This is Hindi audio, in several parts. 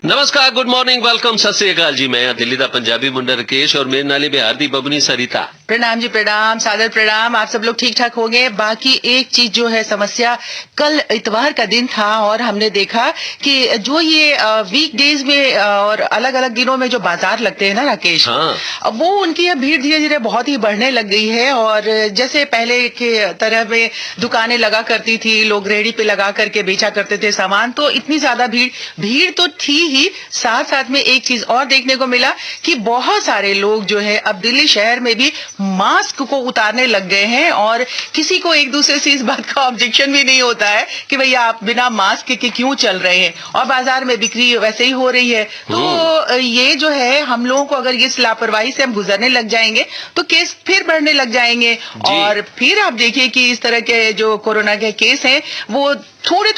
नमस्कार, गुड मॉर्निंग, वेलकम, सत श्री अकाल जी। मैं दिल्ली दा पंजाबी मुंडा राकेश और मेरे नाले बिहार दी बबनी सरिता। प्रणाम जी, प्रणाम, सादर प्रणाम। आप सब लोग ठीक ठाक होंगे। बाकी एक चीज जो है समस्या, कल इतवार का दिन था और हमने देखा कि जो ये वीकडेज में और अलग अलग दिनों में जो बाजार लगते हैं ना राकेश, हाँ। वो उनकी अब भीड़ धीरे धीरे बहुत ही बढ़ने लग गई है। और जैसे पहले के तरह में दुकानें लगा करती थी, लोग रेहड़ी पे लगा करके बेचा करते थे सामान, तो इतनी ज्यादा भीड़ तो थी ही। साथ साथ में एक चीज और देखने को मिला कि बहुत सारे लोग जो है अब दिल्ली शहर में भी मास्क को उतारने लग गए हैं और किसी को एक दूसरे से इस बात का ऑब्जेक्शन भी नहीं होता है कि भैया आप बिना मास्क के क्यों चल रहे हैं, और बाजार में बिक्री वैसे ही हो रही है। तो ये जो है, हम लोगों को अगर इस लापरवाही से हम गुजरने लग जाएंगे तो केस फिर बढ़ने लग जाएंगे और फिर आप देखिए कि इस तरह के जो कोरोना के केस हैं वो थोड़े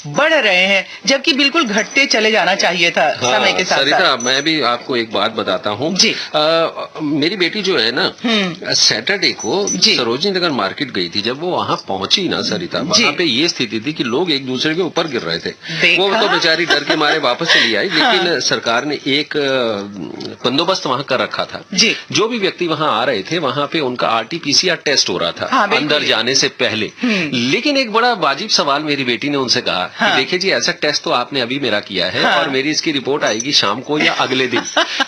बढ़ रहे हैं, जबकि बिल्कुल घटते चले जाना चाहिए था समय के साथ। सरिता, मैं भी आपको एक बात बताता हूँ जी। मेरी बेटी जो है ना, सैटरडे को सरोजनी नगर मार्केट गई थी। जब वो वहाँ पहुंची ना सरिता, वहाँ पे ये स्थिति थी कि लोग एक दूसरे के ऊपर गिर रहे थे। वो तो बेचारी डर के मारे वापस चली आई, लेकिन सरकार ने एक बंदोबस्त वहाँ कर रखा था। जो भी व्यक्ति वहाँ आ रहे थे, वहाँ पे उनका RT-PCR टेस्ट हो रहा था अंदर जाने से पहले। लेकिन एक बड़ा वाजिब सवाल मेरी बेटी ने उनसे कहा कि देखिए जी, ऐसा टेस्ट तो आपने अभी मेरा किया है और मेरी इसकी रिपोर्ट आएगी शाम को या अगले दिन,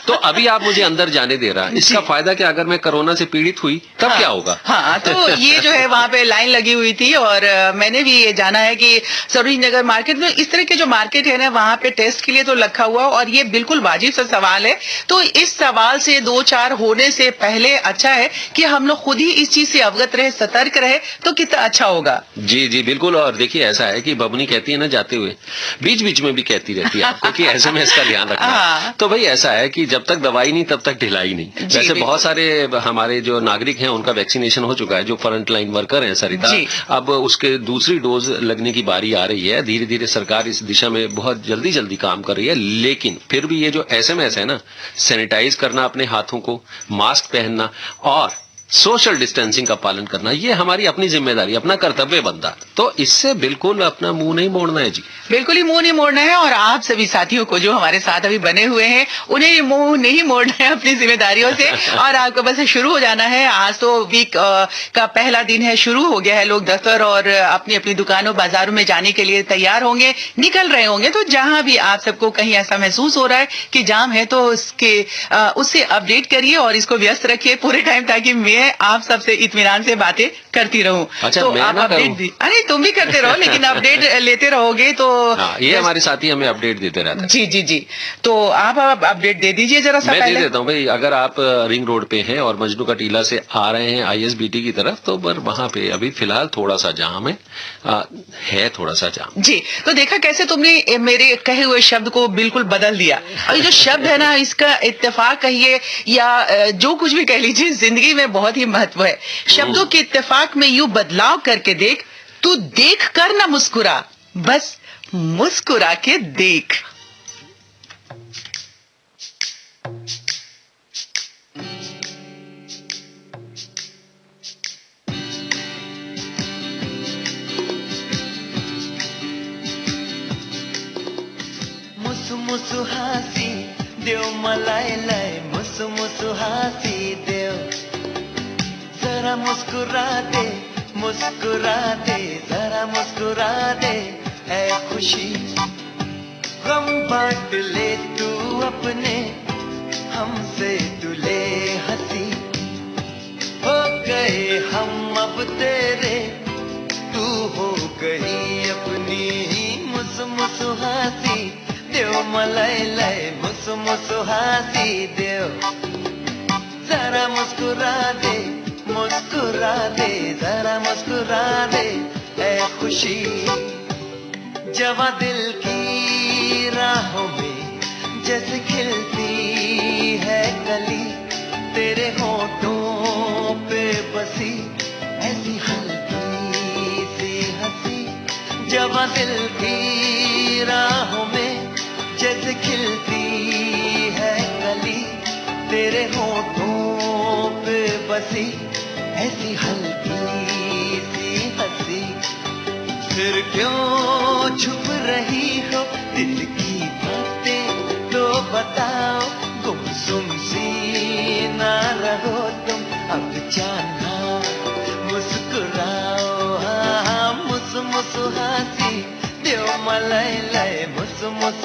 तो अभी आप मुझे अंदर जाने दे रहा है। इसका फायदा क्या, अगर मैं कोरोना से पीड़ित हुई तब क्या होगा? तो ये जो है वहाँ पे लाइन लगी हुई थी और मैंने भी ये जाना है कि सरोजनी नगर मार्केट में इस तरह के जो मार्केट है ना, वहाँ पे टेस्ट के लिए तो रखा हुआ, और ये बिल्कुल वाजिब सा सवाल है। तो इस सवाल से दो चार होने से पहले अच्छा है कि हम लोग खुद ही इस चीज से अवगत रहे, सतर्क रहे, तो कितना अच्छा होगा। जी जी बिल्कुल। और देखिए, ऐसा है कि बबनी कहती है ना, जाते हुए बीच बीच में भी कहती रहती है आपको कि ऐसे में इसका ध्यान रखना। तो भाई ऐसा है कि जब तक दवाई नहीं तब तक ढिलाई नहीं। वैसे बहुत सारे हमारे जो नागरिक हैं उनका वैक्सीनेशन हो चुका है, जो फ्रंट लाइन वर्कर हैं सरिता, अब उसके दूसरी डोज लगने की बारी आ रही है। धीरे धीरे सरकार इस दिशा में बहुत जल्दी काम कर रही है। लेकिन फिर भी ये जो SMS है ना, सैनिटाइज करना अपने हाथों को, मास्क पहनना और सोशल डिस्टेंसिंग का पालन करना, ये हमारी अपनी जिम्मेदारी, अपना कर्तव्य बनता। तो इससे बिल्कुल अपना मुंह नहीं मोड़ना है जी, बिल्कुल ही मुंह नहीं मोड़ना है। और आप सभी साथियों को जो हमारे साथ अभी बने हुए हैं, उन्हें मुंह नहीं मोड़ना है अपनी जिम्मेदारियों से और आपको बस शुरू हो जाना है। आज तो वीक का पहला दिन है, शुरू हो गया है। लोग दफ्तर और अपनी अपनी दुकानों बाजारों में जाने के लिए तैयार होंगे, निकल रहे होंगे। तो जहां भी आप सबको कहीं ऐसा महसूस हो रहा है कि जाम है, तो उससे अपडेट करिए और इसको व्यस्त रखिए पूरे टाइम, ताकि मैं आप सबसे इत्मीनान से बातें करती रहूं। अच्छा, तो आप अपडेट भी, अरे तुम भी करते रहो, लेकिन अपडेट लेते रहोगे तो ये हमारे साथी हमें अपडेट देते रहते हैं। जी। तो आप अपडेट दे दीजिए जरा सा। मैं दे देता हूँ भाई। अगर आप रिंग रोड पे हैं और मजनू का टीला से आ रहे हैं ISBT की तरफ, तो वहां पे अभी फिलहाल थोड़ा सा जाम है, थोड़ा सा जाम जी। तो देखा कैसे तुमने मेरे कहे हुए शब्द को बिल्कुल बदल दिया। और ये जो शब्द है ना, इसका इत्तेफाक कहिए या जो कुछ भी कह लीजिए, जिंदगी में बहुत ही महत्व है। शब्दों के इत्तेफाक में यूं बदलाव करके देख, तू देख कर ना मुस्कुरा, बस मुस्कुरा के देख। मुसु मुसु हासी देव मलाई लाई, मुसु मुसु हासी देव, जरा मुस्कुरा दे, मुस्कुरा दे, जरा मुस्कुरा दे, ऐ खुशी गम बांट ले तू अपने, हमसे तू ले हंसी, हो गए हम अब तेरे, तू हो गई अपनी। मुसु मुसु हासी देव मलाई लाई, मुसु मुसु हासी देव, जरा मुस्कुरा दे, मुस्कुरा दे, जरा मुस्कुरा दे, ऐ खुशी। जवां दिल की राहों में जैसे खिलती है कली, तेरे होठों पे बसी ऐसी हल्की सी हंसी। जवां दिल की राहों में जैसे खिलती है कली, तेरे होठों पे बसी ऐसी हल्की सी हंसी। फिर क्यों छुप रही हो दिल की बातें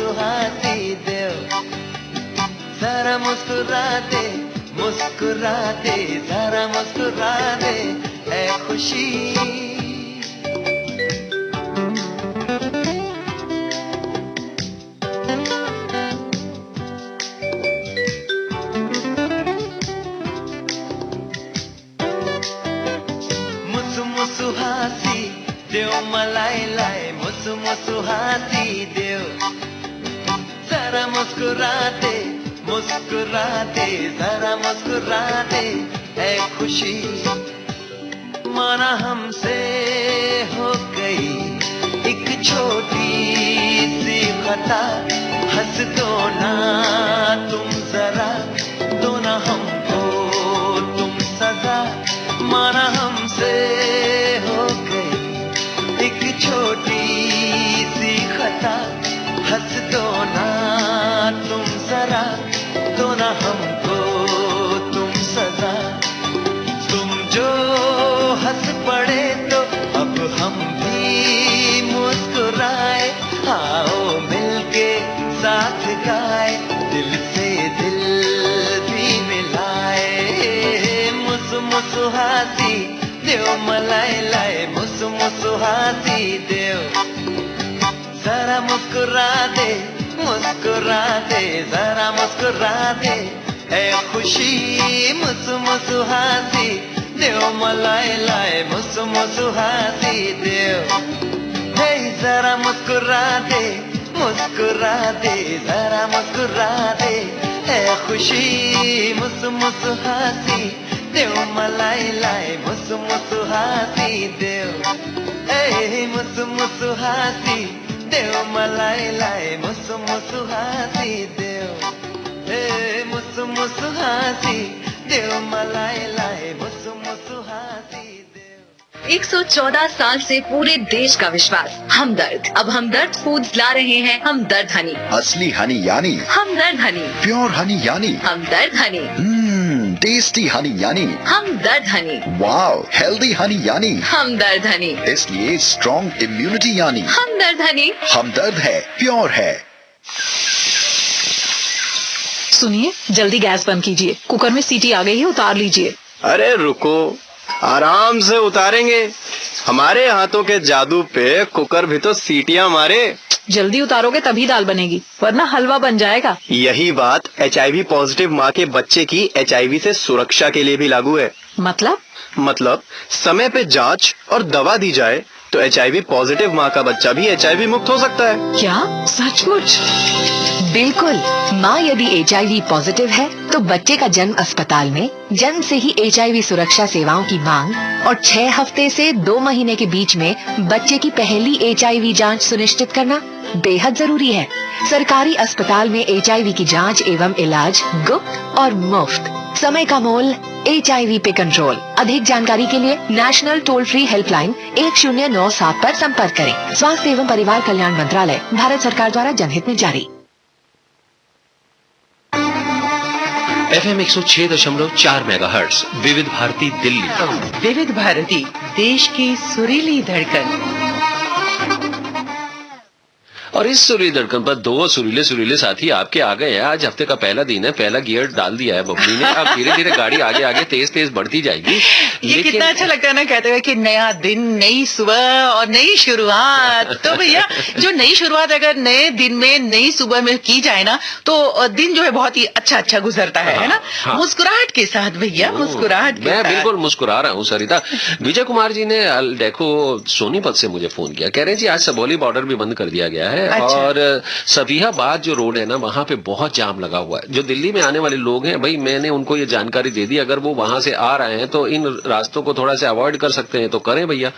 मुस्कुराती दे, जरा मुस्कुरा दे, मुस्कुरा दे, जरा मुस्कुरा दे, ऐ खुशी। मुसु हासी देव मलाई लाई, मुसु हासी देव, जरा मुस्कुरा दे, मुस्कुरा दे, जरा मुस्कुरा दे, ऐ खुशी। माना हमसे हो गई एक छोटी सी खता, हंस दो ना तुम जरा, दो ना हमको तुम सजा। माना हमसे हो गई एक छोटी सी खता, हंस दो ना तुम जरा, दो ना हमको तुम सजा। तुम जो हंस पड़े तो अब हम भी मुस्कुराए, आओ मिलके साथ गाए, दिल से दिल भी मिलाए। मुसु हासी देव मलाई लाए, मुसु हासी देव, जरा मुस्कुरा दे, मुस्कुरा दे, जरा मुस्कुरा दे, ऐ खुशी। मुसु हासी देव मलाई लाए, मुसु हासी देव, हे जरा मुस्कुरा दे, मुस्कुरा दे, जरा मुस्कुरा दे, ऐ खुशी। मुसु हासी देव मलाई लाए, मुसु हासी देव, ए मुसु हासी देव मलाई लाए, मुसु हासी देव, ए मुसु हासी देव मलाई लाए, मुसु हासी देव। 114 साल से पूरे देश का विश्वास हमदर्द। अब हमदर्द फूड्स ला रहे हैं हमदर्द हनी। असली हनी यानी हमदर्द हनी, प्योर हनी यानी हमदर्द हनी, टेस्टी हनी यानी हमदर्द हनी, वाओ हेल्दी हनी यानी हमदर्द हनी, इसलिए स्ट्रॉन्ग इम्यूनिटी यानी हमदर्द हनी। हमदर्द है, प्योर है। सुनिए, जल्दी गैस बंद कीजिए, कुकर में सीटी आ गई है, उतार लीजिए। अरे रुको, आराम से उतारेंगे, हमारे हाथों के जादू पे कुकर भी तो सीटियां मारे। जल्दी उतारोगे तभी दाल बनेगी, वरना हलवा बन जाएगा। यही बात HIV पॉजिटिव माँ के बच्चे की HIV से सुरक्षा के लिए भी लागू है। मतलब समय पे जांच और दवा दी जाए तो HIV पॉजिटिव माँ का बच्चा भी HIV मुक्त हो सकता है। क्या सचमुच? बिल्कुल। माँ यदि HIV पॉजिटिव है तो बच्चे का जन्म अस्पताल में, जन्म से ही HIV सुरक्षा सेवाओं की मांग और 6 हफ्ते से 2 महीने के बीच में बच्चे की पहली HIV जांच सुनिश्चित करना बेहद जरूरी है। सरकारी अस्पताल में HIV की जांच एवं इलाज गुप्त और मुफ्त। समय का मोल HIV पे कंट्रोल। अधिक जानकारी के लिए नेशनल टोल फ्री हेल्पलाइन 1097 पर संपर्क करें। स्वास्थ्य एवं परिवार कल्याण मंत्रालय, भारत सरकार द्वारा जनहित में जारी। FM 106.4 मेगाहर्ट्ज विविध भारती दिल्ली। विविध भारती, देश की सुरीली धड़कन। और इस सुरीली धड़कन पर 2 सुरीले साथी आपके आ गए हैं। आज हफ्ते का पहला दिन है, पहला गियर डाल दिया है बबली ने। अब धीरे धीरे गाड़ी आगे तेज बढ़ती जाएगी। ये कितना अच्छा लगता है ना, कहते हुए कि नया दिन, नई सुबह और नई शुरुआत। तो भैया जो नई शुरुआत अगर नए दिन में, नई सुबह में की जाए ना, तो दिन जो है बहुत ही अच्छा गुजरता है ना। मुस्कुराहट के साथ भैया, मुस्कुराहट के साथ। मैं बिल्कुल मुस्कुरा रहा हूँ सरिता। विजय कुमार जी ने देखो सोनीपत से मुझे फोन किया, कह रहे जी आज सबौली बॉर्डर भी बंद कर दिया गया है। अच्छा। और सफियाबाद जो रोड है ना, वहां पे बहुत जाम लगा हुआ है। जो दिल्ली में आने वाले लोग हैं भाई, मैंने उनको ये जानकारी दे दी, अगर वो वहां से आ रहे हैं तो इन रास्तों को थोड़ा सा अवॉइड कर सकते हैं तो करें भैया,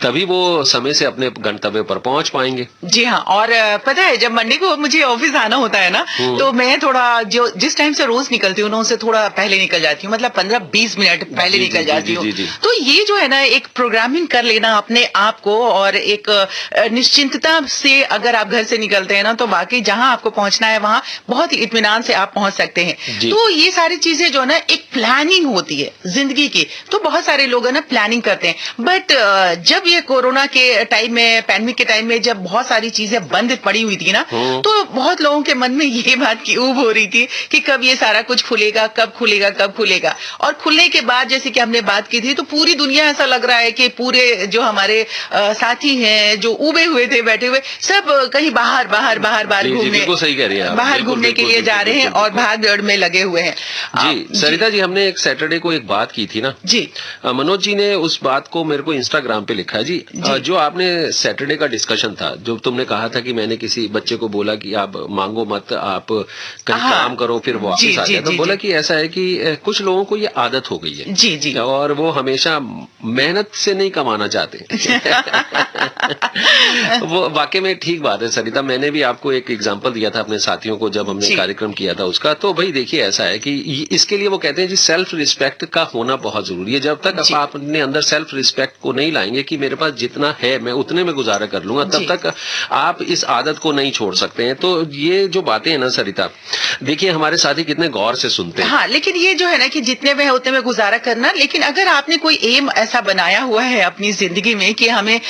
तभी वो समय से अपने गंतव्य पर पहुंच पाएंगे। जी हाँ। और पता है जब मंडे को मुझे ऑफिस आना होता है ना, तो मैं थोड़ा जो जिस टाइम से रोज निकलती हूँ ना, उससे थोड़ा पहले निकल जाती हूँ, मतलब 15-20 मिनट पहले निकल जाती हूँ। तो ये जो है ना, एक प्रोग्रामिंग कर लेना अपने आप को, और एक निश्चिंतता से अगर आप घर से निकलते हैं ना, तो बाकी जहां आपको पहुंचना है वहां बहुत ही इत्मीनान से आप पहुंच सकते हैं। तो ये सारी चीजें जो ना एक प्लानिंग होती है जिंदगी की, तो बहुत सारे लोग है ना प्लानिंग करते हैं। बट जब ये कोरोना के टाइम में, पैंडेमिक के टाइम में, जब बहुत सारी चीजें बंद पड़ी हुई थी ना, तो बहुत लोगों के मन में ये बात की ऊब हो रही थी कि कब ये सारा कुछ खुलेगा, कब खुलेगा, कब खुलेगा। और खुलने के बाद जैसे कि हमने बात की थी, तो पूरी दुनिया ऐसा लग रहा है कि पूरे जो हमारे साथी हैं जो उबे हुए थे बैठे हुए, सब कहीं बाहर घूमने, सही कह रही है, बाहर घूमने के लिए जा रहे हैं और भाग दौड़ में लगे हुए हैं। जी सरिता जी, हमने एक सैटरडे को एक बात की थी ना जी, मनोज जी ने उस बात को मेरे को इंस्टाग्राम पे लिखा है जी। जो आपने सैटरडे का डिस्कशन था, जो तुमने कहा था कि मैंने किसी बच्चे को बोला कि आप मांगो मत, आप कहीं काम करो फिर वो वापस आ जाए, तो बोला कि ऐसा है कि कुछ लोगों को ये आदत हो गई है जी जी, और वो हमेशा मेहनत से नहीं कमाना चाहते। वो वाकई में ठीक बात है सरिता। मैंने भी आपको एक एग्जांपल दिया था अपने साथियों को जब हमने कार्यक्रम किया था उसका। तो भाई देखिए ऐसा है कि इसके लिए वो कहते हैं जी सेल्फ रिस्पेक्ट का होना बहुत जरूरी है। जब तक आप अपने अंदर सेल्फ रिस्पेक्ट को नहीं लाएंगे कि मेरे पास जितना है मैं उतने में गुजारा कर लूंगा, तब तक आप इस आदत को नहीं छोड़ सकते हैं। तो ये जो बातें हैं ना सरिता, देखिए हमारे साथी कितने गौर से सुनते हैं। हाँ, लेकिन ये जो है ना कि जितने में है उतने में गुजारा करना। लेकिन अगर आपने कोई एम ऐसा बनाया हुआ है अपनी जिंदगी में कि हमें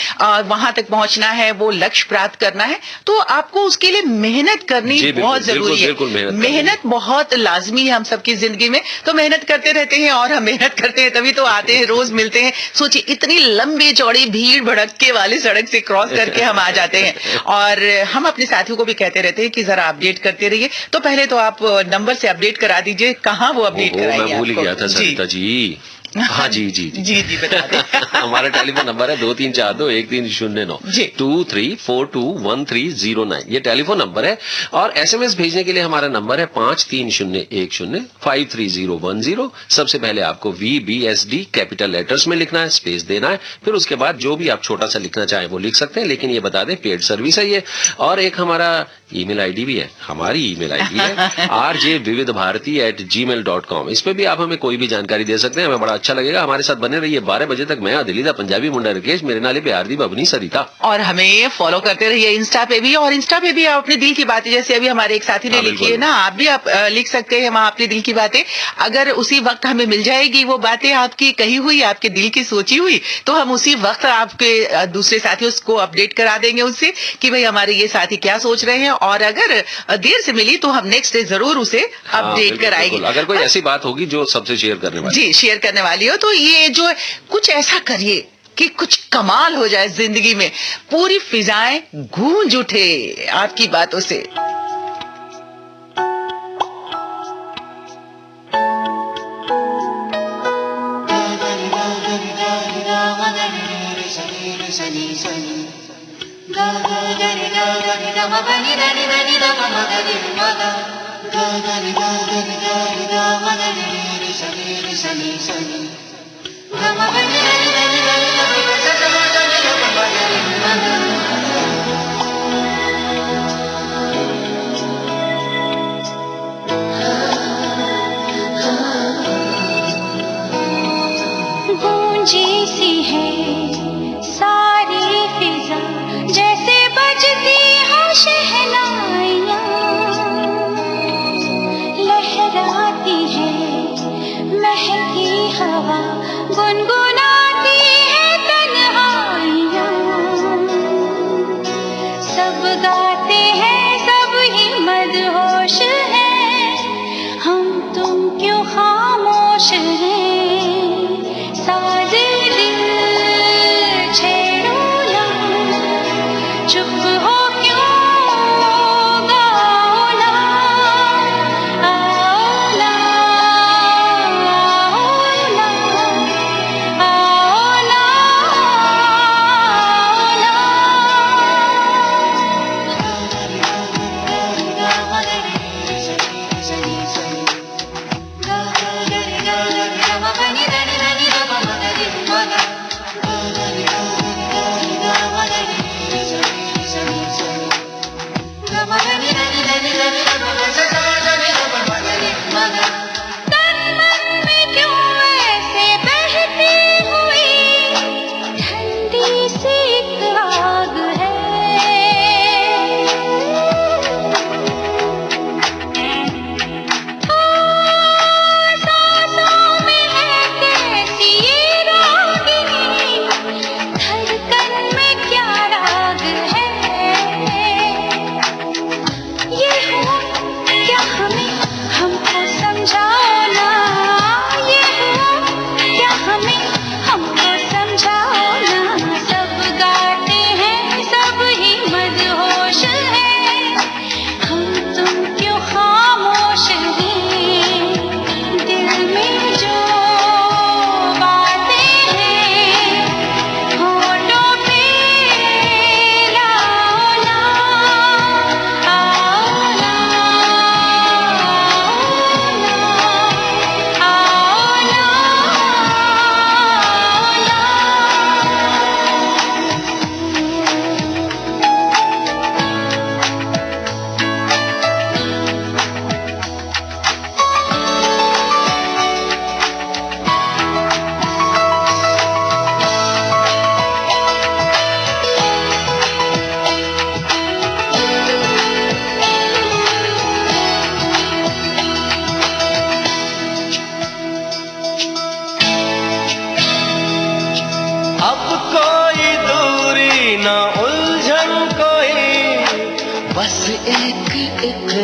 वहां तक पहुंचना है, वो लक्ष्य प्राप्त करना है, तो आपको उसके लिए मेहनत करनी बहुत जरूरी है। मेहनत बहुत लाजमी है हम सबकी जिंदगी में। तो मेहनत करते रहते हैं और हम मेहनत करते हैं तभी तो आते हैं, रोज मिलते हैं। सोचिए इतनी लंबी चौड़ी भीड़ भड़के वाली सड़क से क्रॉस करके हम आ जाते हैं। और हम अपने साथियों को भी कहते रहते हैं कि जरा अपडेट करते रहिए। तो पहले तो आप नंबर से अपडेट करा दीजिए, कहाँ वो अपडेट कराएंगे? मैं भूल गया था सरिता जी। हाँ जी जी जी जी जी बता दें। हमारा टेलीफोन नंबर है 23421309 23421309। ये टेलीफोन नंबर है। और एसएमएस भेजने के लिए हमारा नंबर है 5301053010। सबसे पहले आपको VBSD कैपिटल लेटर्स में लिखना है, स्पेस देना है, फिर उसके बाद जो भी आप छोटा सा लिखना चाहें वो लिख सकते हैं। लेकिन ये बता दें पेड सर्विस है ये। और एक हमारा ईमेल आईडी भी है, हमारी ईमेल आईडी है rjvividbharati@gmail.com। इस पे भी आप हमें कोई भी जानकारी दे सकते हैं, हमें बड़ा अच्छा लगेगा। हमारे साथ बने रहिए 12 बजे तक। मैं आदिली दा पंजाबी मुंडा राकेश, मेरे नाले पे आरदी बबनी सरिता। और हमें फॉलो करते रहिए इंस्टा पे भी। और इंस्टा पे भी आप अपने दिल की बातें, जैसे अभी हमारे एक साथी ने लिखी है ना, आप भी आप लिख सकते हैं वहां अपने दिल की बातें। अगर उसी वक्त हमें मिल जाएगी वो बातें आपकी कही हुई, आपके दिल की सोची हुई, तो हम उसी वक्त आपके दूसरे साथियों को अपडेट करा देंगे उससे कि भाई हमारे ये साथी क्या सोच रहे हैं। और अगर देर से मिली तो हम नेक्स्ट डे जरूर उसे अपडेट कराएंगे। अगर कोई ऐसी बात होगी जो सबसे शेयर करने वाली, जी शेयर करने वाली हो, तो ये जो कुछ ऐसा करिए कि कुछ कमाल हो जाए जिंदगी में, पूरी फिजाएं गूंज उठे आपकी बातों से। गूंजी सी है सारी फिजा, जैसे बजती हो शहनाइयाँ, लहराती है महकी हवा।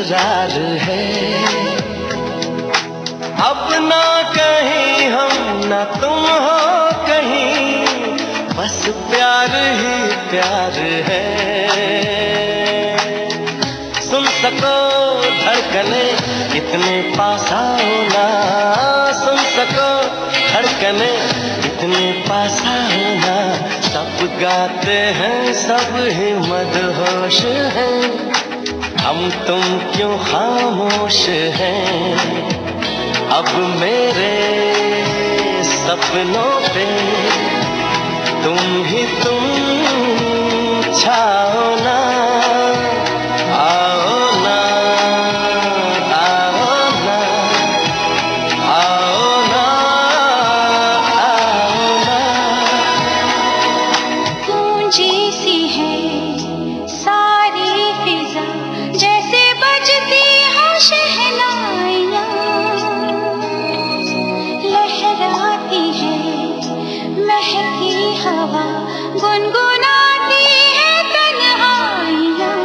इकरार है। अपना कहीं हम ना तुम हो कहीं, बस प्यार ही प्यार है। सुन सको धड़कने कितने पास आओ ना, सुन सको धड़कने कितने पास आओ ना। सब गाते हैं सब ही मदहोश हैं, हम तुम क्यों खामोश हैं। अब मेरे सपनों पे तुम ही तुम छाओ ना, आओ ना, आओ ना, आओ ना, आओ ना। गूंजी सी है सारी फिजा, जैसे बजती हो शहनाइयाँ, लहराती है महकी हवा, गुनगुनाती है तन्हाइयाँ।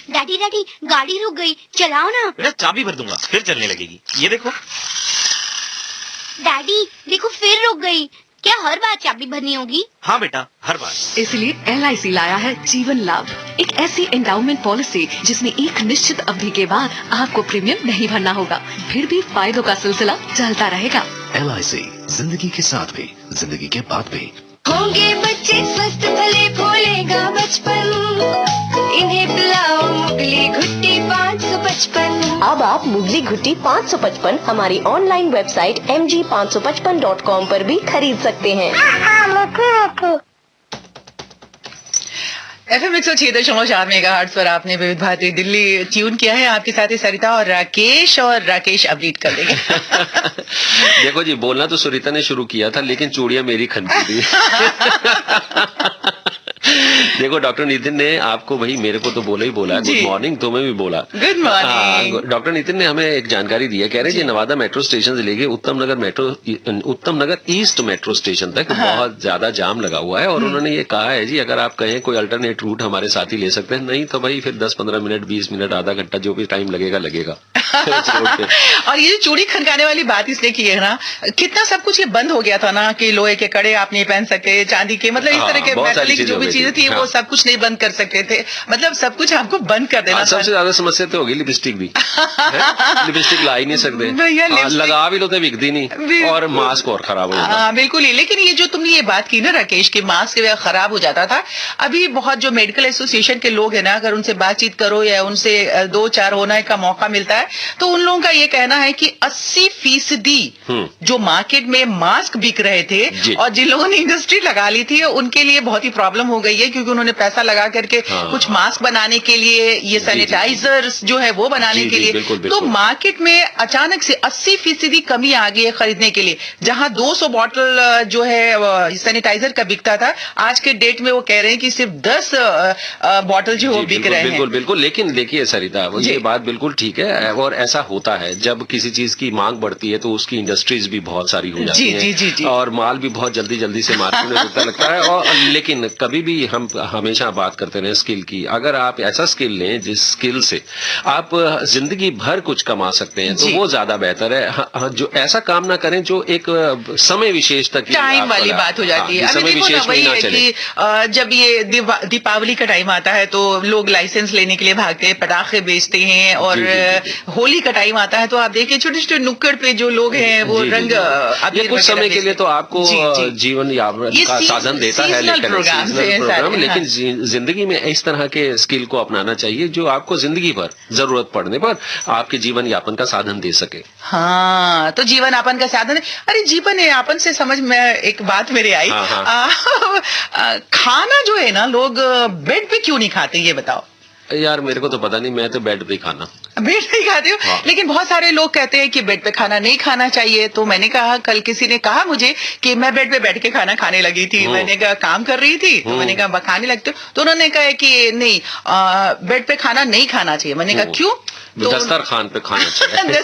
डैडी डैडी गाड़ी रुक गई, चलाओ ना। बेटा चाबी भर दूंगा फिर चलने लगेगी। ये देखो। डैडी देखो फिर रुक गई, क्या हर बार चाबी भरनी होगी? हाँ बेटा हर बार। इसलिए LIC लाया है जीवन लाभ, एक ऐसी एंडाउमेंट पॉलिसी जिसमें एक निश्चित अवधि के बाद आपको प्रीमियम नहीं भरना होगा, फिर भी फायदों का सिलसिला चलता रहेगा। LIC, जिंदगी के साथ भी जिंदगी के बाद भी। होंगे बच्चे स्वस्थ भले, खोलेगा बचपन, इन्हें पिलाओ मुगली घुट्टी 555। अब आप मुगली घुट्टी 555 हमारी ऑनलाइन वेबसाइट mg555.com पर भी खरीद सकते हैं। FM 106.4 मेगाहर्ट्ज पर आपने विविध भारती दिल्ली ट्यून किया है। आपके साथ ही सरिता और राकेश अपडेट कर देंगे। देखो जी, बोलना तो सुरीता ने शुरू किया था, लेकिन चूड़ियां मेरी खनकी थी। देखो डॉक्टर नितिन ने आपको भाई मेरे को तो बोला ही बोला, गुड मॉर्निंग तुम्हें भी बोला। Good morning. डॉक्टर नितिन ने हमें एक जानकारी दी है, कह रहे जी नवादा मेट्रो स्टेशन से लेके उत्तम नगर ईस्ट मेट्रो स्टेशन तक बहुत ज्यादा जाम लगा हुआ है, और उन्होंने ये कहा है जी अगर आप कहें कोई अल्टरनेट रूट हमारे साथ ही ले सकते हैं, नहीं तो भाई फिर 10-15 मिनट 20 मिनट आधा घंटा जो भी टाइम लगेगा। और ये जो चूड़ी खनकाने वाली बात इसलिए की है ना, कितना सब कुछ ये बंद हो गया था ना, कि लोहे के कड़े आप नहीं पहन सके, चांदी के, मतलब इस तरह के मेटालिक जो भी चीजें थी वो सब कुछ नहीं बंद कर सकते थे, मतलब सब कुछ आपको बंद कर देना। सबसे ज्यादा समस्या तो होगी लिपस्टिक भी। लिपस्टिक ला ही नहीं सकते, लगा भी लो तो बिकती नहीं, और मास्क और खराब हो जाता। बिल्कुल ही। लेकिन ये जो तुमने ये बात की ना राकेश, की मास्क खराब हो जाता था, अभी बहुत जो मेडिकल एसोसिएशन के लोग है ना, अगर उनसे बातचीत करो या उनसे 2-4 होने का मौका मिलता है, तो उन लोगों का ये कहना है कि 80% जो मार्केट में मास्क बिक रहे थे और जिन लोगों ने इंडस्ट्री लगा ली थी उनके लिए बहुत ही प्रॉब्लम हो गई है, क्योंकि उन्होंने पैसा लगा करके कुछ मास्क बनाने के लिए, ये सैनिटाइजर जो है वो बनाने के लिए, तो मार्केट में अचानक से 80% कमी आ गई है खरीदने के लिए। जहां 200 बॉटल जो है सैनिटाइजर का बिकता था, आज के डेट में वो कह रहे हैं कि सिर्फ 10 बॉटल जो बिक रहे हैं। बिल्कुल। लेकिन देखिए सरिता, ये बात बिल्कुल ठीक है, और ऐसा होता है जब किसी चीज की मांग बढ़ती है तो उसकी इंडस्ट्रीज भी बहुत सारी हो जाती है, और माल भी बहुत जल्दी से मार्केट में बिकता लगता है। और लेकिन कभी भी हम हमेशा बात करते रहे स्किल की, अगर आप ऐसा स्किल लें जिस स्किल से आप जिंदगी भर कुछ कमा सकते हैं तो वो ज्यादा बेहतर है। जो ऐसा काम ना करें जो एक समय विशेष तक टाइम वाली बात हो जाती है। समय विशेष वही है कि जब ये दीपावली का टाइम आता है तो लोग लाइसेंस लेने के लिए भागते हैं, पटाखे बेचते हैं, और होली का टाइम आता है तो आप देखिए छोटे छोटे नुक्कड़ पे जो लोग हैं वो रंग कुछ समय के लिए तो आपको जीवन यापन का साधन देता है, लेकिन लेकिन जिंदगी में इस तरह के स्किल को अपनाना चाहिए जो आपको जिंदगी भर जरूरत पड़ने पर आपके जीवन यापन का साधन दे सके। हाँ, तो जीवन यापन का साधन, अरे जीवन यापन से समझ में एक बात मेरे आई। खाना जो है ना, लोग बेड पे क्यों नहीं खाते, ये बताओ यार। मेरे को तो पता नहीं, मैं तो बेड पे खाना, बेड पे खाती हूँ। हाँ। लेकिन बहुत सारे लोग कहते हैं कि बेड पे खाना नहीं खाना चाहिए। तो मैंने कहा, कल किसी ने कहा मुझे कि मैं बेड पे बैठ के खाना खाने लगी थी। मैंने कहा काम कर रही थी, तो मैंने कहा खाने लगती हूँ। तो उन्होंने कहा कि नहीं, बेड पे खाना नहीं खाना चाहिए। मैंने कहा क्यों? तो दस्तरखान पे खाना चाहिए।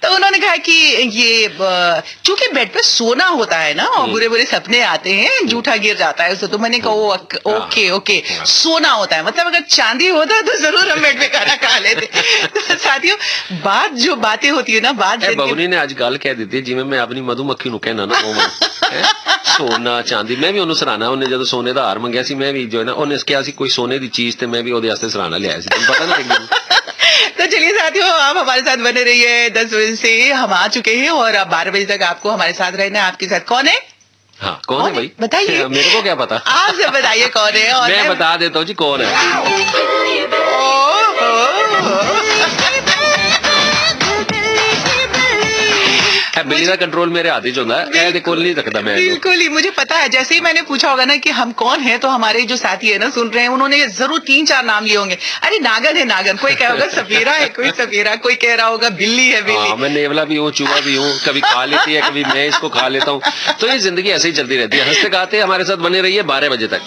तो उन्होंने कहा कि ये चूंकि बेड पे सोना होता है ना, और बुरे बुरे सपने आते हैं, जूठा गिर जाता है उससे। तो मैंने कहा ओके, सोना होता है, मतलब अगर चांदी होता तो जरूर हम बेड पे खाना खा लेते। तो साथियों, बात जो बातें होती है ना, बात बहुनी ने आज गल कह दी जिवें मैं अपनी मधुमक्खी नु कहना ना, सोना चांदी। मैं भी ਉਹਨੂੰ सराहना, ਉਹਨੇ ਜਦੋਂ सोने ਦਾ ਹਾਰ ਮੰਗਿਆ ਸੀ, मैं भी जो है ना, ਉਹਨੇ ਕਿਹਾ ਸੀ कोई सोने दी चीज, ਤੇ मैं भी ਉਹਦੇ ਵਾਸਤੇ सराहना लिया ਸੀ। तुम पता ना एक दिन। तो चलिए साथियों, आप हमारे साथ बने रहिए। 10 बजे से हम आ चुके हैं और अब 12 बजे तक आपको हमारे साथ रहना है। आपके साथ कौन है? हाँ, कौन है भाई? बताइए। मेरे को क्या पता, आप से बताइए कौन है। और मैं बता देता हूँ जी कौन है। बिल्ली का कंट्रोल मेरे हाथ ही होता है, कोल नहीं रखता मैं। बिल्कुल ही, मुझे पता है। जैसे ही मैंने पूछा होगा ना कि हम कौन है, तो हमारे जो साथी है ना सुन रहे हैं, उन्होंने जरूर 3-4 नाम लिए होंगे। अरे नागन है नागन, कोई कह होगा सफेरा है, कोई सफेरा, कोई कह रहा होगा बिल्ली है बिल्ली। हाँ, मैं नेवला भी हूँ, चूहा भी हूँ, कभी खा लेती है, कभी मैं इसको खा लेता हूँ। तो ये जिंदगी ऐसे ही चलती रहती है। हंसते गाते हमारे साथ बने रहिए 12 बजे तक।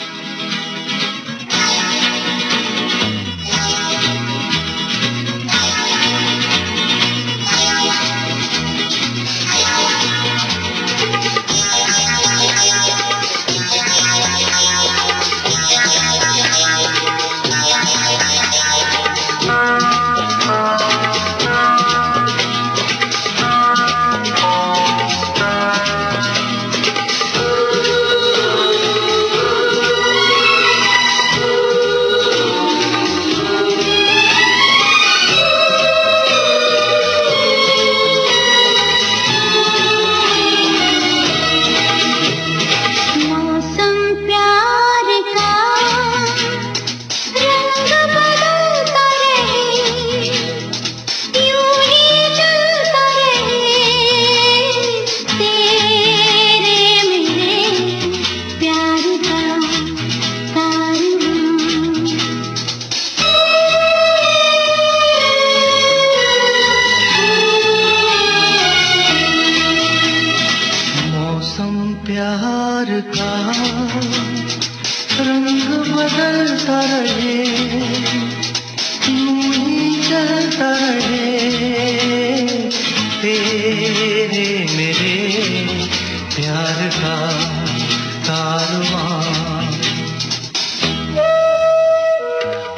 प्यार का रंग बदलता रहे, यूं ही चलता रहे, तेरे मेरे प्यार का कारवां।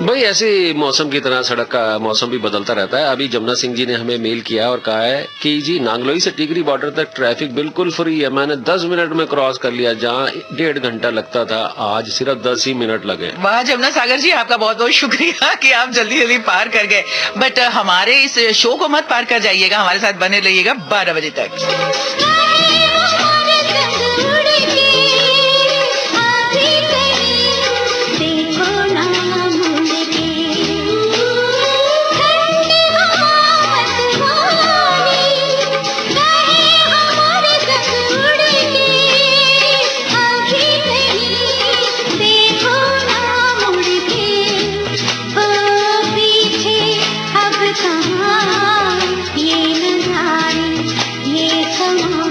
भाई ऐसे मौसम की तरह सड़क का मौसम भी बदलता रहता है। अभी जमुना सिंह जी ने हमें मेल किया और कहा है कि जी नांगलोई से टिकरी बॉर्डर तक ट्रैफिक बिल्कुल फ्री है। मैंने 10 मिनट में क्रॉस कर लिया, जहाँ 1.5 घंटा लगता था आज सिर्फ 10 ही मिनट लगे। वाह जमुना सागर जी, आपका बहुत बहुत शुक्रिया कि आप जल्दी जल्दी पार कर गए। बट हमारे इस शो को मत पार कर जाइएगा, हमारे साथ बने रहिएगा 12 बजे तक। ये नजारे ये समा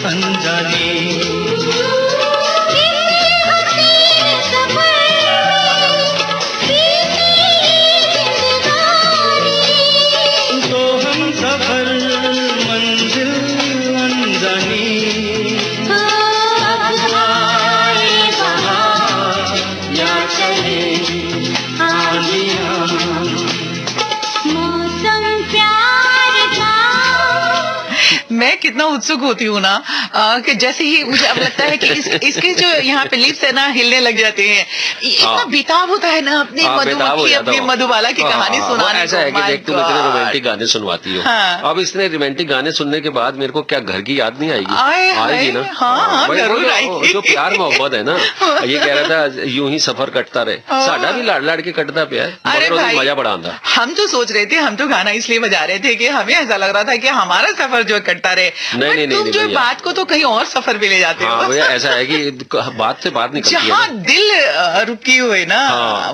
अनजानी तो हम सफर मंजिल अनजानी अब आए बहार या चले आंधियां मौसम प्यार का। मैं कितना उत्सुक होती हूँ ना कि जैसे ही मुझे अब लगता है कि इसके जो यहाँ पे लिप्स है ना हिलने लग जाते हैं। इतना बेताब होता है ना अपनी मधुमक्खी अपनी मधुबाला की कहानी सुनाने। ऐसा है कि देख तुम इतने रोमांटिक गाने सुनवाती हो, अब इतने रोमांटिक गाने सुनने के बाद मेरे को क्या घर की याद नहीं आएगी? आएगी ना? हाँ, जरूर आएगी। जो प्यार मोहब्बत है ना, ये कह रहा था यूं ही सफर कटता रहे, साडा भी लाड़ लाड़ के कटता पे है, मजा बड़ा आंदा। हम तो सोच रहे थे, हम तो गाना इसलिए बजा रहे थे कि हमें ऐसा लग रहा था कि हमारा सफर जो कटता रहे। नहीं, तुम जो बात को तो कहीं और सफर भी ले जाते हो। ऐसा है कि बात से बात निकलती है, जहाँ दिल रुकी हुई ना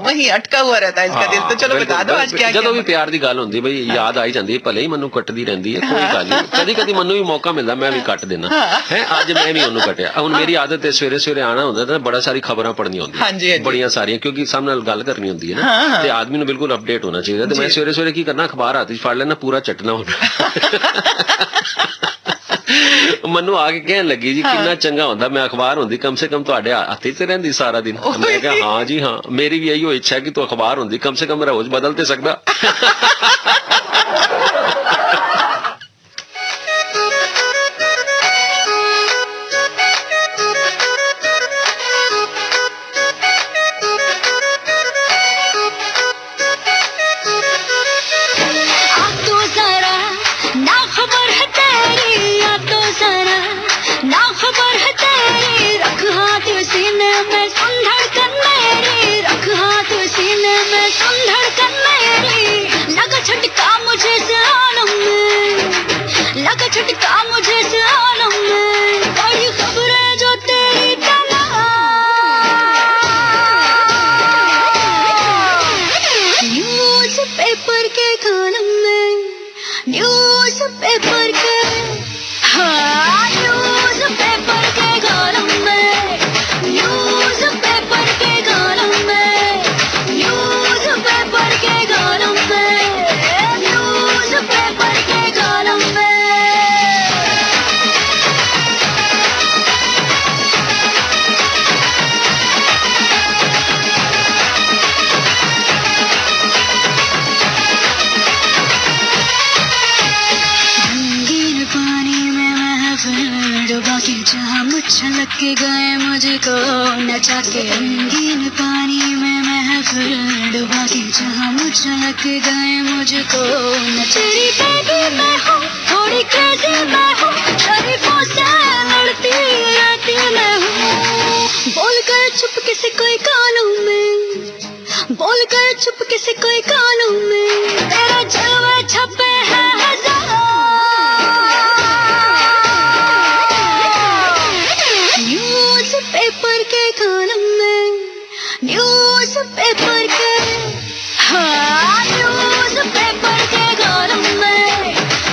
वहीं अटका हुआ रहता है इसका दिल। तो चलो बता दो आज क्या। ਜਦੋਂ ਵੀ ਪਿਆਰ ਦੀ ਗੱਲ ਹੁੰਦੀ ਬਈ ਯਾਦ ਆਈ ਜਾਂਦੀ ਹੈ, ਭਲੇ ਹੀ ਮੈਨੂੰ ਕੱਟਦੀ ਰਹਿੰਦੀ ਹੈ, ਕੋਈ ਗੱਲ ਨਹੀਂ। ਕਦੀ ਕਦੀ ਮੈਨੂੰ ਵੀ ਮੌਕਾ ਮਿਲਦਾ ਮੈਂ ਵੀ ਕੱਟ ਦੇਣਾ ਹੈ। ਅੱਜ ਮੈਂ ਵੀ ਉਹਨੂੰ ਕੱਟਿਆ। ਹੁਣ ਮੇਰੀ ਆਦਤ ਹੈ ਸਵੇਰੇ ਸਵੇਰੇ ਆਣਾ ਹੁੰਦਾ ਤਾਂ ਬੜਾ ਸਾਰੀ ਖਬਰਾਂ ਪੜ੍ਹਨੀਆਂ ਹੁੰਦੀਆਂ, ਬੜੀਆਂ ਸਾਰੀਆਂ, ਕਿਉਂਕਿ ਸਾਹਮਣੇ ਨਾਲ ਗੱਲ ਕਰਨੀ ਹੁੰਦੀ ਹੈ ਨਾ, ਤੇ ਆਦਮੀ ਨੂੰ ਬਿਲਕੁਲ ਅਪਡੇਟ ਹੋਣਾ ਚਾਹੀਦਾ। ਤੇ ਮੈਂ ਸਵੇਰੇ ਸਵੇਰੇ ਕੀ ਕਰਨਾ, ਅਖਬਾਰ ਹੱਥ 'ਚ ਫੜ ਲੈਣਾ, ਪੂਰਾ ਚੱਟਣਾ ਹੁੰਦਾ। ਮੈਨੂੰ ਆ ਕੇ ਕਹਿਣ ਲੱਗੀ ਜੀ ਕਿੰਨਾ ਚੰਗਾ ਹੁੰਦਾ, ਮੈਂ ਅਖਬਾਰ ਹੁੰਦੀ ਕਮ ਸੇ ਕਮ ਤੁਹਾਡੇ ਹੱਥ 'ਚ ਰਹਿੰਦੀ ਸਾਰਾ ਦਿਨ। ਮੈਂ ਕਿਹਾ ਹਾਂ ਜੀ ਹਾਂ, ਮੇਰੀ ਵੀ ਇਹੀ ਇੱਛਾ ਕਿ ਤੂੰ ਅਖਬਾਰ ਹੁੰਦੀ ਕਮ ਸੇ ਕਮ ਰੋਜ਼ ਬਦਲ ਤੇ ਸਕਦਾ। छटका मुझे से आलम में बड़ी खबरें जो तेरी तना। न्यूज़ पेपर के कॉलम में, न्यूज़ पेपर के, हाँ न्यूज़ पेपर के कॉलम में, न्यूज़ पेपर के कॉलम में, न्यूज़ पेपर के कॉलम में, न्यूज़ पेपर के कॉलम में। जहाँ छलक के गए मुझको नचा के, रंगीन पानी में महफिल डुबा के, जहाँ छलक के गए मुझको नचा। तेरी बेबी मैं हूँ, थोड़ी क्रेजी मैं हूँ, शरीफों से लड़ती रहती मैं हूँ। बोल कर चुपके से कोई कानों में, बोल कर चुपके से कोई कानों में, तेरे जलवे छपे हैं हजार। न्यूज़ पेपर के कॉलम में, न्यूज़ पेपर के, हाँ न्यूज़ पेपर के कॉलम में,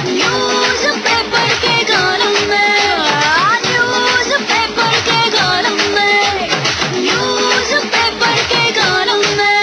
न्यूज़ पेपर के कॉलम में, हाँ न्यूज़ पेपर के कॉलम में, न्यूज़ पेपर के कॉलम में।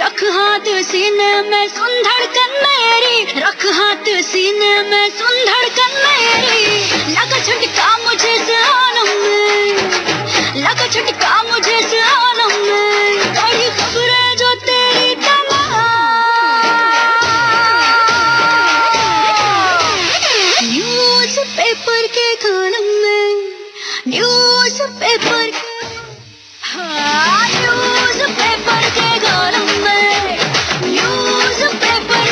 रख हाथ सीने में सुन धड़कन मेरी, रख हाथ सीने में सुन धड़कन मेरी। लगा झटका मुझे से आलम में, लगा झटका मुझे से आलम में, बड़ी खबरें जो तेरी तना। न्यूज़ पेपर के कॉलम में, न्यूज़ पेपर के, हाँ न्यूज़ पेपर के कॉलम में, न्यूज़ पेपर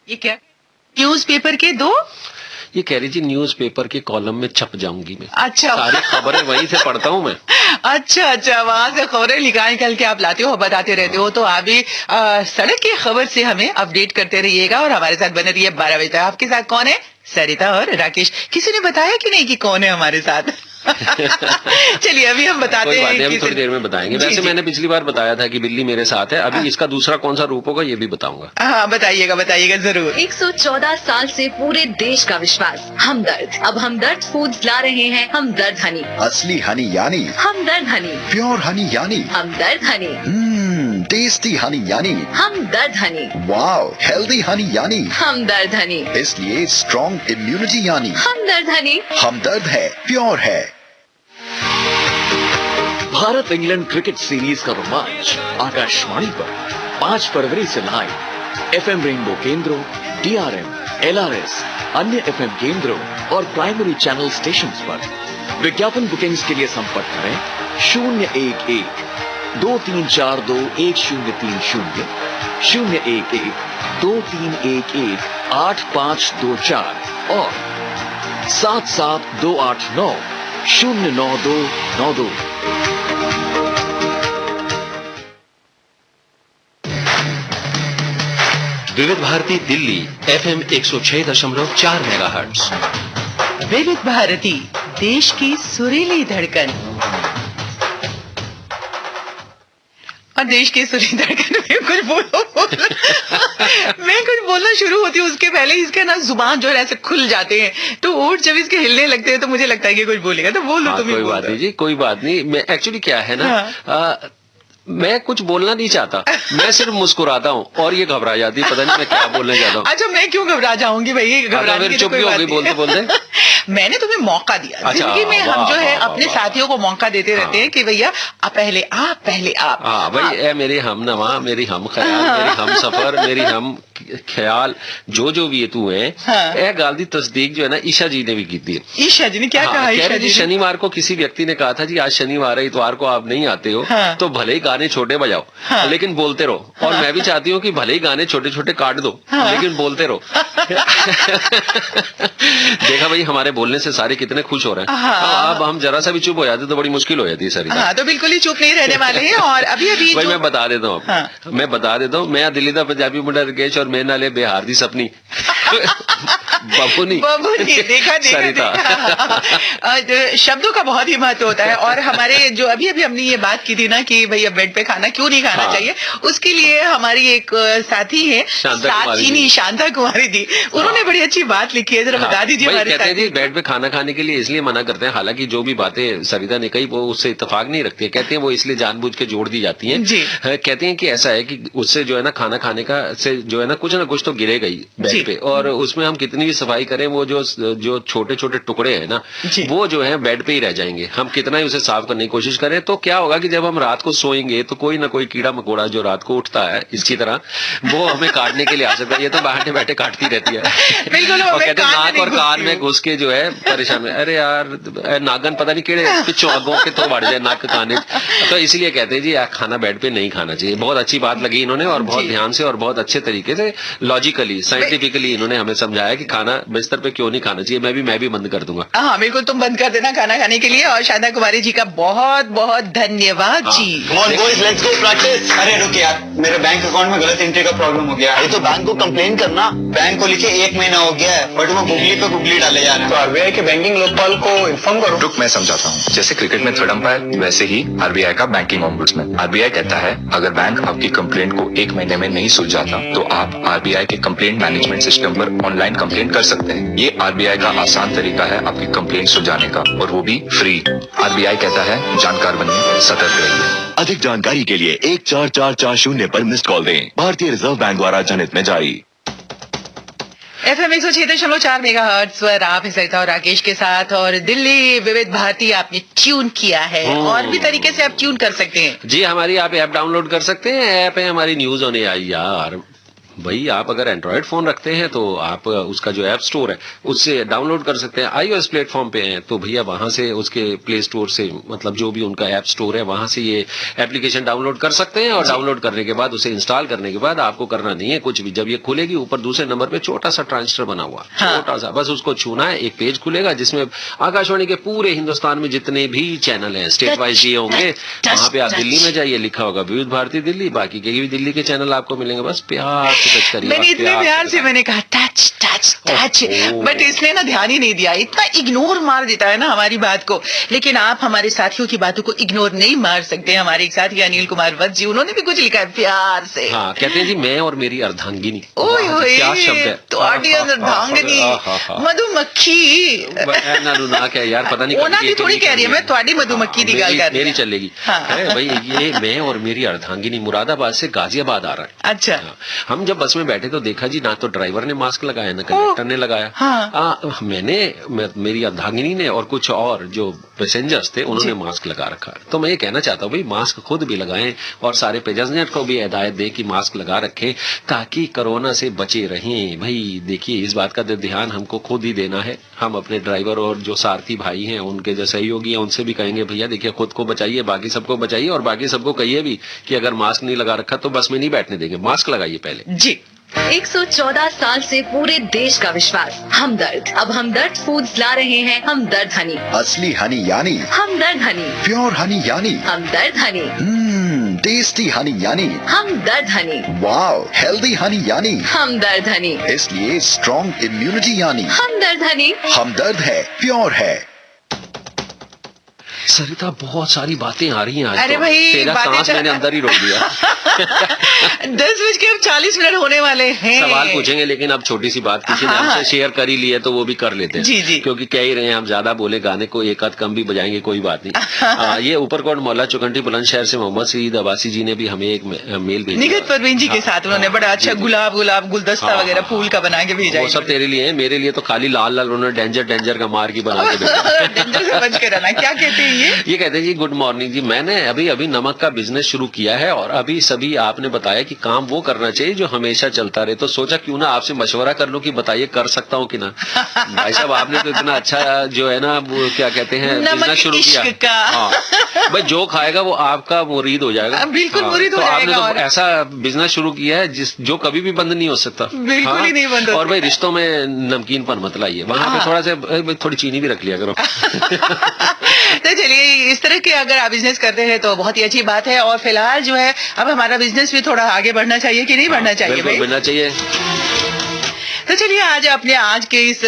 ये क्या? न्यूज़पेपर के 2? ये कह रही थी न्यूज़पेपर के कॉलम में छप जाऊंगी मैं। अच्छा। सारी खबरें वहीं से पढ़ता हूँ मैं। अच्छा, वहां से खबरें निकाल के आप लाते हो, बताते रहते हो। तो अभी सड़क की खबर से हमें अपडेट करते रहिएगा और हमारे साथ बने रहिए 12 बजे तक। आपके साथ कौन है? सरिता और राकेश। किसी ने बताया कि नहीं कि कौन है हमारे साथ? चलिए अभी हम बताते हैं। अभी थोड़ी देर में बताएंगे। वैसे मैंने पिछली बार बताया था कि बिल्ली मेरे साथ है। अभी इसका दूसरा कौन सा रूप होगा ये भी बताऊंगा। हाँ, बताइएगा जरूर। 114 साल से पूरे देश का विश्वास हमदर्द। अब हमदर्द फूड्स ला रहे हैं हमदर्द हनी। असली हनी यानी हमदर्द हनी, प्योर हनी यानी हमदर्द हनी, टेस्टी हनी यानी हमदर्द हनी, वाओ हेल्दी हनी यानी हमदर्द हनी, इसलिए स्ट्रॉन्ग इम्यूनिटी यानी हमदर्द हनी। हमदर्द है, प्योर है। भारत इंग्लैंड क्रिकेट सीरीज का रोमांच आकाशवाणी पर 5 फरवरी से लाइव FM रेनबो केंद्रों, DRM, LRS, अन्य FM केंद्रों और प्राइमरी चैनल स्टेशंस पर। विज्ञापन बुकिंग्स के लिए संपर्क करें 011-2342-1030, 011-2311-8524 और 7728909292। विविध भारती दिल्ली FM 106.4 मेगाहर्ट्ज। विविध भारती देश की सुरीली धड़कन। और देश की सुरीली धड़कन में कुछ बोलो मैं कुछ बोलना शुरू होती हूँ उसके पहले इसके ना जुबान जो है ऐसे खुल जाते हैं, तो ओठ जब इसके हिलने लगते हैं तो मुझे लगता है कि कुछ बोलेगा, तो बोलो तुम। कोई बात नहीं जी, कोई बात नहीं। मैं एक्चुअली क्या है ना, मैं कुछ बोलना नहीं चाहता, मैं सिर्फ मुस्कुराता हूँ और ये घबरा जाती है, पता नहीं मैं क्या बोलने जाता हूँ। अच्छा, मैं क्यों घबरा जाऊंगी भाई? घबराने की चुप क्यों हो गई बोलते बोलते? मैंने तुम्हें मौका दिया। जिंदगी में हम जो है अपने साथियों को मौका देते रहते हैं कि भैया पहले आप। हाँ भाई, ए मेरे हम नवा, मेरी हम ख्याल, मेरी हम सफर, मेरी हम ख्याल, जो भी तू है। ए गाल दी तस्दीक जो है ना ईशा जी ने भी की थी। ईशा जी ने क्या कहा? ईशा जी शनिवार को किसी व्यक्ति ने कहा था जी आज शनिवार है, इतवार को आप नहीं आते हो तो भले ही गाने छोटे बजाओ लेकिन बोलते रहो। और मैं भी चाहती हूँ कि भले ही गाने छोटे छोटे काट दो लेकिन बोलते रहो। देखा भाई, हमारे बोलने से सारे कितने खुश हो रहे हैं। अब हम जरा सा भी चुप हो जाते तो बड़ी मुश्किल हो जाती है सर। तो बिल्कुल ही चुप नहीं रहने वाले हैं। और अभी भाई मैं बता देता हूँ, मैं बता देता हूँ, मैं दिल्ली दा पंजाबी मुंडा रकेश और मैं नाले बिहार दी सपनी बबूनी देखा शब्दों का बहुत ही महत्व होता है। और हमारे जो अभी हमने ये बात की थी ना कि भैया बेड पे खाना क्यों नहीं खाना चाहिए, उसके लिए हमारी एक साथी है शांता कुमारी दी, उन्होंने बड़ी अच्छी बात लिखी है, जरा बता दीजिए। कहते हैं जी बेड पे खाना खाने के लिए इसलिए मना करते हैं, हालांकि जो भी बातें सरिता ने कही वो उससे इत्तेफाक नहीं रखती है। कहते हैं वो इसलिए जानबूझ के जोड़ दी जाती हैं। कहते हैं कि ऐसा है कि उससे जो है ना खाना खाने का से जो है ना कुछ तो गिरेगा ही बेड पे, और उसमें हम कितनी भी सफाई करें वो जो छोटे छोटे टुकड़े हैं ना वो जो है बेड पे ही रह जाएंगे। हम कितना ही उसे साफ करने की कोशिश करें तो क्या होगा कि जब हम रात को सोएंगे तो कोई ना कोई कीड़ा मकोड़ा जो रात को उठता है इसकी तरह वो हमें काटने के लिए आ सकता है। ये तो बैठे बैठे काटती रहती है और कहते हैं नाक और कान में घुस के जो है परेशान। अरे यार नागन पता नहीं केड़े पिछो आगों के तो बढ़ जाए नाक काने, तो इसलिए कहते हैं जी खाना बेड पे नहीं खाना चाहिए। बहुत अच्छी बात लगी इन्होंने और बहुत ध्यान से और बहुत अच्छे तरीके से लॉजिकली साइंटिफिकली इन्होंने हमें समझाया कि खाना बिस्तर पे क्यों नहीं खाना चाहिए। मैं भी बंद कर दूंगा। हाँ बिल्कुल, तुम बंद कर देना खाना खाने के लिए। और शांता कुमारी जी का बहुत बहुत धन्यवाद जी। अरे रुक यार, मेरे बैंक अकाउंट में गलत एंट्री का प्रॉब्लम हो गया है। तो बैंक को कंप्लेन करना। बैंक को लिखे 1 महीना हो गया है बट वो गुगली पे गुगली डाले जा रहे हैं। तो आरबीआई के बैंकिंग लोकपाल को इन्फॉर्म करो। रुक मैं समझाता हूँ। जैसे क्रिकेट में थर्ड अंपायर, वैसे ही आरबीआई का बैंकिंग ओम्बुड्समैन। आरबीआई कहता है अगर बैंक आपकी कंप्लेंट को 1 महीने में नहीं सुलझाता तो आप आरबीआई के कंप्लेंट मैनेजमेंट सिस्टम पर ऑनलाइन कंप्लेंट कर सकते हैं। ये आरबीआई का आसान तरीका है आपकी कंप्लेंट सुलझाने का, और वो भी फ्री। आरबीआई कहता है जानकार बनिए, सतर्क रहिए। अधिक जानकारी के लिए 14440 पर मिस्ड कॉल दें। भारतीय रिजर्व बैंक द्वारा जनहित में जारी। FM 106.4 मेगाहर्ट्ज पर आप सरिता और राकेश के साथ, और दिल्ली विविध भारती आपने ट्यून किया है। और भी तरीके से आप ट्यून कर सकते हैं जी। हमारी आप ऐप डाउनलोड कर सकते हैं। ऐप है हमारी न्यूज ऑन एआई यार, भाई आप अगर एंड्रॉयड फोन रखते हैं तो आप उसका जो ऐप स्टोर है उससे डाउनलोड कर सकते हैं। iOS प्लेटफॉर्म पे हैं तो भैया वहां से उसके प्ले स्टोर से मतलब जो भी उनका ऐप स्टोर है वहां से ये एप्लीकेशन डाउनलोड कर सकते हैं। और डाउनलोड करने के बाद उसे इंस्टॉल करने के बाद आपको करना नहीं है कुछ भी। जब ये खुलेगी ऊपर दूसरे नंबर पे छोटा सा ट्रांजिस्टर बना हुआ, छोटा सा, बस उसको छूना है, एक पेज खुलेगा जिसमें आकाशवाणी के पूरे हिंदुस्तान में जितने भी चैनल हैं स्टेट वाइज दिए होंगे। वहां पे आप दिल्ली में जाइए, लिखा होगा विविध भारती दिल्ली, बाकी के भी दिल्ली के चैनल आपको मिलेंगे। बस प्यार से टच करिए। मैंने इतने प्यार से मैंने कहा टच टच टच, बट इसने ना ध्यान ही नहीं दिया, इतना इग्नोर मार देता है ना हमारी बात को। लेकिन आप हमारे साथियों की बातों को इग्नोर नहीं मार सकते। हमारे एक साथी अनिल कुमार वत्स जी, उन्होंने भी कुछ लिखा है प्यार से। हाँ, कहते हैं जी मैं और मेरी अर्धांगिनी। ओए ओए, क्या शब्द है, ਤੁਹਾਡੀ अर्धांगिनी मधुमक्खी ना क्या यार, पता नहीं ओना की थोड़ी कह रही है, मैं ਤੁਹਾਡੀ मधुमक्खी की गल कर रही मेरी चलेगी। भाई ये मैं और मेरी अर्धांगिनी मुरादाबाद से गाजियाबाद आ रहा है। अच्छा, हम जब बस में बैठे तो देखा जी ना तो ड्राइवर ने मास्क लगाया ना कंडक्टर ने लगाया। मेरी अर्धांगिनी ने और कुछ और जो पैसेंजर्स थे उन्होंने मास्क लगा रखा। तो मैं ये कहना चाहता हूँ भाई मास्क खुद भी लगाएं और सारे पैसेंजर को भी हिदायत दे कि मास्क लगा रखें ताकि कोरोना से बचे रहें। भाई देखिए इस बात का ध्यान हमको खुद ही देना है। हम अपने ड्राइवर और जो सारथी भाई हैं उनके जो सहयोगी हैं उनसे भी कहेंगे भैया देखिए खुद को बचाइए, बाकी सबको बचाइए और बाकी सबको कहिए भी कि अगर मास्क नहीं लगा रखा तो बस में नहीं बैठने देंगे, मास्क लगाइए पहले जी। 114 साल से पूरे देश का विश्वास हमदर्द। अब हमदर्द फूड्स ला रहे हैं हमदर्द हनी। असली हनी यानी हमदर्द हनी, प्योर हनी यानी हमदर्द हनी, टेस्टी हनी यानी हमदर्द हनी, वाव हेल्दी हनी यानी हमदर्द हनी, इसलिए स्ट्रॉन्ग इम्यूनिटी यानी हमदर्द हनी। हमदर्द है, प्योर है। सरिता बहुत सारी बातें आ रही हैं आज। अरे तो भाई तेरा सांस मैंने अंदर ही रोक दिया। 10:40 होने वाले हैं। सवाल पूछेंगे लेकिन अब छोटी सी बात किसी ने हमसे शेयर कर ही ली है तो वो भी कर लेते हैं। जी जी, क्योंकि कह ही रहे हैं हम ज्यादा बोले गाने को एक आध कम भी बजाएंगे कोई बात नहीं। ये ऊपरकोट मोहल्ला चौकंटी बुलंदशहर से मोहम्मद सईद अब्बासी जी ने भी हमें एक मेल भेजा। निगत परवीन जी के साथ उन्होंने बड़ा अच्छा गुलाब गुलदस्ता वगैरह फूल का बना के भेजा। वो सब तेरे लिए है, मेरे लिए तो खाली लाल लाल उन्होंने डेंजर का मार की बना के भेजा। डेंजर से बच के रहना। क्या कहते हैं ये कहते हैं जी गुड मॉर्निंग जी, मैंने अभी नमक का बिजनेस शुरू किया है और अभी सभी आपने बताया कि काम वो करना चाहिए जो हमेशा चलता रहे, तो सोचा क्यों ना आपसे मशवरा कर लूं कि बताइए कर सकता हूं कि ना। भाई साहब आपने तो इतना अच्छा जो है ना वो क्या कहते हैं बिजनेस शुरू किया। हाँ भाई जो खाएगा वो आपका मुरीद हो जाएगा। बिल्कुल मुरीद हो जाएगा। आपने तो ऐसा बिजनेस शुरू किया है जो कभी भी बंद नहीं हो सकता। बिल्कुल ही नहीं बंद। और भाई रिश्तों में नमकीन पर मत लाइए, वहां पे थोड़ी चीनी भी रख लिया करो। तो चलिए इस तरह के अगर आप बिजनेस करते हैं तो बहुत ही अच्छी बात है। और फिलहाल जो है अब हमारा बिजनेस भी थोड़ा आगे बढ़ना चाहिए कि नहीं बढ़ना चाहिए भाई? बढ़ना चाहिए। तो चलिए आज के इस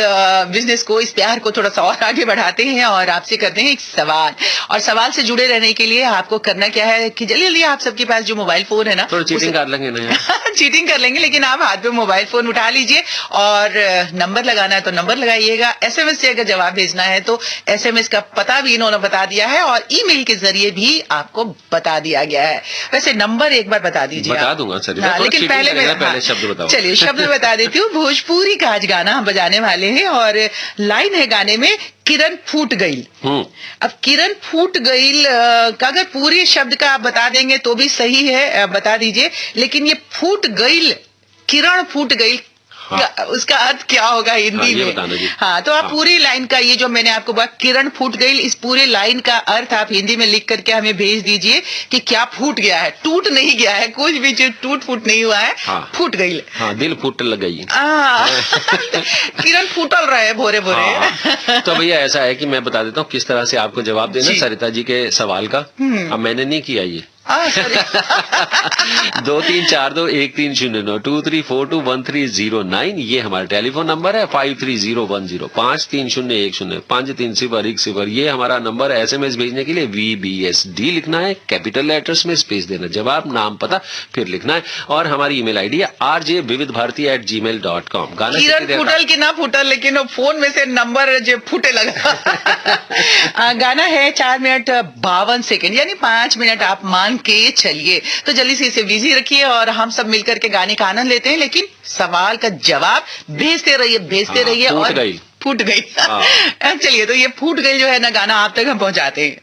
बिजनेस को, इस प्यार को थोड़ा सा और आगे बढ़ाते हैं और आपसे करते हैं एक सवाल। और सवाल से जुड़े रहने के लिए आपको करना क्या है कि जल्दी आप सबके पास जो मोबाइल फोन है ना थोड़ा चीटिंग कर लेंगे ना। चीटिंग कर लेंगे लेकिन आप हाथ पे मोबाइल फोन उठा लीजिए और नंबर लगाना है तो नंबर लगाइएगा। SMS से अगर जवाब भेजना है तो SMS का पता भी इन्होंने बता दिया है और ईमेल के जरिए भी आपको बता दिया गया है। वैसे नंबर एक बार बता दीजिए। बता दूंगा सर, लेकिन पहले शब्द बताओ। चलिए शब्द बता देती हूँ। भोजपुरी का आज गाना हम बजाने वाले हैं और लाइन है गाने में किरण फूट गई। अब किरण फूट गई का अगर पूरे शब्द का आप बता देंगे तो भी सही है, बता दीजिए। लेकिन ये फूट गई, किरण फूट गई, हाँ। उसका अर्थ क्या होगा हिंदी में? हाँ तो आप पूरी लाइन का ये जो मैंने आपको बात किरण फूट गई, इस पूरे लाइन का अर्थ आप हिंदी में लिख करके हमें भेज दीजिए कि क्या फूट गया है। टूट नहीं गया है, कुछ भी चीज टूट फूट नहीं हुआ है। हाँ। फूट गई। हाँ, दिल फूट लग गई। किरण फूटल रहे भोरे भोरे। हाँ। तो भैया ऐसा है कि मैं बता देता हूँ किस तरह से आपको जवाब देना सरिता जी के सवाल का। अब मैंने नहीं किया ये। 23421309 23421309 ये हमारा टेलीफोन नंबर है। 53010 53010 53010 ये हमारा नंबर है। SMS भेजने के लिए VBSD लिखना है, कैपिटल लेटर्स में स्पेस देना, जवाब नाम पता फिर लिखना है। और हमारी ईमेल आईडी है rjvividbharati@gmail.com। गाना फुटल की ना फुटल लेकिन फोन में से नंबर जो फूटे लगा। गाना है 4 मिनट 52 सेकंड यानी 5 मिनट आप मान के चलिए। तो जल्दी से इसे बिजी रखिए और हम सब मिलकर के गाने का आनंद लेते हैं। लेकिन सवाल का जवाब भेजते रहिए और फूट गई। चलिए तो ये फूट गई जो है ना गाना आप तक हम पहुंचाते हैं।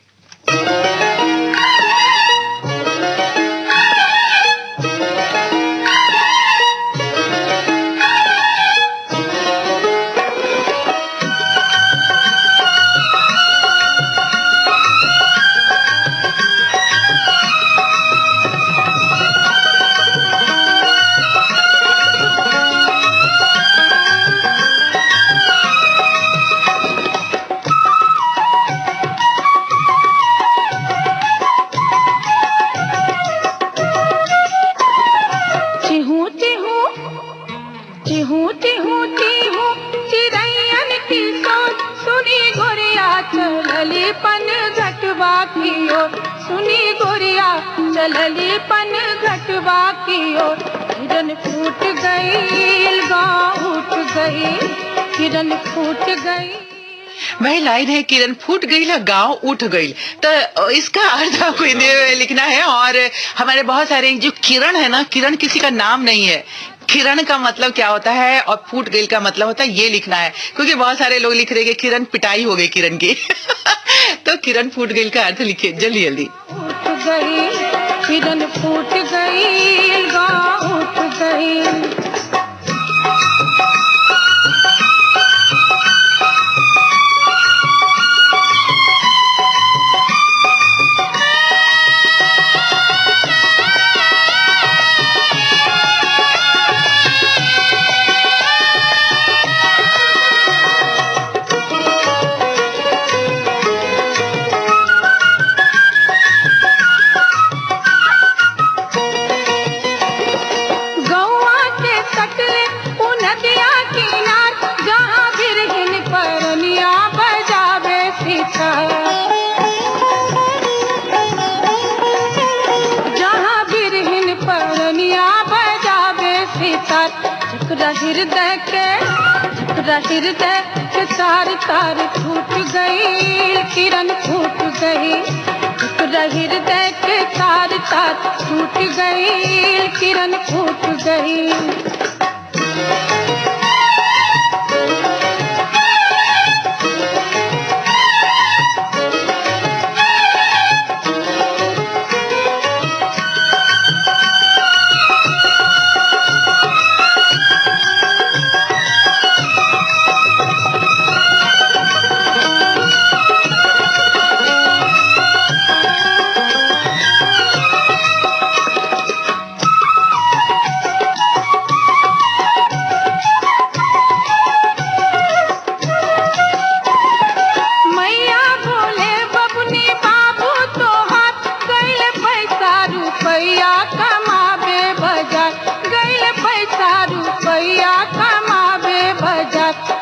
चिहू चिहू चिहू चिड़ैयन की सोच सुनी गोरिया चलली पन घटवा की ओर सुनी गोरिया चलली पन घटवा की ओर किरण फूट गई गाँव उठ गई किरण फूट गई। वही लाइन है किरण फूट गई ना गांव उठ गई, तो इसका अर्थ आपको हिंदी में लिखना है। और हमारे बहुत सारे जो किरण है ना, किरण किसी का नाम नहीं है। किरण का मतलब क्या होता है और फूट गई का मतलब होता है, ये लिखना है। क्योंकि बहुत सारे लोग लिख रहे हैं किरण पिटाई हो गई किरण की तो किरण फूट गई का अर्थ लिखिए जल्दी जल्दी। उठ गई किरण फूट गई गाँव उठ गई। हृदय के तार तार टूट गई किरण फूट गई। हृदय के तार तार टूट गई किरण फूट गई।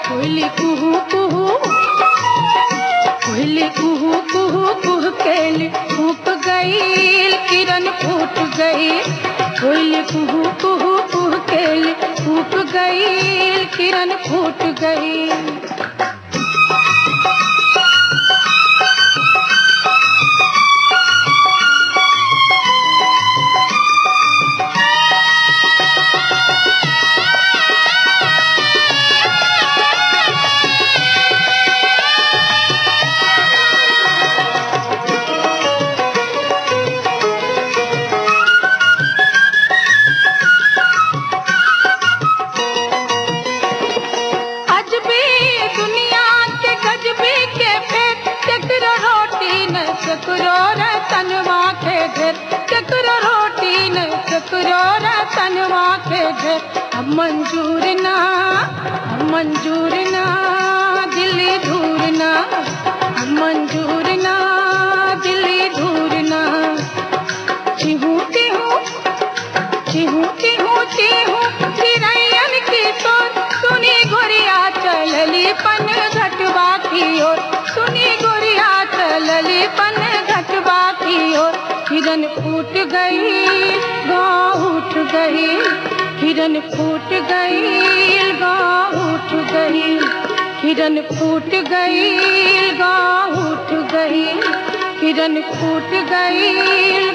कोयली कुहू कुहू कोयली कुहू कुहू कुह केली फूट गई किरण फूट गई। कोयली कुहू कुहू कुह केली फूट गई किरण फूट गई। चकरो रतनवा के घर चकरो रोटी न चकरो रतनवा के घर। अब मंजूर ना दिल्ली दूर ना अब मंजूर ना दिल्ली दूर ना। चिहू चिहू चिहू चिहू चिहू चिड़ैयन की सोच सुनी गोरिया चलली पन घटवा की ओर सुनी गोरिया चलली पन घटवा की ओर। किरण फूट गई गाँव उठ गई किरण फूट गई गाँव उठ गई। किरण फूट गई गाँव उठ गई किरण फूट गई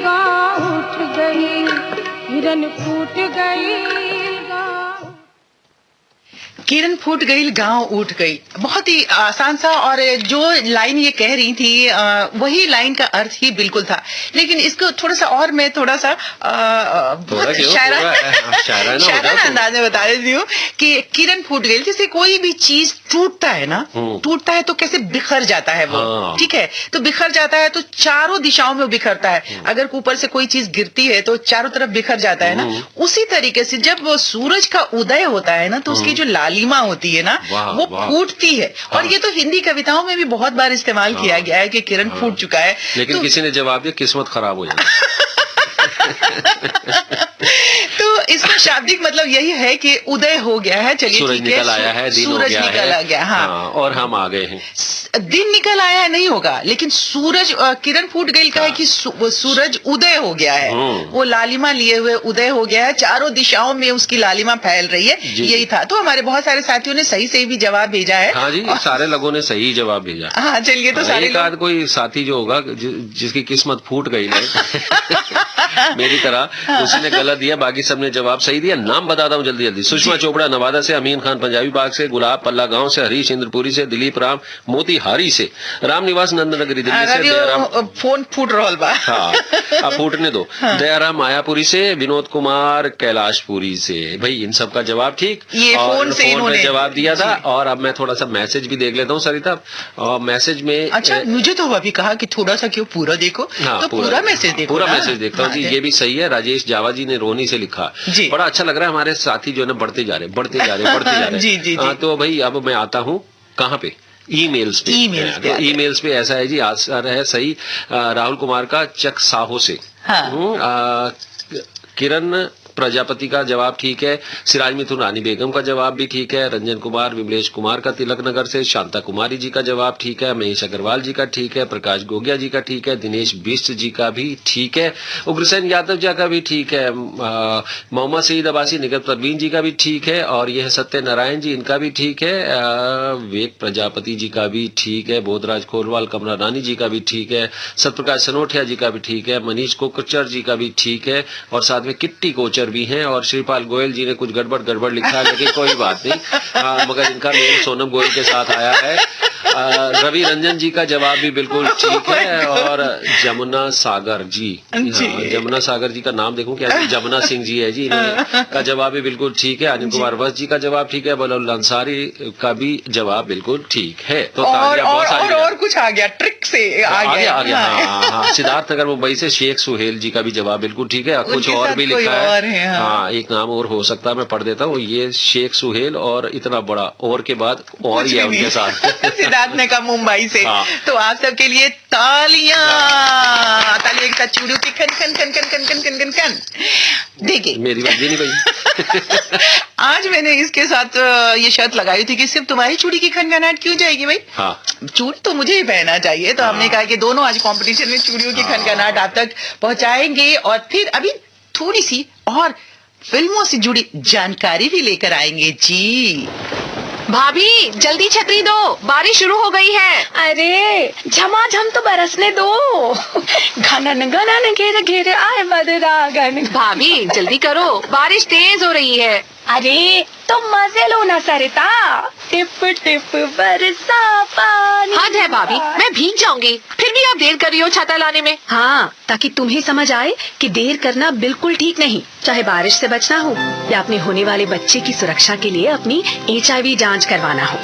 गाँव उठ गई किरण फूट गई। किरण फूट गई गांव उठ गई, बहुत ही आसान सा। और जो लाइन ये कह रही थी वही लाइन का अर्थ ही बिल्कुल था, लेकिन इसको थोड़ा सा और मैं थोड़ा सा बहुत शायराना अंदाज में बता देती हूँ कि किरण फूट गई, जैसे कोई भी चीज टूटता है ना, टूटता है तो कैसे बिखर जाता है वो, ठीक है, तो बिखर जाता है तो चारों दिशाओं में बिखरता है। अगर ऊपर से कोई चीज गिरती है तो चारों तरफ बिखर जाता है ना, उसी तरीके से जब वो सूरज का उदय होता है ना तो उसकी जो लालिमा होती है ना वो फूटती है। और ये तो हिंदी कविताओं में भी बहुत बार इस्तेमाल किया गया है कि किरण फूट चुका है, लेकिन किसी ने जवाब दिया किस्मत खराब हो जाए। तो इसका शाब्दिक मतलब यही है कि उदय हो गया है, चलिए सूरज ठीक है, निकल आया है, दिन हो सूरज गया निकल है, गया, हाँ, और हम आ गए हैं। दिन निकल आया है नहीं होगा, लेकिन सूरज किरण फूट गई का है कि सूरज उदय हो गया है, वो लालिमा लिए हुए उदय हो गया है, चारों दिशाओं में उसकी लालिमा फैल रही है, यही था। तो हमारे बहुत सारे साथियों ने सही सही भी जवाब भेजा है। हाँ जी, सारे लोगों ने सही जवाब भेजा। हाँ चलिए, तो सारे एक आध कोई साथी जो होगा जिसकी किस्मत फूट गई है मेरी तरह, उसी ने गलत दिया, बाकी सबने जवाब सही दिया। नाम बताता हूँ जल्दी जल्दी। सुषमा चोपड़ा नवादा से, अमीन खान पंजाबी बाग से, गुलाब पल्ला गांव से, हरीश इंद्रपुरी से, दिलीप राम मोतीहारी से, रामनिवास नंदनगरी दिल्ली से, दयाराम फोन फूट रहा बा। हाँ अब फूटने दो। दयाराम मायापुरी से, विनोद कुमार कैलाशपुरी से। भाई इन सब का जवाब ठीक, ये फोन से इन्होंने जवाब दिया था। और अब मैं थोड़ा सा मैसेज भी देख लेता हूँ सरिता। और मैसेज में अच्छा, मुझे तो अभी कहा कि थोड़ा सा क्यों पूरा देखो। हाँ, तो पूरा मैसेज देखो, पूरा मैसेज देखता हूँ जी। ये भी सही है। राजेश जावा जी ने रोहनी से लिखा, बड़ा अच्छा लग रहा है। हमारे साथी जो है ना बढ़ते जा रहे बढ़ते जा रहे जी जी। तो भाई अब मैं आता हूँ कहाँ पे, ईमेल्स पे। ईमेल्स पे ऐसा है जी, आंसर है सही राहुल कुमार का चक साहो से। किरण प्रजापति का जवाब ठीक है। सिराज मिथुन रानी बेगम का जवाब भी ठीक है। रंजन कुमार विमलेश कुमार का तिलक नगर से। शांता कुमारी जी का जवाब ठीक है। महेश अग्रवाल जी का ठीक है। प्रकाश गोगिया जी का ठीक है। दिनेश बिष्ट जी का भी ठीक है। उग्रसेन यादव जी का भी ठीक है। मोहम्मद सईद अब्बासी निगत परवीन जी का भी ठीक है। और यह सत्य नारायण जी, इनका भी ठीक है। विवेक प्रजापति जी का भी ठीक है। बोधराज खोलवाल कमला रानी जी का भी ठीक है। सतप्रकाश सनोठिया जी का भी ठीक है। मनीष कोकचर जी का भी ठीक है। और साथ में किट्टी कोचर भी हैं। और श्रीपाल गोयल जी ने कुछ गड़बड़ लिखा है, लेकिन कोई बात नहीं, मगर इनका मेल सोनम गोयल के साथ आया है। रवि रंजन जी का जवाब भी बिल्कुल ठीक है। और जमुना सागर जी, जमुना सागर जी का नाम देखूं क्या, जमुना सिंह जी है जी, का जवाब भी बिल्कुल ठीक है। अनिल कुमार वस्त जी का जवाब ठीक है। बलौल अंसारी का भी जवाब बिल्कुल ठीक है। तो और कुछ आ गया, ट्रिक से आ गया। हाँ, सिद्धार्थ नगर मुंबई से शेख सुहेल जी का भी जवाब बिल्कुल ठीक है। कुछ और भी लिखा है। हाँ, एक नाम और हो सकता है, मैं पढ़ देता हूँ। ये शेख सुहेल और इतना बड़ा और के बाद और ही है उनके साथ। सिद्धार्थ ने कहा मुंबई से। तो आप सबके लिए तालियां के साथ चूड़ियों की खन खन खन खन खन खन खन खन खन। देखिए मेरी बात नहीं भाई। आज मैंने इसके साथ ये शर्त लगाई थी कि सिर्फ तुम्हारी चूड़ी की खनखनाहट क्यों जाएगी भाई। हाँ, चूड़ी तो मुझे ही पहनना चाहिए। तो हमने कहा कि दोनों आज कंपटीशन में चूड़ियों की खनखनाहट आप तक पहुंचाएंगे। और फिर अभी थोड़ी सी और फिल्मों से जुड़ी जानकारी भी लेकर आएंगे जी। भाभी जल्दी छतरी दो, बारिश शुरू हो गई है। अरे झमाझम तो बरसने दो। घनन घनन घेरे घेरे आए बदरागन। भाभी जल्दी करो, बारिश तेज हो रही है। अरे तो मजे लो ना सरिता, टिप टिप बरसा पानी। हद है भाभी, मैं भीग जाऊंगी। फिर भी आप देर कर रही हो छाता लाने में। हाँ, ताकि तुम्हें समझ आए कि देर करना बिल्कुल ठीक नहीं, चाहे बारिश से बचना हो या अपने होने वाले बच्चे की सुरक्षा के लिए अपनी HIV जांच करवाना हो।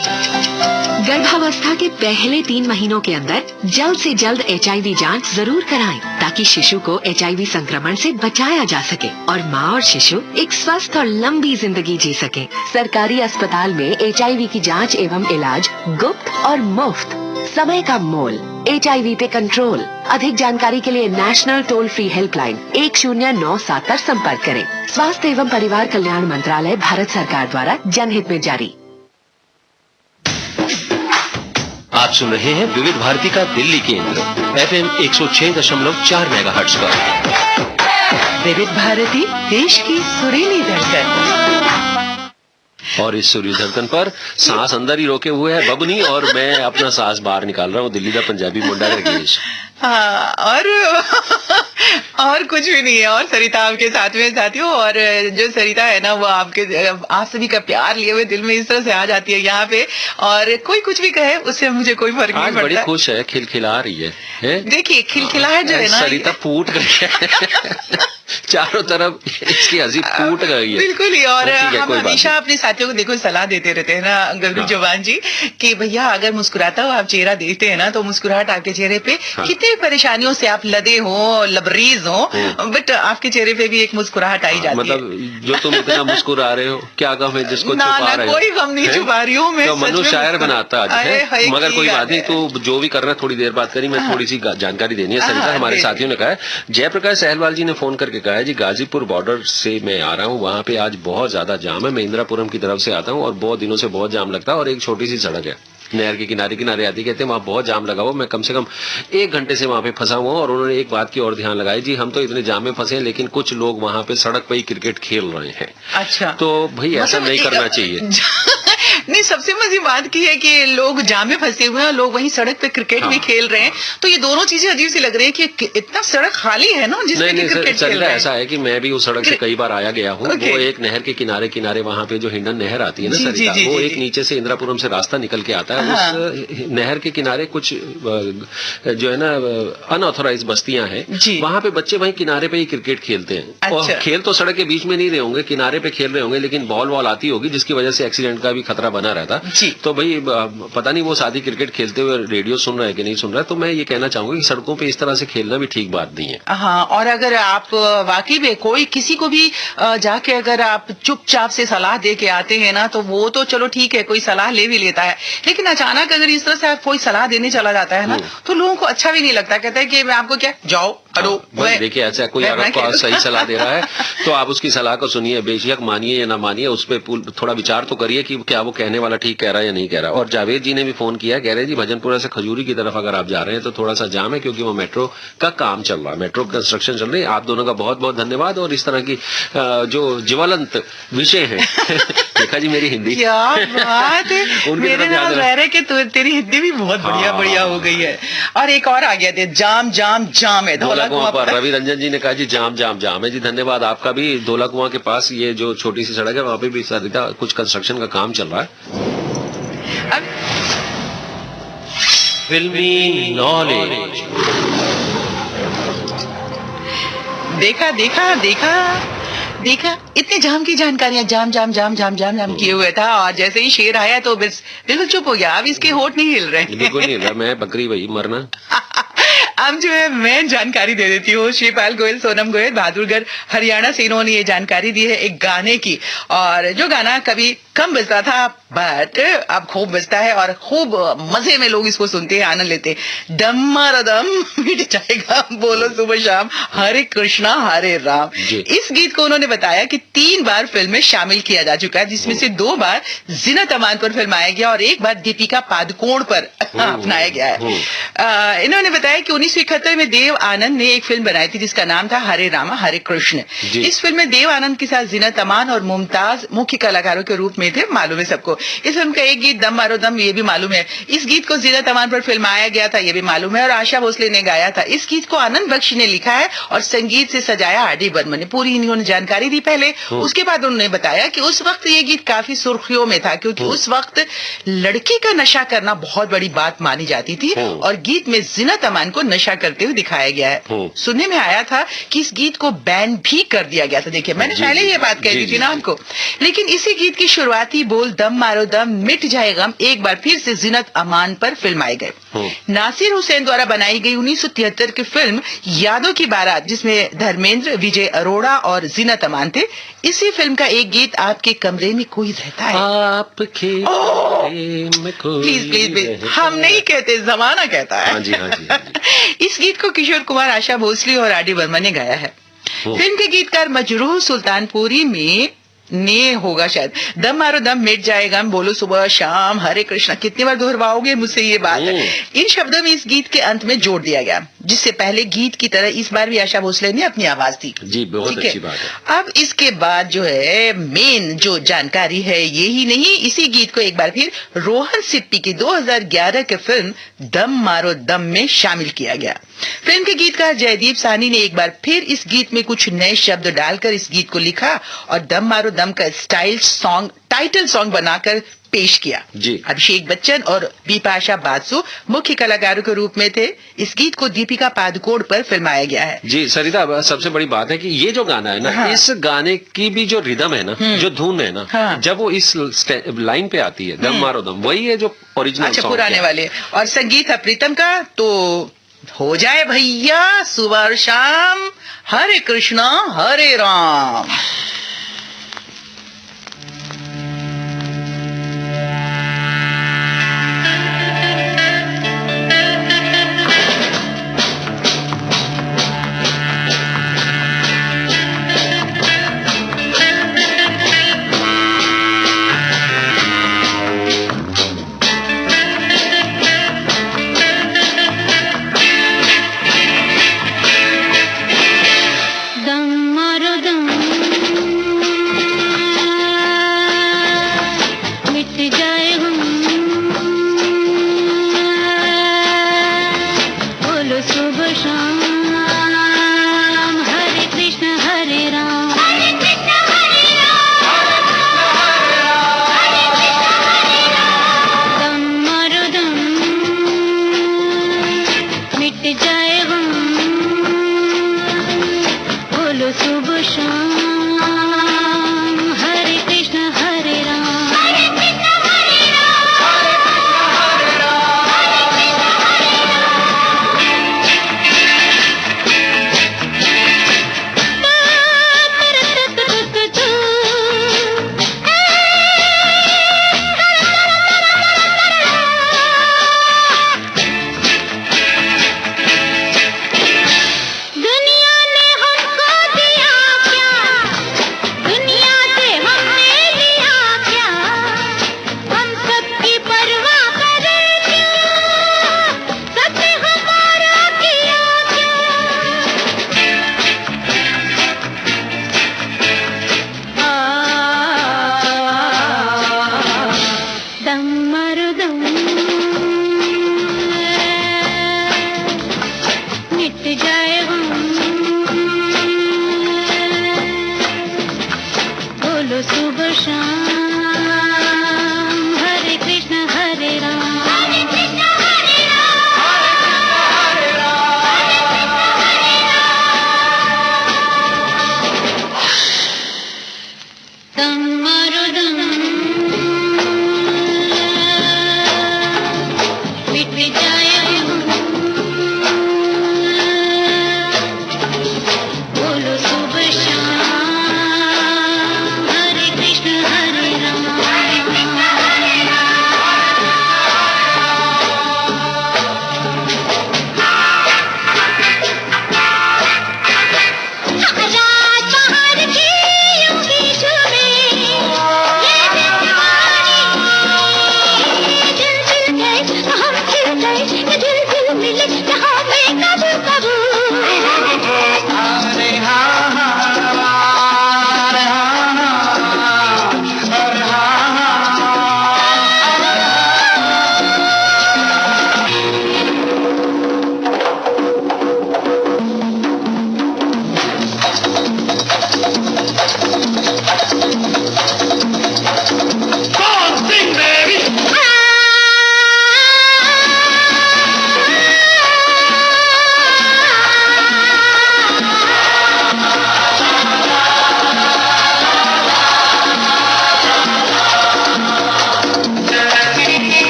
गर्भावस्था के पहले 3 महीनों के अंदर जल्द से जल्द HIV जांच जरूर कराएं, ताकि शिशु को HIV संक्रमण से बचाया जा सके और माँ और शिशु एक स्वस्थ और लंबी जिंदगी जी सके। सरकारी अस्पताल में HIV की जांच एवं इलाज गुप्त और मुफ्त। समय का मोल, HIV पे कंट्रोल। अधिक जानकारी के लिए नेशनल टोल फ्री हेल्पलाइन 1097 पर संपर्क करें। स्वास्थ्य एवं परिवार कल्याण मंत्रालय, भारत सरकार द्वारा जनहित में जारी। आप सुन रहे हैं विविध भारती का दिल्ली केंद्र FM 106.4 मेगाहर्ट्ज पर। विविध भारती, देश की सुरीली धड़कन। और इस सुरीली धड़कन पर सांस अंदर ही रोके हुए है बबनी, और मैं अपना सांस बाहर निकाल रहा हूँ। दिल्ली का पंजाबी मुंडा रगेश। हाँ, और कुछ भी नहीं है। और सरिता आपके साथ में साथियों, और जो सरिता है ना, वो आप सभी का प्यार लिए हुए दिल में इस तरह से आ जाती है यहाँ पे। और कोई कुछ भी कहे उससे मुझे कोई फर्क नहीं पड़ता। बड़ी खुश है, खिलखिला रही है। देखिए खिलखिलाहट जो है ना, सरिता फूट गई है। चारों तरफ इसकी हंसी फूट गई है। बिल्कुल ही। और हम हमेशा अपने साथियों को देखो सलाह देते रहते हैं ना गगरू जवान जी, कि भैया अगर मुस्कुराता हो आप चेहरा देखते हैं ना, तो मुस्कुराहट आपके चेहरे पे कितनी परेशानियों से आप लदे हो, लबरीज हो, बट आपके चेहरे पे भी एक मुस्कुराहट आई जाती है। मतलब जो तुम इतना मुस्कुरा रहे हो, क्या गम है जिसको छुपा रहे हो? कोई गम नहीं छुपा रही हूँ मैं। तो मनु शायर बनाता है, मगर कोई बात नहीं। तो जो भी करना थोड़ी देर बात करी, मैं थोड़ी सी जानकारी देनी है। सरिता, हमारे साथियों ने कहा है, जयप्रकाश सहलवाल जी ने फोन करके लिखा है जी, गाजीपुर बॉर्डर से मैं आ रहा हूँ, वहाँ पे आज बहुत ज्यादा जाम है। मैं इंदिरापुरम की तरफ से आता हूँ और बहुत दिनों से बहुत जाम लगता है और एक छोटी सी सड़क है नहर के किनारे किनारे आती, कहते हैं वहाँ बहुत जाम लगा हुआ। मैं कम से कम 1 घंटे से वहाँ पे फंसा हुआ हूँ और उन्होंने एक बात की और ध्यान लगाई जी, हम तो इतने जाम में फंसे हैं लेकिन कुछ लोग वहाँ पे सड़क पे ही क्रिकेट खेल रहे हैं। अच्छा, तो भाई ऐसा नहीं करना चाहिए। नहीं, सबसे मजे बात की है कि लोग जाम में फंसे हुए हैं और लोग वहीं सड़क पे क्रिकेट भी खेल रहे हैं, तो ये दोनों चीजें अजीब सी लग रही है कि इतना सड़क खाली है ना जिसमें क्रिकेट खेल रहे हैं। ऐसा है कि मैं भी उस सड़क से कई बार आया गया हूँ। वो एक नहर के किनारे किनारे वहाँ पे जो हिंडन नहर आती है ना सरिता, वो एक नीचे से इंदिरापुरम से रास्ता निकल के आता है। उस नहर के किनारे कुछ जो है ना अनऑथोराइज बस्तियां हैं, वहाँ पे बच्चे वहीं किनारे पे ही क्रिकेट खेलते हैं। और खेल तो सड़क के बीच में नहीं रहे होंगे, किनारे पे खेल रहे होंगे, लेकिन बॉल आती होगी जिसकी वजह से एक्सीडेंट का भी खतरा बना रहता। तो भाई पता नहीं वो साथी क्रिकेट खेलते हुए रेडियो सुन रहा है कि नहीं सुन रहा है। तो मैं ये कहना चाहूंगा कि सड़कों पे इस तरह से खेलना भी ठीक बात नहीं है। हाँ, और अगर आप वाकई में कोई किसी को भी जाके अगर आप चुपचाप से सलाह दे के आते हैं ना, तो वो तो चलो ठीक है, कोई सलाह ले भी लेता है, लेकिन अचानक अगर इस तरह से आप कोई सलाह देने चला जाता है ना, तो लोगों को अच्छा भी नहीं लगता। कहते हैं कि मैं आपको क्या जाओ देखिए, ऐसा कोई अगर आपको सही सलाह दे रहा है तो आप उसकी सलाह को सुनिए, बेशक मानिए या ना मानिए, उस पर थोड़ा विचार तो करिए कि क्या वो कहने वाला ठीक कह रहा है या नहीं कह रहा। और जावेद जी ने भी फोन किया, कह रहे हैं जी भजनपुरा से खजूरी की तरफ अगर आप जा रहे हैं तो थोड़ा सा जाम है क्योंकि वो मेट्रो का काम चल रहा है, मेट्रो कंस्ट्रक्शन चल रही है। आप दोनों का बहुत बहुत धन्यवाद। और इस तरह की जो ज्वलंत विषय है देखा जी मेरी हिंदी क्या बात है, मेरे नाल रह रहे कि तेरी हिंदी भी बहुत बढ़िया हो गई है। और एक और आ गया थे, जाम जाम जाम है धौला कुआं पर। रवि रंजन जी ने कहा जी जाम जाम जाम है जी, धन्यवाद आपका भी। धौला कुआं के पास ये जो छोटी सी सड़क है वहाँ पे भी सरिता कुछ कंस्ट्रक्शन का काम चल रहा है। फिल्मी नॉलेज देखा इतने जाम की जानकारियां जाम जाम जाम जाम जाम जाम किए हुए था, और जैसे ही शेर आया तो बिल्कुल चुप हो गया। अब इसके होठ नहीं हिल रहे। बिल्कुल नहीं हिल रहा, मैं बकरी वही मरना। अब जो है मैं जानकारी दे देती हूँ। शिवपाल गोयल, सोनम गोयल, बहादुरगढ़ हरियाणा से इन्होंने ये जानकारी दी है एक गाने की, और जो गाना कभी कम बजता था बट अब खूब बजता है और खूब मजे में लोग इसको सुनते हैं, आनंद लेते हैं। दम मारा दम मिट जाएगा बोलो सुबह शाम, हरे कृष्णा हरे राम। इस गीत को उन्होंने बताया कि 3 बार फिल्म में शामिल किया जा चुका है, जिसमें से 2 बार जीनत अमान पर फिल्माया गया और 1 बार दीपिका पादुकोण पर अपनाया गया है। इन्होंने बताया कि 1971 में देव आनंद ने एक फिल्म बनाई थी जिसका नाम था हरे रामा हरे कृष्ण। इस फिल्म में देव आनंद के साथ जीनत अमान और मुमताज मुख्य कलाकारों के रूप में थे, मालूम है सबको। इस फिल्म का एक गीत दम मारो दम, ये भी मालूम है। इस गीत को जीनत अमान पर फिल्माया गया था, ये भी मालूम है, और आशा भोसले ने गाया था। इस गीत को आनंद बख्शी ने लिखा है और संगीत से सजाया आर.डी. बर्मन ने। पूरी इन्होंने जानकारी दी पहले, उसके बाद उन्होंने बताया कि उस वक्त ये गीत काफी सुर्खियों में था क्योंकि उस वक्त लड़की का नशा करना बहुत बड़ी बात मानी जाती थी और गीत में जीनत अमान को नशा करते हुए दिखाया गया है। सुनने में आया था कि इस गीत को बैन भी कर दिया गया था। देखिए, मैंने पहले ये बात कह दी थी ना आपको, लेकिन इसी गीत की शुरुआती बोल दम मारो दम मिट जाए गम एक बार फिर से जीनत अमान पर फिल्माए गए। नासिर हुसैन द्वारा बनाई गई 1973 की फिल्म यादों की बारात, जिसमें धर्मेंद्र, विजय अरोड़ा और जीनत अमान थे, इसी फिल्म का एक गीत आपके कमरे में कोई रहता है। आपके प्लीज हम नहीं कहते, जमाना कहता है। हाँ जी। इस गीत को किशोर कुमार, आशा भोसले और आर.डी. बर्मन ने गाया है। फिल्म के गीतकार मजरूह सुल्तानपुरी में ने होगा शायद। दम मारो दम मिट जाएगा बोलो सुबह शाम हरे कृष्णा, कितनी बार दोहराओगे मुझसे ये बात है। इन शब्दों में इस गीत के अंत में जोड़ दिया गया, जिससे पहले गीत की तरह इस बार भी आशा भोसले ने अपनी आवाज दी। जी, बहुत अच्छी बात है। अब इसके बाद जो है मेन जो जानकारी है ये ही नहीं, इसी गीत को एक बार फिर रोहन सिप्पी की 2011 की फिल्म दम मारो दम में शामिल किया गया। फिल्म के गीतकार जयदीप साहनी ने एक बार फिर इस गीत में कुछ नए शब्द डालकर इस गीत को लिखा और दम मारो दम का टाइटल सॉन्ग बनाकर पेश किया। अभिषेक बच्चन और बिपाशा बासु मुख्य कलाकारों के रूप में थे। इस गीत को दीपिका पादुकोण पर फिल्माया गया है। जी सरिता, सबसे बड़ी बात है कि ये जो गाना है ना, इस गाने की भी जो रिदम है ना, जो धुन है ना, जब वो इस लाइन पे आती है दम मारो दम, वही है जो ओरिजिनल सॉन्ग पुराने वाले, और संगीत है प्रीतम का। तो हो जाए भैया सुबह शाम हरे कृष्णा हरे राम।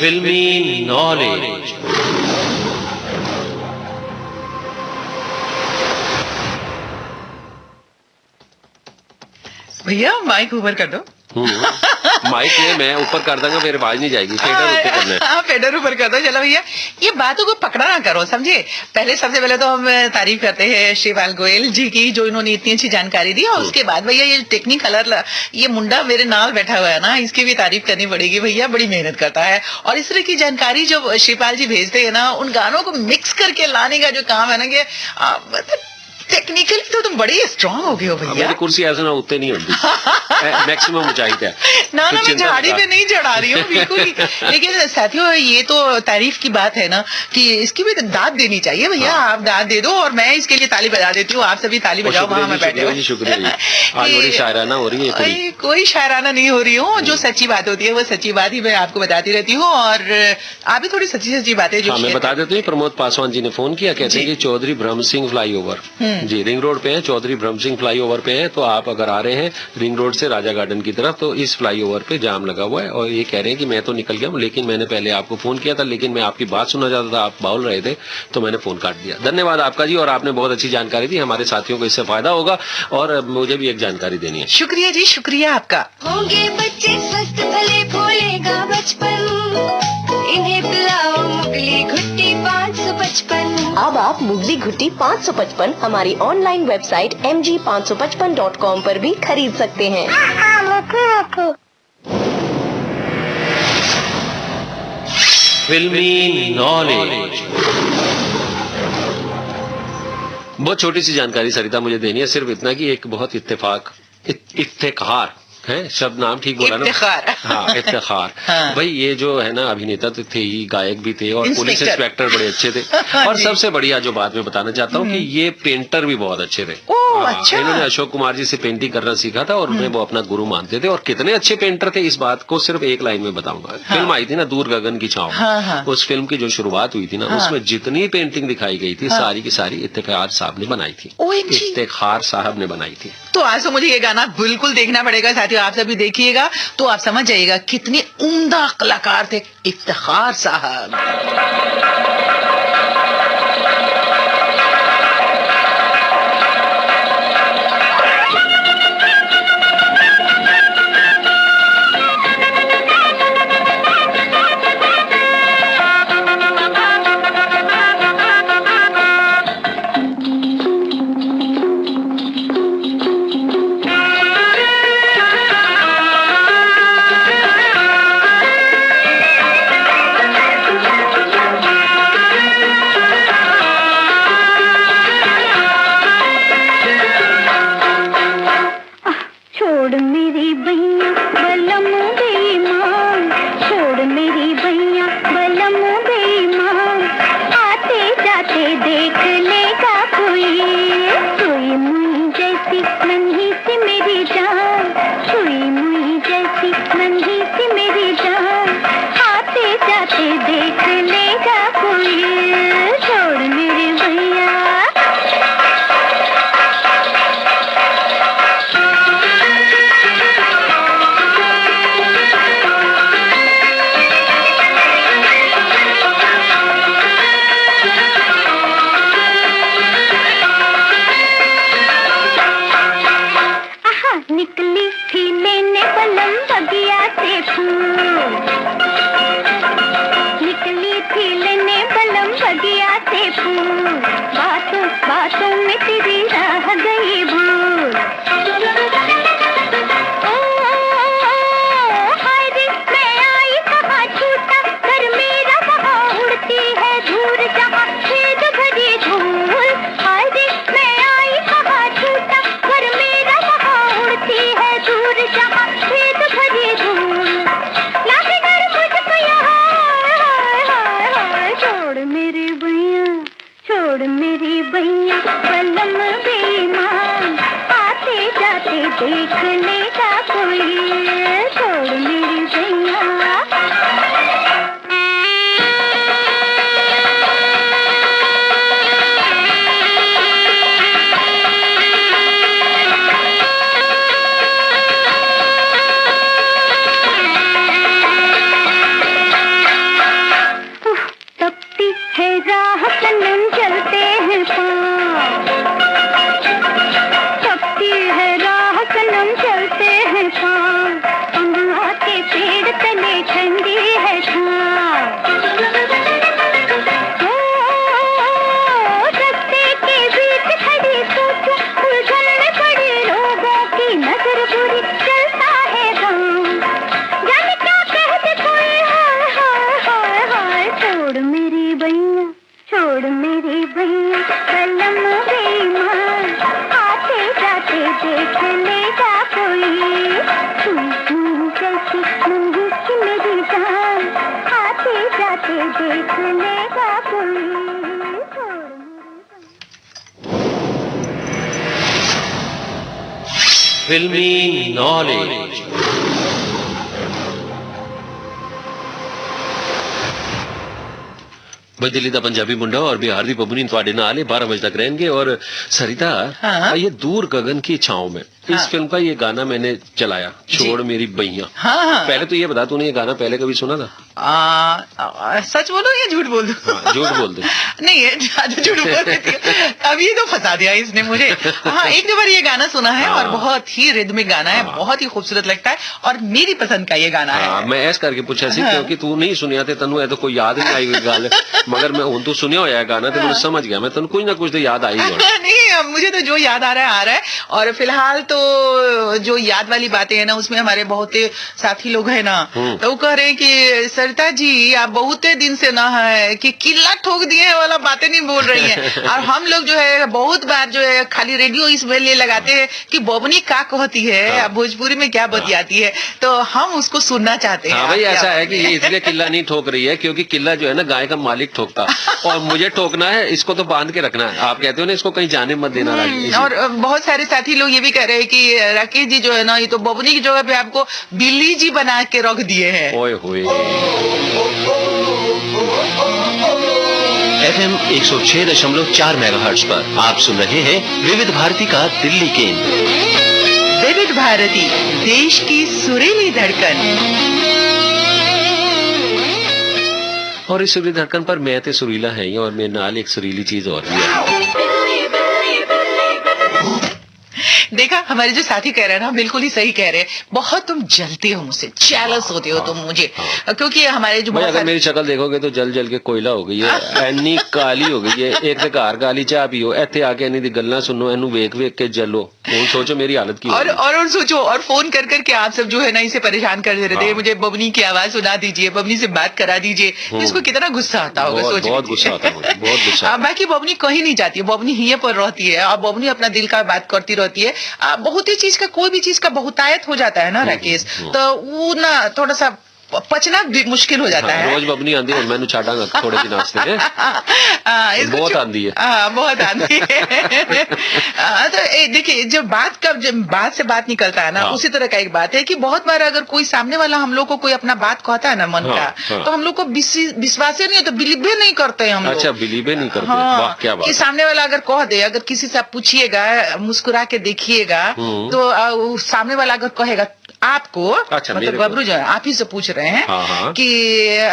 फिल्मी नॉलेज। भैया माइक ऊपर कर दो। माइक में मैं ऊपर कर दूंगा, मेरे आवाज नहीं जाएगी। फेडर ऊपर करना है। फेडर ऊपर कर दो। चलो भैया, ये बातों को पकड़ा ना करो, समझे। पहले सबसे पहले तो हम तारीफ करते हैं शिवपाल गोयल जी की, जो इन्होंने इतनी अच्छी जानकारी दी। और उसके बाद भैया ये टेक्निकलर, ये मुंडा मेरे नाल बैठा हुआ है ना, इसकी भी तारीफ करनी पड़ेगी। भैया बड़ी मेहनत करता है, और इस तरह की जानकारी जो शिवपाल जी भेजते हैं ना, उन गानों को मिक्स करके लाने का जो काम है ना, कि टेक्निकली तो तुम बड़ी स्ट्रांग हो गए हो भैया। मेरी कुर्सी ऐसे ना उतने नहीं होती, मैक्सिमम ऊंचाई पे। ना मैं झाड़ी पे नहीं चढ़ा रही हूँ बिल्कुल। लेकिन साथियों, ये तो तारीफ की बात है ना, कि इसकी भी दाद देनी चाहिए भैया। आप दाद दे दो, और मैं इसके लिए ताली बजा देती हूँ। आप सभी ताली बजाओ वहां मैं बैठे हुए। शुक्रिया। आज बड़ी शायराना हो रही है। कोई शायराना नहीं हो रही हूँ, जो सच्ची बात होती है वो सच्ची बात ही मैं आपको बताती रहती हूँ। और आप भी थोड़ी सच्ची सच्ची बातें जो मैं बता देती हूँ। प्रमोद पासवान जी ने फोन किया, कहते हैं कि चौधरी ब्रह्म सिंह फ्लाईओवर जी रिंग रोड पे है, चौधरी ब्रह्म सिंह फ्लाईओवर पे है। तो आप अगर आ रहे हैं रिंग रोड से राजा गार्डन की तरफ, तो इस फ्लाईओवर पे जाम लगा हुआ है। और ये कह रहे हैं कि मैं तो निकल गया हूँ, लेकिन मैंने पहले आपको फोन किया था, लेकिन मैं आपकी बात सुनना चाहता था, आप बोल रहे थे, तो मैंने फोन काट दिया। धन्यवाद आपका जी, और आपने बहुत अच्छी जानकारी दी। हमारे साथियों को इससे फायदा होगा, और मुझे भी एक जानकारी देनी है। शुक्रिया जी, शुक्रिया आपका। होंगे बच्चे स्वस्थ भले फूलेगा बचपन, इन्हें पिलाओ मुगली घुट्टी 555। अब आप मुगली घुट्टी 555 हमारी ऑनलाइन वेबसाइट mg555.com पर भी खरीद सकते हैं। फिल्मी नॉलेज। बहुत छोटी सी जानकारी सरिता मुझे देनी है, सिर्फ इतना कि एक बहुत इफ्तेखार है, शब्द नाम ठीक बोला ना? हाँ, इफ्तिखार। हाँ। भाई ये जो है ना, अभिनेता तो थे ही, गायक भी थे, और पुलिस इंस्पेक्टर बड़े अच्छे थे। और सबसे बढ़िया जो बात मैं बताना चाहता हूँ कि ये पेंटर भी बहुत अच्छे थे। अच्छा। इन्होंने अशोक कुमार जी से पेंटिंग करना सीखा था, और उन्हें वो अपना गुरु मानते थे। और कितने अच्छे पेंटर थे, इस बात को सिर्फ एक लाइन में बताऊंगा। हाँ। फिल्म आई थी ना, दूर गगन की छांव। हाँ। उस फिल्म की जो शुरुआत हुई थी ना, उसमें जितनी पेंटिंग दिखाई गई थी, सारी की सारी इफ्तिखार साहब ने बनाई थी। इफ्तिखार साहब ने बनाई थी। तो आज तो मुझे ये गाना बिल्कुल देखना पड़ेगा साथियों, आप सभी देखिएगा तो आप समझ जाइएगा कितने उम्दा कलाकार थे इफ्तिखार साहब। राह सनम चलते हैं पाँव, तपती है राह सनम चलते हैं पाँव, अमवा के पेड़ तले ठंडी है छाँव। रस्ते के बीच खड़ी सोचूं, उलझन में पड़े लोगों की नजर बुरी, चलता है गाँव, जाने क्या कह दे कोई, हाय हाय हाय हाय। छोड़ मेरी भैया, छोड़ मेरी भैया, कलम बेईमान, आते जाते देख लेगा कोई, कैसी मुंह की मेरी जान, आते जाते देख लेगा कोई। फिल्मी नॉलेज। भाई दिल्ली दा पंजाबी मुंडा और बिहार दी बबनी थोड़े नाल 12 बजे तक रहेंगे। और सरिता, हाँ? ये दूर गगन की छांव में हाँ। इस फिल्म का ये गाना मैंने चलाया, छोड़ मेरी बैया। हाँ। पहले तो ये बता, तूने ये गाना पहले कभी सुना था? सच बोलो या झूठ बोल दो? झूठ बोल दो। नहीं ये ज्यादा झूठ बोल देती हूँ। अभी तो फंसा दिया इसने मुझे। हाँ, एक दो बार ये गाना सुना है और बहुत ही रिदमिक गाना है, बहुत ही खूबसूरत लगता है और मेरी पसंद का ये गाना है। मैं ऐस करके पूछा सी क्योंकि तू नहीं सुनिया थे, तेनू तो कोई याद नहीं आई हुई गल, मगर मैं हूं तू सुनिया होया गाना तो मुझे समझ गया, मैं तेन कुछ ना कुछ तो याद आई होगा। नहीं, मुझे तो जो याद आ रहा है। और फिलहाल तो जो याद वाली बातें है ना, उसमें हमारे बहुत साथी लोग है ना, तो वो कह रहे हैं कि सरिता जी आप बहुत दिन से ना है कि किला ठोक दिए वाला बातें नहीं बोल रही हैं। और हम लोग जो है बहुत बार जो है खाली रेडियो इसमें लिए लगाते हैं कि बबनी का कहती है, भोजपुरी में क्या बतियाती है, तो हम उसको सुनना चाहते हैं। हाँ भाई, ऐसा है कि ये इसलिए किला नहीं ठोक रही है क्योंकि किला जो है ना गाय का मालिक ठोकता, और मुझे ठोकना है, इसको तो बांध के रखना है। आप कहते हो ना इसको कहीं जाने मत देना। और बहुत सारे साथी लोग ये भी कह रहे हैं कि राकेश जी जो है ना, ये तो बबनी की जगह पे आपको बिल्ली जी बना के रख दिए हैं। ओए होए। FM 106.4 मेगाहर्ट्ज पर आप सुन रहे हैं विविध भारती का दिल्ली केंद्र। विविध भारती, देश की सुरीली धड़कन। और इस सुरीली धड़कन पर मैं तो सुरीला है ही, और मेरे नाल एक सुरीली चीज और भी है। देखा, हमारे जो साथी कह रहे हैं ना, बिल्कुल ही सही कह रहे हैं। बहुत तुम जलते हो मुझसे, जेलस होते हो तुम मुझे, क्योंकि हमारे जो भाई अगर मेरी शक्ल देखोगे तो जल जल के कोयला हो गई है, एनी काली हो गई है। एक तो घर काली चाह पियो, इत्थे आके इन्हीं दी गल्लां सुनो, इनू वेख वेख के जलो। हुण सोचो मेरी हालत की और सोचो, और फोन कर करके आप सब जो है ना इसे परेशान कर दे रहे थे, मुझे बबनी की आवाज सुना दीजिए, बबनी से बात करा दीजिए। तो इसको कितना गुस्सा आता होगा, सोच। बहुत गुस्सा आता है, बहुत गुस्सा। बाकी बबनी कहीं नहीं जाती है, बबनी यहीं पर रहती है और बबनी अपना दिल का बात करती रहती है। बहुत ही चीज का, कोई भी चीज का बहुतायत हो जाता है ना राकेश, तो वो ना थोड़ा सा पचना भी मुश्किल हो जाता है। रोज बबनी आंदी और मैंने छाड़ांगा थोड़े दिन आस्ते बहुत आंदी है। बहुत आंदी है। तो देखिए, जब बात से बात निकलता है ना, उसी तरह का एक बात है कि बहुत बार अगर कोई सामने वाला हम लोग को कोई अपना बात कहता है ना मन का, तो हम लोग को विश्वास ही नहीं होता, बिलीव नहीं करते हैं हम लोग। अच्छा, बिलीव नहीं करते। वाह, क्या बात। कि सामने वाला अगर कह दे, अगर किसी से आप पूछिएगा, मुस्कुरा के देखिएगा, तो सामने वाला अगर कहेगा आपको, अच्छा, मतलब गबरू जो है आप ही से पूछ रहे हैं, हाँ। कि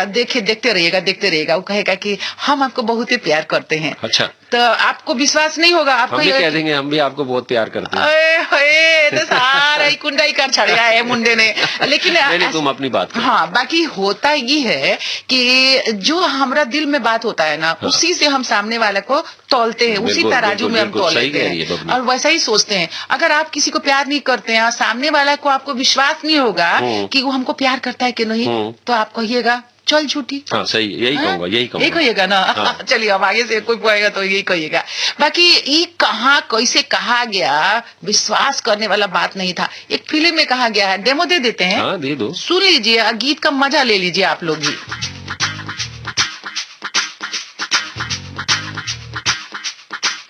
देखते रहिएगा, वो कहेगा कि हम आपको बहुत ही प्यार करते हैं। अच्छा, तो आपको विश्वास नहीं होगा, आपको हम भी कह देंगे हम भी आपको बहुत प्यार करते हैं। तो सारा ही कुंडा ही कर छड़िया है मुंडे ने। लेकिन नहीं, तुम अपनी बात करो। हाँ, बाकी होता ये है कि जो हमारा दिल में बात होता है ना, उसी से हम सामने वाले को तौलते हैं, उसी तराजू में हम तौल लेते हैं और वैसा ही सोचते हैं। अगर आप किसी को प्यार नहीं करते हैं, सामने वाला को आपको विश्वास नहीं होगा कि वो हमको प्यार करता है कि नहीं, तो आप कहिएगा चल झूठी। हाँ, सही, यही कहूंगा, यही कहिएगा ना। हाँ। चलिए, अब आगे से कोई कहेगा तो यही कहिएगा। बाकी ये कहाँ कैसे कहा गया, विश्वास करने वाला बात नहीं था। एक फिल्म में कहा गया है, डेमो दे देते हैं। हाँ, दे दो, सुन लीजिए, गीत का मजा ले लीजिए आप लोग भी।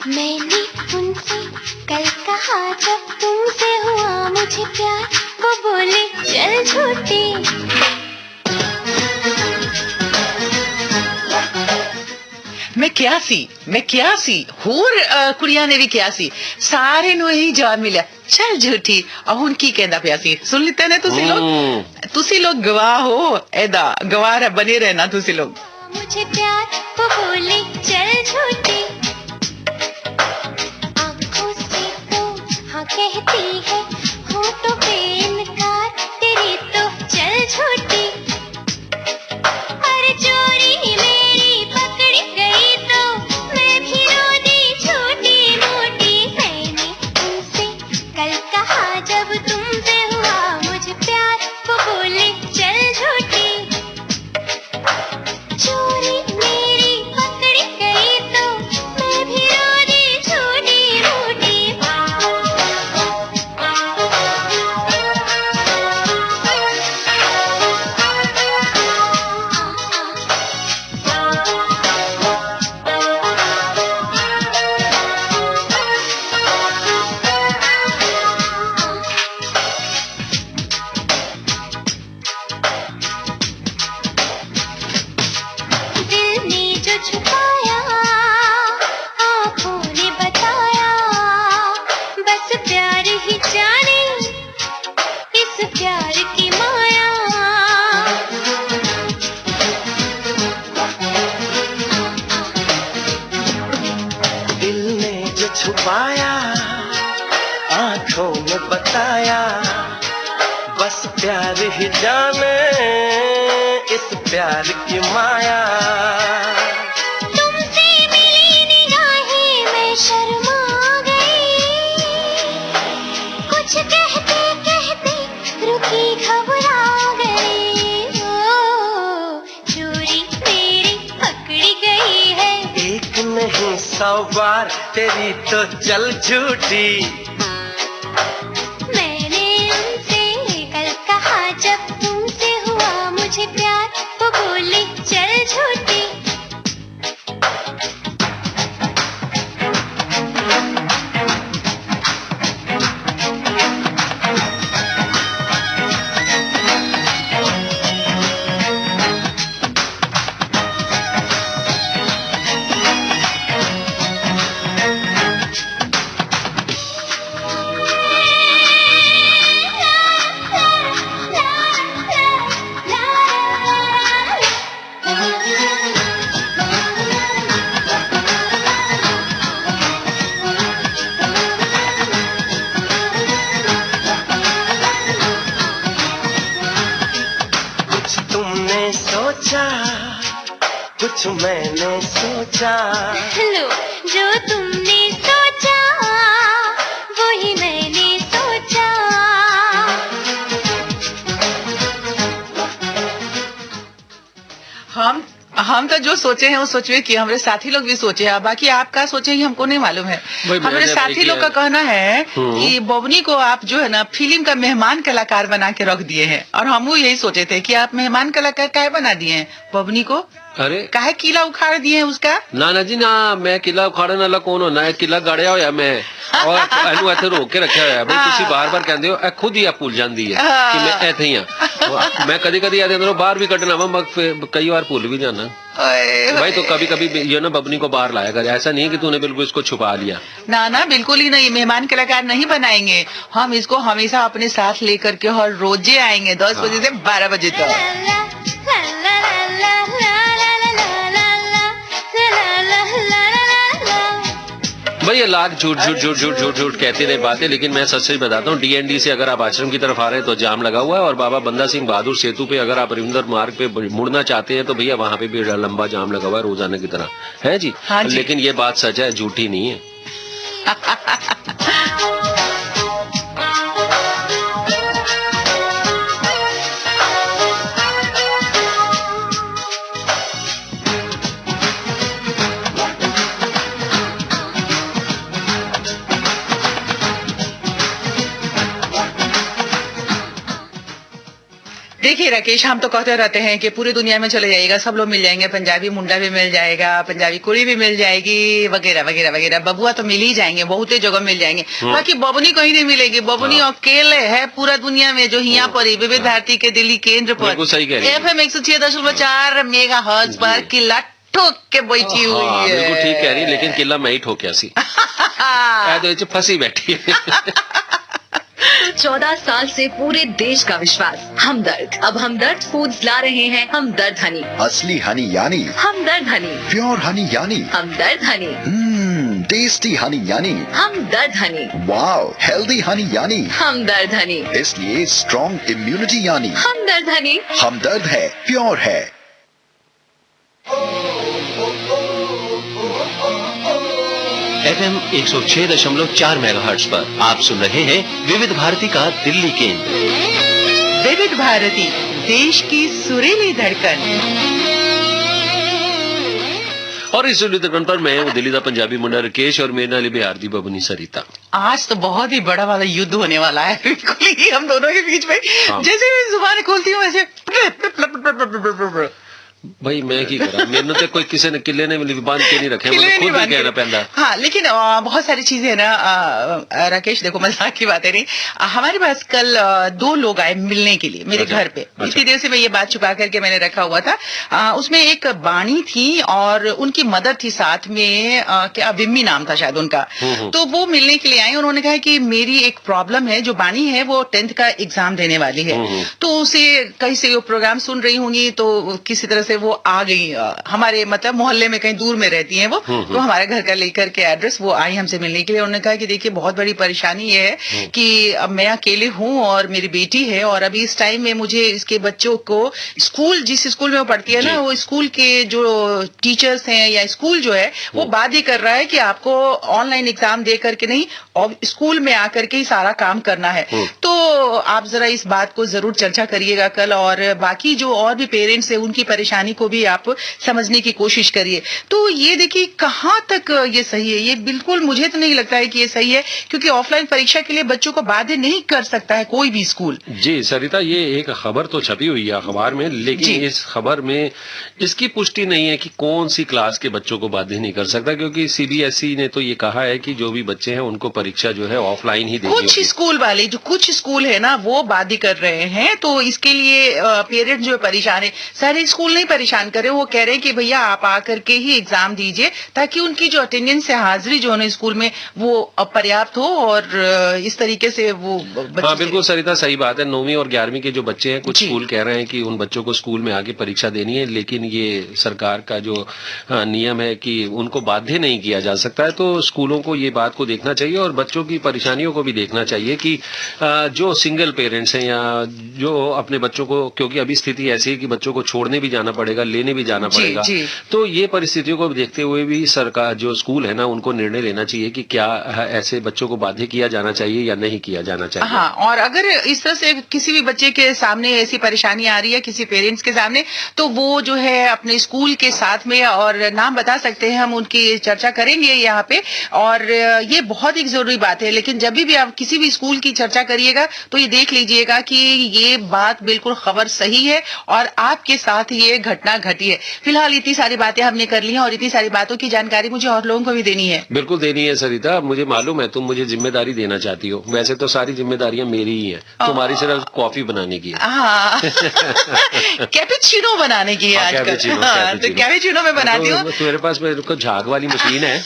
मैंने उनसे कल कहा जब तुमसे हुआ मुझे प्यार, वो बोले चल झूठी। मैं क्या सी होर कुड़िया ने भी क्या सी, सारे नु ही जवाब मिला चल झूठी। और हुन की कहंदा पिया सी, सुन लेते ने तुसी लोग गवाह हो, एदा गवाह बने रहना तुसी लोग। मुझे प्यार वो बोले चल झूठी, आंखों से तो हाँ कहती है, होठों पे इनकार, तेरी तो चल झूठी। अरे चोरी मेरी पकड़ी गई तो मैं भी रो दी छोटी मोटी। मैंने तुमसे कल कहा जब तुमसे हुआ मुझे प्यार, वो बोले चल झूठी। चोरी मेरी पकड़ी गई तो मैं भी रो दी छोटी मोटी। दिल ने जो छुपाया आँखों ने बताया, बस प्यार ही जाने इस प्यार की माया। दिल ने जो छुपाया आंखों में बताया, बस प्यार ही जाने इस प्यार की माया। तुमसे मिली निगाहें मैं शर्मा गई, कुछ कहते कहते रुकी घबरा गई। ओ चोरी मेरी पकड़ी गई है, एक नहीं 100 बार तेरी तो चल झूठी। मैंने उनसे कल कहा जब तुमसे हुआ मुझे प्यार, वो बोले चल झूठी। कुछ तुमने सोचा कुछ मैंने सोचा, लो जो तुमने सोचा वही मैंने सोचा। हम तो जो सोचे हैं वो सोचे कि हमारे साथी लोग भी सोचे हैं, बाकी आप क्या सोचे ये हमको नहीं मालूम है। हमारे साथी लोग का कहना है कि बबनी को आप जो है ना फिल्म का मेहमान कलाकार बना के रख दिए हैं, और हम यही सोचे थे कि आप मेहमान कलाकार काहे बना दिए हैं बबनी को, अरे काहे किला उखाड़ दिए हैं उसका। ना जी ना, मैं किला उखाड़न वाला कौन होना है, किला गड़िया होया मैं और एनू इथे रोक के रखा होया भाई। तुसी बार-बार कहंदे हो, खुद ही आप भूल जांदी है कि मैं इथे ही हां। मैं कदी-कदी आदे अंदरों बाहर भी कटना मैं कई बार भूल भी जाना भाई। तो कभी-कभी ये ना बबनी को बाहर लाया कर, ऐसा नहीं है कि तूने बिल्कुल इसको छुपा लिया। ना ना बिल्कुल ही नहीं, मेहमान कलाकार नहीं बनाएंगे हम इसको, हमेशा अपने साथ लेकर के हर रोजे आएंगे 10 बजे से 12 बजे तक। भाई ये लाख झूठ कहते रहे बातें, लेकिन मैं सच बताता हूँ डीएनडी से अगर आप आश्रम की तरफ आ रहे हैं तो जाम लगा हुआ है, और बाबा बंदा सिंह बहादुर सेतु पे अगर आप रविंद्र मार्ग पे मुड़ना चाहते हैं तो भैया वहाँ पे भी लंबा जाम लगा हुआ है रोजाना की तरह है जी। हाँ जी। लेकिन ये बात सच है, झूठी नहीं है। देखिए राकेश, हम तो कहते रहते हैं कि पूरी दुनिया में चले जाइएगा सब लोग मिल जाएंगे, पंजाबी मुंडा भी मिल जाएगा, पंजाबी कुड़ी भी मिल जाएगी, वगैरह वगैरह वगैरह, बबुआ तो मिल ही जाएंगे, बहुत जगह मिल जाएंगे। बाकी बबनी कहीं नहीं मिलेगी, बबनी अकेले है पूरा दुनिया में जो यहाँ पर विविध भारती के दिल्ली केंद्र पर FM 106.4 मेगा हर्ट्ज पर किला ठोक के बैठी हुई है। बिल्कुल ठीक कह रही, लेकिन किला मैं ही ठोकिया सी फंसी बैठी है। 14 साल से पूरे देश का विश्वास। हमदर्द। अब हमदर्द फूड्स ला रहे हैं हमदर्द हनी। असली हनी यानी हमदर्द हनी। प्योर हनी यानी हमदर्द हनी। टेस्टी हनी यानी हमदर्द हनी। वाओ, हेल्दी हनी यानी हमदर्द हनी। इसलिए स्ट्रॉन्ग इम्यूनिटी यानी हमदर्द हनी। हमदर्द है, प्योर है। FM 106.4 मेगाहर्ट्ज पर आप सुन रहे हैं विविध भारती का दिल्ली केंद्र। विविध भारती, देश की सुरीली धड़कन। और इस धड़कन पर मैं हूँ दिल्ली का पंजाबी मुंडा राकेश और मेरे नाल बिहार दी बबनी सरिता। आज तो बहुत ही बड़ा वाला युद्ध होने वाला है, बिल्कुल ही हम दोनों के बीच में। जैसे मैं जुबान खोलती हूँ वैसे भाई मैं की करा, मेरे तो कोई किसी ने किले ने बांध के नहीं रखे, मुझे खुद भी कहना पैंदा। हाँ, लेकिन बहुत सारी चीजें है ना राकेश, देखो मजाक की बात है नहीं। हमारे पास कल 2 लोग आए मिलने के लिए मेरे घर पे। इतनी देर से मैं ये बात छुपा करके मैंने रखा हुआ था। उसमें एक बाणी थी और उनकी मदर थी साथ में, क्या विम्मी नाम था शायद उनका। तो वो मिलने के लिए आई। उन्होंने कहा कि मेरी एक प्रॉब्लम है, जो बाणी है वो 10th का एग्जाम देने वाली है, तो उसे कहीं से वो प्रोग्राम सुन रही होंगी, तो किसी तरह से वो आ गई हमारे मतलब मोहल्ले में, कहीं दूर में रहती हैं वो, तो हमारे घर का लेकर के एड्रेस वो आई हमसे मिलने के लिए। उन्होंने कहा कि देखिए बहुत बड़ी परेशानी ये है कि अब मैं अकेले हूँ और मेरी बेटी है, और अभी इस टाइम में मुझे इसके बच्चों को स्कूल, जिस स्कूल में वो पढ़ती है ना, वो स्कूल के जो टीचर्स हैं या स्कूल जो है वो बाध्य कर रहा है कि आपको ऑनलाइन एग्जाम दे करके नहीं, और स्कूल में आकर के ही सारा काम करना है। तो आप जरा इस बात को जरूर चर्चा करिएगा कल, और बाकी जो और भी पेरेंट्स है उनकी परेशानी को भी आप समझने की कोशिश करिए। तो ये देखिए कहाँ तक ये सही है। ये बिल्कुल मुझे तो नहीं लगता है कि ये सही है, क्योंकि ऑफलाइन परीक्षा के लिए बच्चों को बाध्य नहीं कर सकता है कोई भी स्कूल। जी सरिता, ये एक खबर तो छपी हुई है अखबार में, लेकिन इस खबर में इसकी पुष्टि नहीं है कि कौन सी क्लास के बच्चों को बाध्य नहीं कर सकता, क्योंकि CBSE ने तो ये कहा है कि जो भी बच्चे हैं उनको परीक्षा जो है ऑफलाइन ही देनी होगी। कुछ स्कूल वाले, जो कुछ स्कूल है ना, वो बाध्य कर रहे हैं, तो इसके लिए पेरेंट्स जो परेशान है, सारे स्कूल नहीं परेशान करे, वो कह रहे हैं कि भैया आप आकर के ही एग्जाम दीजिए, ताकि उनकी जो अटेंडेंस है, हाजिरी जो है स्कूल में, वो पर्याप्त हो, और इस तरीके से वो हाँ बिल्कुल सरिता, सही बात है। 9वीं और 11वीं के जो बच्चे हैं, कुछ स्कूल कह रहे हैं कि उन बच्चों को स्कूल में आके परीक्षा देनी है, लेकिन ये सरकार का जो नियम है कि उनको बाध्य नहीं किया जा सकता है। तो स्कूलों को ये बात को देखना चाहिए और बच्चों की परेशानियों को भी देखना चाहिए कि जो सिंगल पेरेंट्स हैं या जो अपने बच्चों को, क्योंकि अभी स्थिति ऐसी है कि बच्चों को छोड़ने भी जाना पड़ेगा, लेने भी जाना पड़ेगा, तो ये परिस्थितियों को देखते हुए भी सरकार, जो स्कूल है ना, उनको निर्णय लेना चाहिए कि क्या ऐसे बच्चों को बाध्य किया जाना चाहिए या नहीं किया जाना चाहिए। हाँ, और अगर इस तरह से किसी भी बच्चे के सामने ऐसी परेशानी आ रही है, किसी पेरेंट्स के सामने, तो वो जो है अपने स्कूल के साथ में, और नाम बता सकते हैं हम, उनकी चर्चा करेंगे यहाँ पे, और ये बहुत ही जरूरी बात है। लेकिन जब भी आप किसी भी स्कूल की चर्चा करिएगा तो ये देख लीजिएगा कि ये बात बिल्कुल खबर सही है और आपके साथ ये घटना घटी है। फिलहाल इतनी सारी बातें हमने कर ली हैं, और इतनी सारी बातों की जानकारी मुझे और लोगों को भी देनी है। बिल्कुल देनी है सरिता, मुझे मालूम है तुम मुझे जिम्मेदारी देना चाहती हो। वैसे तो सारी जिम्मेदारियां मेरी ही हैं, तुम्हारी सिर्फ कॉफी बनाने की है। हाँ कैपेचिनो बनाने की है आजकल। तो कैपेचिनो में बनाती हूँ। मेरे पास मेरे को झाग वाली मशीन है।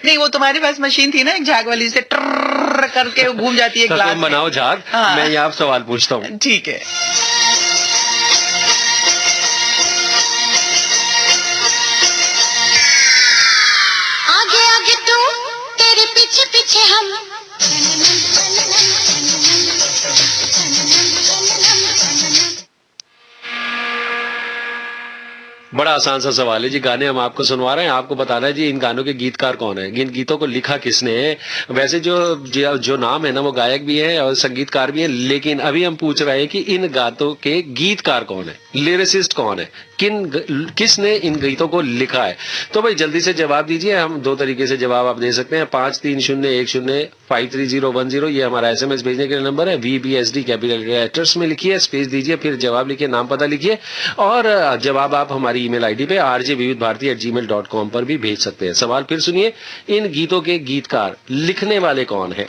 नहीं, वो तुम्हारे पास मशीन थी ना एक झाग वाली, से ट्रर करके घूम जाती है ग्लास। तुम बनाओ झाग, मैं यहाँ सवाल पूछता हूँ। ठीक है। आगे आगे तू, तेरे पीछे पीछे हम। बड़ा आसान सा सवाल है जी, गाने हम आपको सुनवा रहे हैं, आपको बताना है जी इन गानों के गीतकार कौन है, इन गीतों को लिखा किसने है। वैसे जो नाम है ना, वो गायक भी है और संगीतकार भी है, लेकिन अभी हम पूछ रहे हैं कि इन गानों के गीतकार कौन है, लिरिसिस्ट कौन है, किसने इन गीतों को लिखा है। तो भाई जल्दी से जवाब दीजिए। हम 2 तरीके से जवाब आप दे सकते हैं। 5301053010 ये हमारा SMS भेजने के लिए नंबर है। VBSD कैपिटल लेटर्स में लिखिए, स्पेस दीजिए, फिर जवाब लिखिए, नाम पता लिखिए, और जवाब आप हमारी ईमेल ID पे rjvividbharati@gmail.com पर भी भेज सकते हैं। सवाल फिर सुनिए, इन गीतों के गीतकार लिखने वाले कौन है।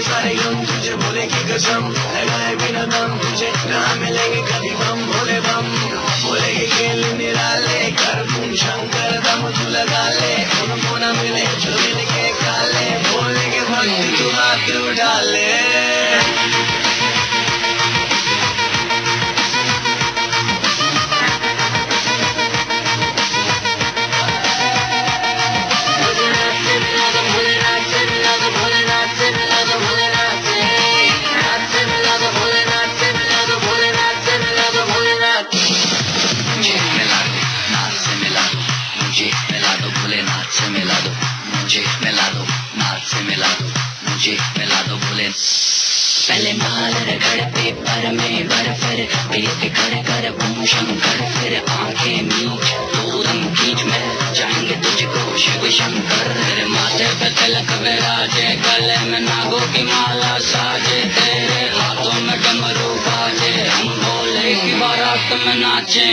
सारे गम तुझे भोले की कसम, लगाए बिना दम तुझे ना मिलेंगे कभी बम, भोले बम भोले के खेल निराले, कर तुम शंकर दम तू लगा ले, उनको न मिले जो मिल के काले, भोले के भक्ति तू हाथ उठा ले। पहले माल रगड़ पेपर में बर्फ, पेट कर कर ओम शंकर, फिर आंखें मीच दो दम खींच में जाएंगे तुझको शिव शंकर, तेरे माथे पे तिलक विराजे, गले में नागों की माला साजे, तेरे हाथों में डमरू बाजे, हम भोले की बारात में नाचे।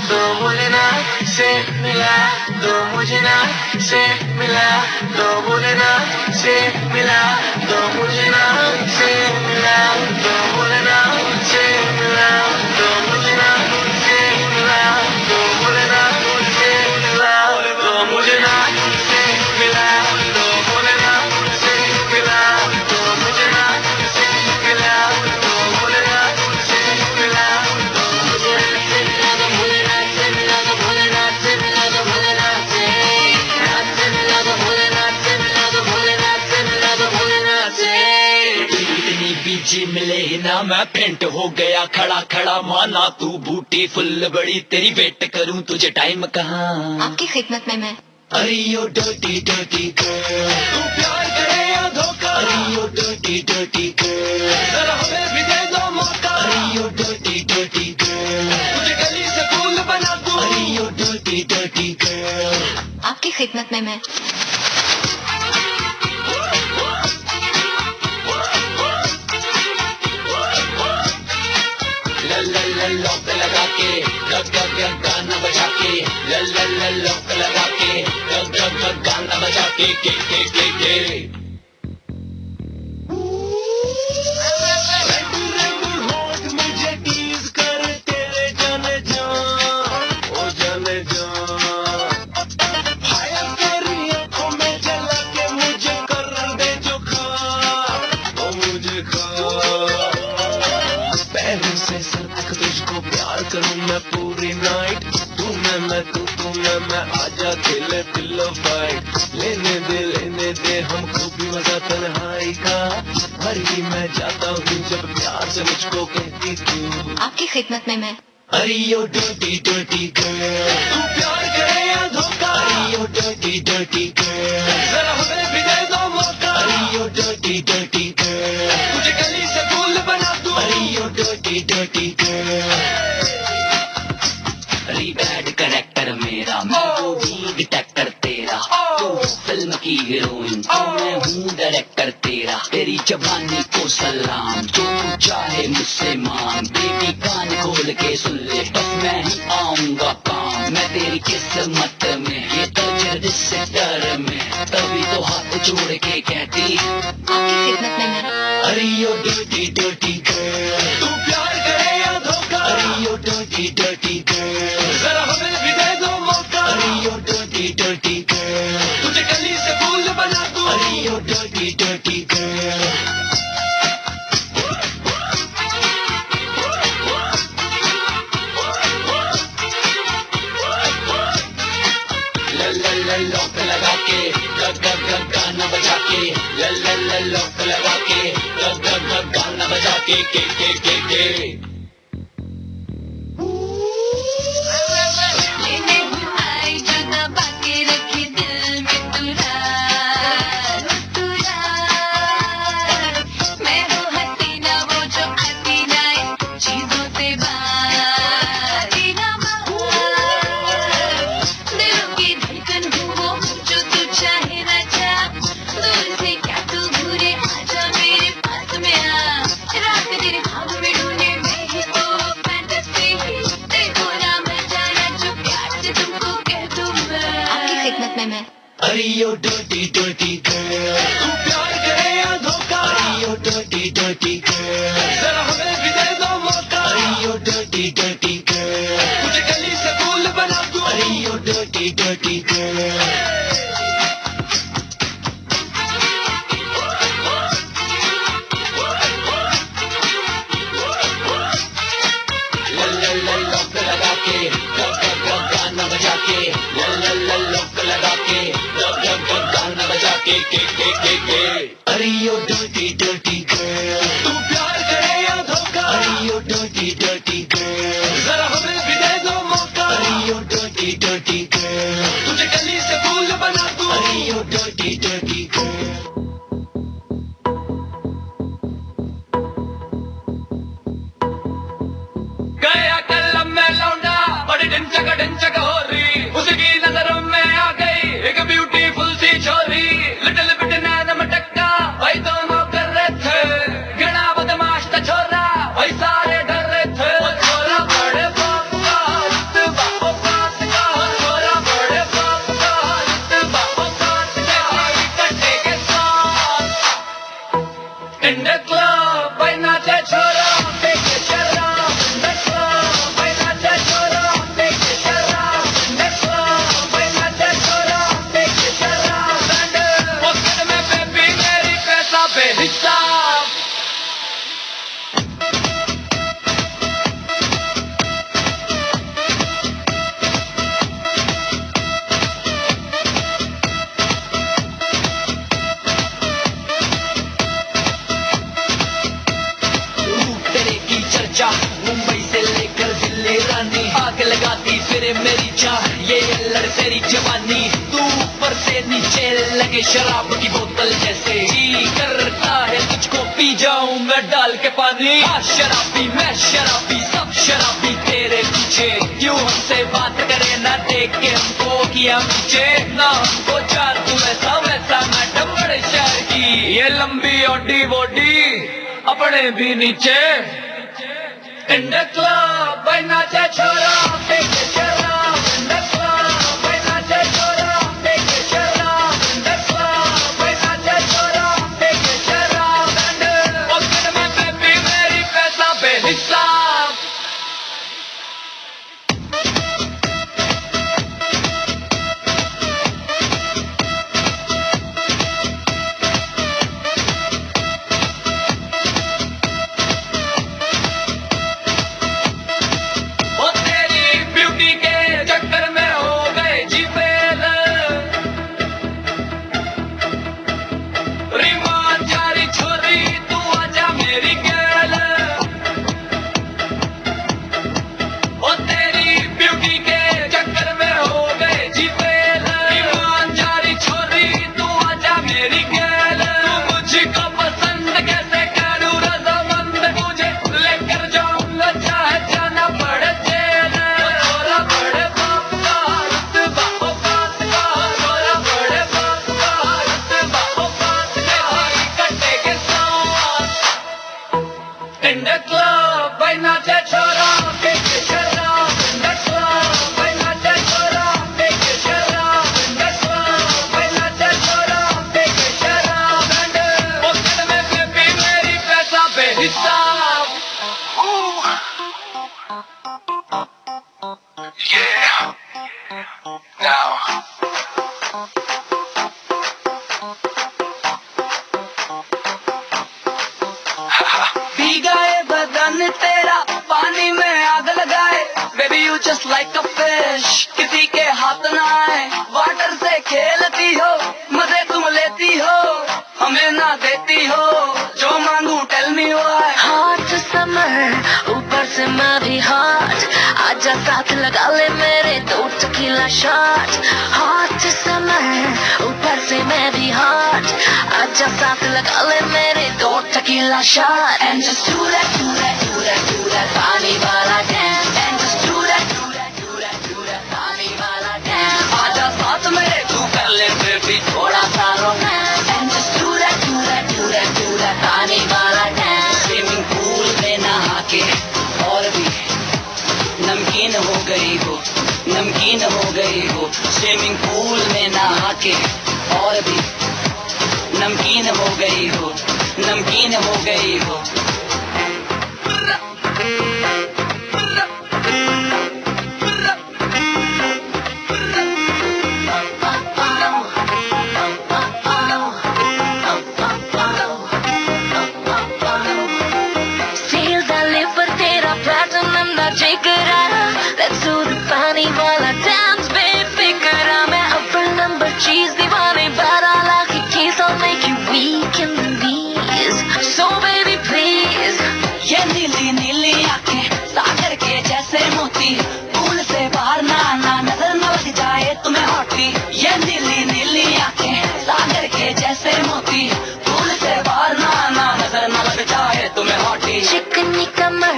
दो भोलेनाथ से मिला दो, मुझे नाथ से मिला दो, भोलेनाथ से मिला दो, मुझे नाथ से मिला दो, भोलेनाथ से मिला दो, मुझे नाथ से मिला दो, भोलेनाथ से मिला दो, मुझे नाथ से मिला दो, भोलेनाथ से मिला दो, मुझे नाथ से मिला दो, भोलेनाथ से मिला दो, मुझे बीची मिले ना मैं पेंट हो गया खड़ा खड़ा, माना तू बूटी फुल बड़ी, तेरी वेट करूं तुझे टाइम कहाँ, आपकी खिदमत में मैं। अरे यो डर्टी डर्टी गर्ल, तू प्यार करे या धोखा, अरे यो डर्टी डर्टी गर्ल, जरा हमें भी दे दो मौका, अरे यो डर्टी डर्टी गर्ल, तुझे गली से फूल बना दूं, अरे यो डर्टी डर्टी गर्ल, आपकी खिदमत में मैं। लॉक लगा के गाना बजा के, लॉक लगा के गाना बजा के मुझे टीज कर तेरे जाने जा, ओ जाने जा, हाय तेरी आंखों में जला के मुझे कर दे जो खा, ओ मुझे खा, पैरों से सर तक तुझको प्यार करूं मैं पूरी नाइट, तू मैं तू मैं आजा खेले पिल्लो फाइट, लेने दे हमको भी मजा तन्हाई का, हर ही मैं जाता हूँ जब प्यार से मुझको कहती तू, आपकी खिदमत में मैं। अरे यो डर्टी डर्टी गर्ल, तू प्यार करे या धोखा, अरे यो डर्टी डर्टी गर्ल, जरा हमें भी दे दो मौका, अरे यो डर्टी डर्टी गर्ल, तुझे गली से फूल बना दूं, अरे यो डर्टी डर्टी गर्ल, अरे बैड कैरेक्टर मेरा, मैं वो भी डिटेक्टर तेरा, तू फिल्म की हीरोइन, तो मैं हूँ डायरेक्टर तेरा, तेरी जवानी को सलाम, जो तू चाहे मुझसे मांग, बेबी कान खोल के सुन ले, बस मैं ही आऊंगा काम, मैं तेरी किस्मत में, ये तो जिससे डर में, तभी तो हाथ जोड़ के कहती, आपकी खिदमत में मैं। अरे यो डर्टी डर्टी गर्ल, तू प्यार करे या धोखा, अरे यो डर्टी डर्टी गर्ल, जरा हमें भी दे दो मौका, अरे यो डर्टी डर्टी गर्ल, तुझे गली से फूल बना दूं, अरे यो डर्टी डर्टी गर्ल, लॉक लगा के गाना बजा के, लॉक लगा के गाना बजा के dirty girl. जरा हमें भी दे दो मौका. अरे यो dirty dirty girl. मुझे गली से फूल बना दो. अरे यो dirty dirty girl. अरे यो dirty dirty girl, तू प्यार करे या धोखा. अरे यो dirty dirty girl, जरा हमें भी दे दो मौका. अरे यो dirty dirty girl, तुझे गली से फूल बना दूं. अरे यो dirty dirty girl. गया कलम में लौंडा, बड़ी ढिंचक हो रही. उसकी नजरों में आ गई एक ब्यूटीफुल सी छोरी. लिटिल बिट नैन मटक्का, भाई दोनों कर रहे थे. घना बदमाश था छोरा, भाई सारे डर रहे थे. वो छोरा बड़े बाप का, रुतबा वो बात का. छोरा बड़े बाप का, रुतबा वो बात का. इकट्ठे के साथ इन द क्लब, भाई नाचे छोरा, देखे शराब. इन द क्लब, भाई नाचे छोरा, देखे शराब. इन द क्लब, भाई नाचे छोरा, देखे शराब. पॉकेट में बेबी मेरी पैसा बेहिसाब. तेरे की चर्चा मुंबई से लेकर दिल्ली रानी. आग लगाती फिरे मेरी चाह, ये लड़ तेरी जवानी. तू ऊपर से नीचे लगे शराब की बोतल जैसे. जी करता है तुझको पी जाऊं मैं डाल के पानी. शराबी मैं शराबी, सब शराबी तेरे पीछे. क्यों हमसे बात करे ना देख के हमको किया पीछे. ना हमको चार तू ऐसा वैसा मैडम बड़े शहर की. ये लंबी ओडी बॉडी अपने भी नीचे. इन द क्लब, भाई नाचे छोरा, देखे शराब. इन द क्लब, भाई नाचे छोरा, देखे शराब. इन द क्लब, भाई नाचे छोरा, देखे शराब. पॉकेट में बेबी मेरी पैसा बेहिसाब. ओ तेरी ब्यूटी के चक्कर में हो गए जी फेल. रिमान जारी छोरी, तू आजा मेरी गैल. ओ तेरी ब्यूटी के चक्कर में हो गए जी फेल. रिमान जारी छोरी, तू आजा मेरी गैल. तू मुझको पसंद कैसे करूं रजामंद. मुझे लेकर जाऊंगा चाहे जाना पड़े जेल. छोरा बड़े बाप का, रुतबा वो बात का. छोरा बड़े बाप का, रुतबा वो बात का. इकट्ठे के साथ इन द क्लब, भाई नाचे छोरा, देखे शराब. इन द क्लब, भाई नाचे छोरा, देखे शराब. इन द क्लब, भाई नाचे छोरा, देखे शराब. पॉकेट में बेबी मेरी पैसा बेहिसाब. भीगा है बदन तेरा, पानी में आग लगाए. Baby you just like a fish, किसी के हाथ ना आए. वाटर से खेलती हो, मजे तुम लेती हो, हमें ना देती हो. जो मांगू tell me why. Hot summer, ऊपर से मैं भी हॉट. आजा साथ लगा ले मेरे 2 टकीला शॉट. हॉट समर, ऊपर से मैं भी हॉट. आजा साथ लगा ले मेरे 2 tequila shot. And just do that, do that, do that, do that पानी वाला dance. And just do that, do that, do that, do that पानी वाला dance. आजा साथ मेरे, तू कर ले बेबी थोड़ा सा romance. And just do that, do that, do that, do that पानी वाला dance. स्विमिंग पूल में नहा के और भी नमकीन हो गई हो, नमकीन हो गई हो. स्विमिंग पूल में नहा के और भी नमकीन हो गई हो, नमकीन हो गई हो। Feel the liver तेरा platinum ना जिगरा, let's do the पानी वाला dance baby करा। मैं upper number cheese दीवाने 12 लाख की keys, I'll make you weak in the knees, so baby please। ये नीली नीली आंखें सागर के जैसे मोती, फूल से बाहर ना आना नजर न लग जाए तुम्हें हॉटी। ये नीली नीली आंखें सागर के जैसे मोती, फूल से बाहर ना आना नजर न लग जाए तुम्हें हॉटी। चिकनी कमर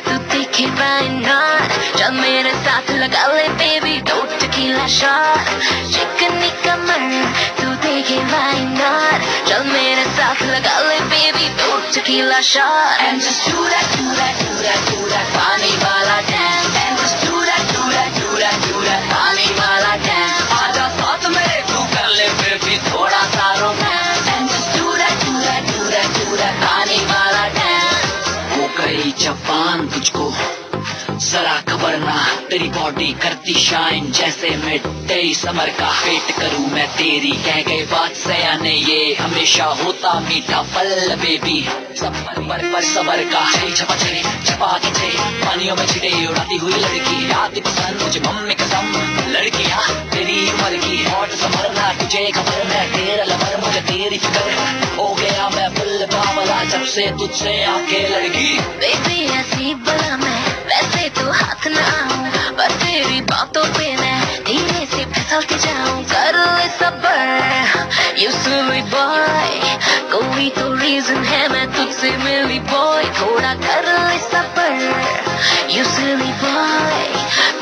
तू देखे why not, चल मेरे साथ लगा ले baby दो tequila shot। चिकनी कमर तू देखे why not, चल मेरे साथ लगा ले baby दो tequila shot। And just do that, do that, do that, do that पानी वाला dance। And just do that, do that, do that, do that पानी वाला dance। आजा साथ मेरे तू कर ले baby थोड़ा सा romance। And just do that, do that, do that, do that पानी वाला dance। हो गई जवान तुझको जरा खबर ना, तेरी बॉडी करती शाइन जैसे मिड डे समर का। वेट करूं मैं तेरी कह गए बात सयाने, ये हमेशा होता मीठा पल बेबी। पर सबर का छपा छे छपा के छे, पानियों में छिड़े उड़ाती हुई लड़की। रात पसंद मुझे मम्मी कसम, लड़कियां तेरी उम्र की। हॉट समरना तुझे खबर, मैं तेरा लवर मुझे तेरी फिक्र। हो गया मैं फुल बावला जब से तुझसे आके लड़की। Baby ऐसी बला मैं वैसे तो हाथ ना आऊं, पर तेरी बातों पे मैं धीरे से फिसल के जाऊं। कर ले सबर you silly boy, कोई तो रीजन है मैं तुझसे मिली boy। थोड़ा कर ले सबर you silly boy,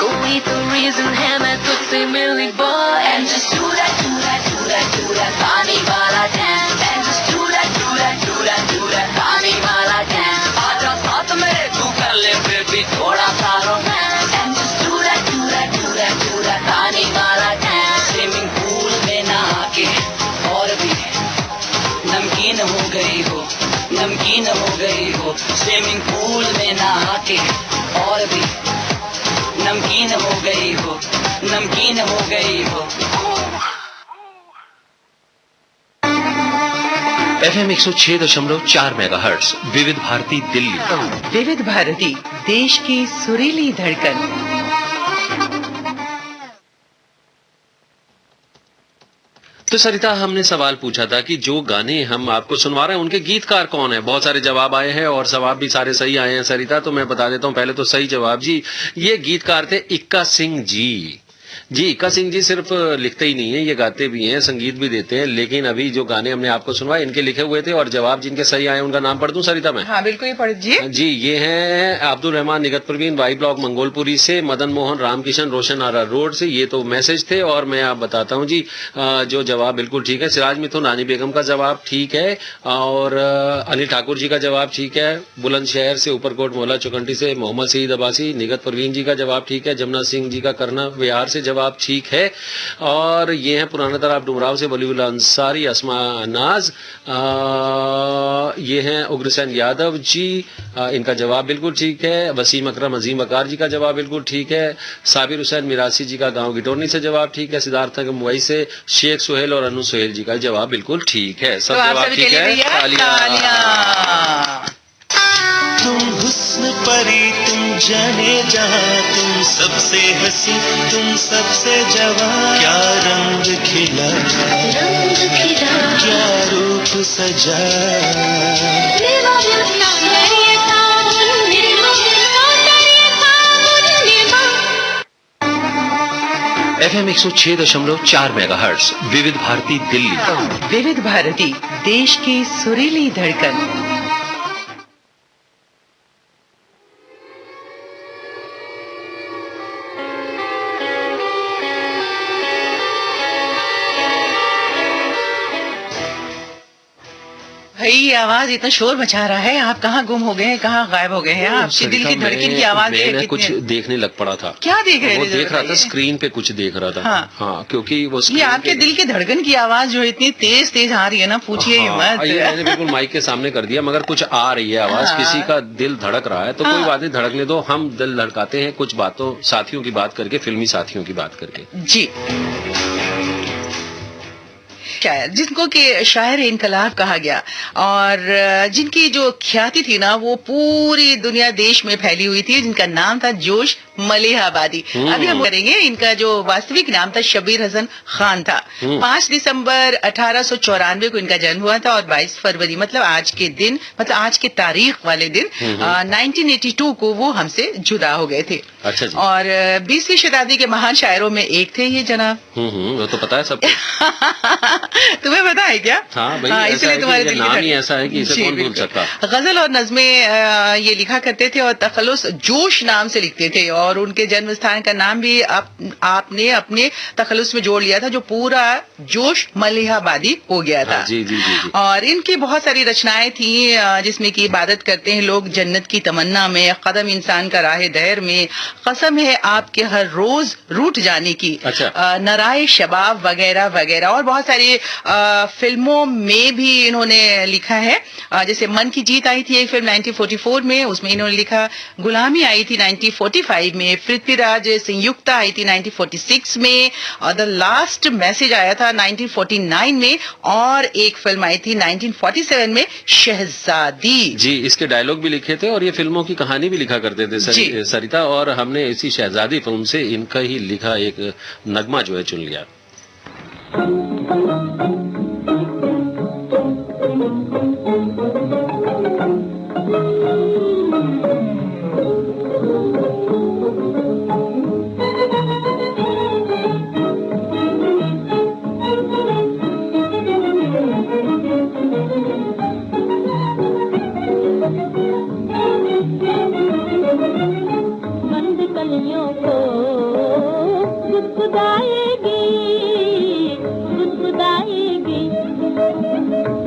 कोई तो रीजन है मैं तुझसे मिली boy। And just do that, do that, do that, do that पानी वाला dance। And just do that, do that, do that, do that पानी वाला dance। आजा साथ मेरे तू कर ले baby थोड़ा सा romance। And just do that, do that, do that, do that पानी वाला dance। स्विमिंग पूल में नहा के और भी नमकीन हो गई हो, नमकीन हो गई हो। स्विमिंग पूल में नहा के और भी नमकीन हो गई हो, नमकीन हो गई हो। FM 106.4 मेगाहर्ट्ज विविध भारती दिल्ली। विविध भारती देश की सुरीली धड़कन। तो सरिता, हमने सवाल पूछा था कि जो गाने हम आपको सुनवा रहे हैं उनके गीतकार कौन है। बहुत सारे जवाब आए हैं और जवाब भी सारे सही आए हैं सरिता, तो मैं बता देता हूं पहले तो सही जवाब जी। ये गीतकार थे इक्का सिंह जी। जी, इक्का सिंह जी सिर्फ लिखते ही नहीं है, ये गाते भी हैं, संगीत भी देते हैं। लेकिन अभी जो गाने हमने आपको सुनवाए इनके लिखे हुए थे, और जवाब जिनके सही आए उनका नाम पढ़ दूं सरिता मैं? हाँ बिल्कुल, ये पढ़िए जी। ये हैं अब्दुल रहमान निगत परवीन, वाई ब्लॉक मंगोलपुरी से, मदन मोहन रामकिशन रोशन आरा रोड से। ये तो मैसेज थे और मैं आप बताता हूँ जी जो जवाब बिल्कुल ठीक है। सिराज मिथुन रानी बेगम का जवाब ठीक है, और अनिल ठाकुर जी का जवाब ठीक है। बुलंदशहर से, ऊपरकोट मोहल्ला चौकंटी से मोहम्मद सईद अब्बासी, निगत परवीन जी का जवाब ठीक है। जमुना सिंह जी का करना बिहार से जवाब ठीक है। और ये है पुराना तालाब डुमराव से वलीउल्लाह अंसारी, अस्मा नाज। ये हैं उग्रसेन यादव जी, इनका जवाब बिल्कुल ठीक है। वसीम अकरम अजीम वकार जी का जवाब बिल्कुल ठीक है। साबिर हुसैन मिरासी जी का गांव गिटोरनी से जवाब ठीक है। सिद्धार्थ मुंबई से शेख सुहेल और अनु सुहेल जी का जवाब बिल्कुल ठीक है। सब जवाब ठीक है। तालियां। तुम हुस्न परी, तुम जाने जहां, तुम सबसे हंसी, तुम सबसे जवां। क्या रंग खिला, क्या रूप सजा। FM 106.4 मेगाहर्ट्ज विविध भारती दिल्ली। विविध भारती देश की सुरीली धड़कन। भाई की आवाज इतना शोर मचा रहा है, आप कहाँ गुम हो गए हैं, कहाँ गायब हो गए हैं? आपकी दिल की धड़कन की आवाज है। मैं कुछ देखने लग पड़ा था। क्या देख रहे थे? वो देख रहा था स्क्रीन पे, कुछ देख रहा था। हाँ, क्योंकि वो ये आपके दिल की धड़कन की आवाज जो इतनी तेज तेज आ रही है ना, पूछिए मत। ये मैंने बिल्कुल माइक के सामने कर दिया, मगर कुछ आ रही है आवाज, किसी का दिल धड़क रहा है, तो कोई बात नहीं, धड़कने दो। हम दिल धड़काते हैं कुछ बातों, साथियों की बात करके, फिल्मी साथियों की बात करके। जी, शायर जिनको कि शायर इनकलाब कहा गया, और जिनकी जो ख्याति थी ना वो पूरी दुनिया देश में फैली हुई थी, जिनका नाम था जोश मलिहाबादी। अभी हम करेंगे, इनका जो वास्तविक नाम था शबीर हसन खान था। 5 दिसंबर 1894 को इनका जन्म हुआ था, और 22 फरवरी मतलब आज के दिन, मतलब आज के तारीख वाले दिन 1982 को वो हमसे जुदा हो गए थे। अच्छा जी। और 20वीं शताब्दी के महान शायरों में एक थे ये जनाब। वो तो पता है सबको। तुम्हें पता है क्या? हाँ भाई, इसलिए तुम्हारे दिल नाम ही ऐसा है कि इसे कौन भूल सकता। गजल और नज़में ये लिखा करते थे, और तखल्लुस जोश नाम से लिखते थे, और उनके जन्म स्थान का नाम भी आपने अपने तखल्लुस में जोड़ लिया था, जो पूरा जोश मलिहाबादी हो गया था। जी जी जी जी। और इनकी बहुत सारी रचनाएं थी, जिसमें की इबादत करते हैं लोग जन्नत की तमन्ना में, कदम इंसान का राह दहर में, कसम है आपके हर रोज रूठ जाने की, नराए शबाब वगैरह वगैरह, और बहुत सारी फिल्मों में भी इन्होंने लिखा है। जैसे मन की जीत आई थी एक फिल्म 1944 में, उसमें इन्होंने लिखा। गुलामी आई थी 1945 में, पृथ्वीराज संयुक्ता आई थी 1946 में, और द लास्ट मैसेज आया था 1949 में, और एक फिल्म आई थी 1947 में, शहजादी। जी, इसके डायलॉग भी लिखे थे, और ये फिल्मों की कहानी भी लिखा करते थे सरिता, और हमने इसी शहजादी फिल्म से इनका ही लिखा एक नगमा जो है चुन लिया।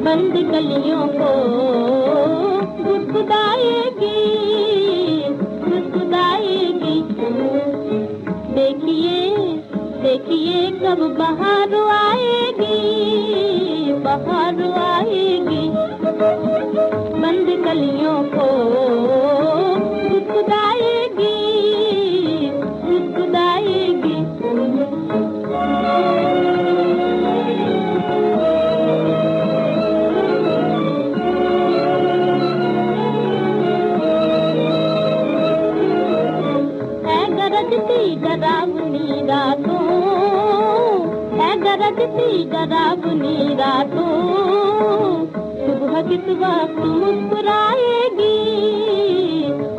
बंद गलियों को गुदगुदाएगी, गुदगुदाएगी। देखिए देखिए कब बहार आएगी, बहार आएगी। बंद गलियों को गुदगुदाएगी, गुदगुदाएगी। डरावनी रातों है, गरजती डरावनी रातों, सुबह किस वक्त मुस्कुराएगी,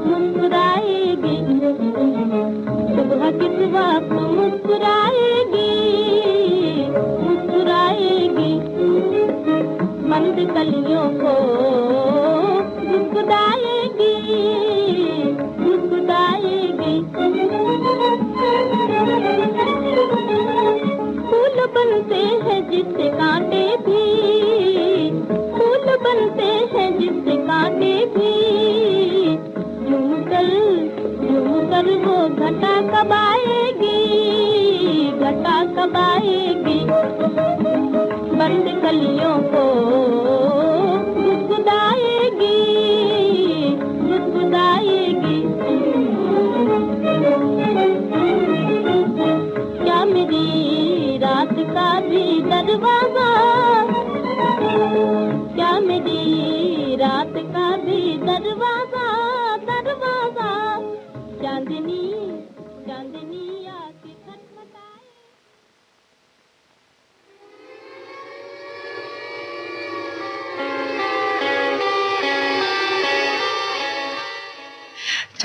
मुस्कुराएगी। सुबह किस वक्त मुस्कुराएगी, मुस्कुराएगी। बंद गलियों को गुदगुदाएगी, गुदगुदाएगी। फूल बनते हैं जिससे कांटे भी, फूल बनते हैं जिससे कांटे भी, झूम कर वो घटा कब आएगी, घटा कब आएगी। बंद गलियों को गुदगुदाएगी, गुदगुदाएगी। क्या मेरी रात का भी दरवाजा, क्या मेरी रात का भी दरवाजा, दरवाजा। चांदनी चांदनी आके खटखटाए।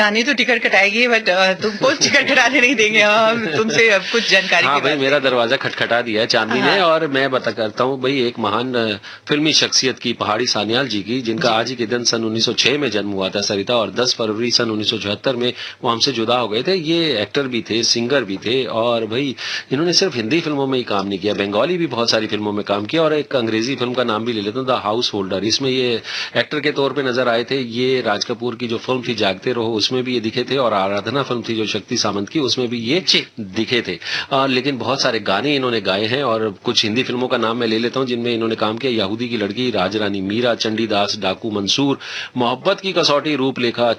मुस्कानी तो टिकट कटाएगी, बट तुमको टिकट कटाने नहीं देंगे हम तुमसे अब कुछ जानकारी। हाँ भाई, मेरा दरवाजा खटखटा दिया है चांदनी ने, और मैं बता करता हूँ भाई, एक महान फिल्मी शख्सियत की, पहाड़ी सान्याल जी की, जिनका आज ही के दिन सन 1906 में जन्म हुआ था सरिता, और 10 फरवरी सन 1974 में वो हमसे जुदा हो गए थे। ये एक्टर भी थे, सिंगर भी थे, और भाई इन्होंने सिर्फ हिंदी फिल्मों में ही काम नहीं किया, बंगाली भी बहुत सारी फिल्मों में काम किया, और एक अंग्रेजी फिल्म का नाम भी ले लेता हूँ, द हाउस होल्डर, इसमें ये एक्टर के तौर पे नजर आए थे। ये राज कपूर की जो फिल्म थी जागते रहो, उसमें भी ये दिखे थे, और आराधना फिल्म थी जो शक्ति सामंत की, उसमें भी ये दिखे थे। लेकिन बहुत सारे गाने इन्होंने गाए हैं, और कुछ हिंदी फिल्मों का नाम मैं ले लेता हूँ जिनमें इन्होंने काम किया। यहूदी की लड़की, राजरानी मीरा, चंडीदास, डाकू मंसूर, मोहब्बत की कसौटी, रूपलेखा,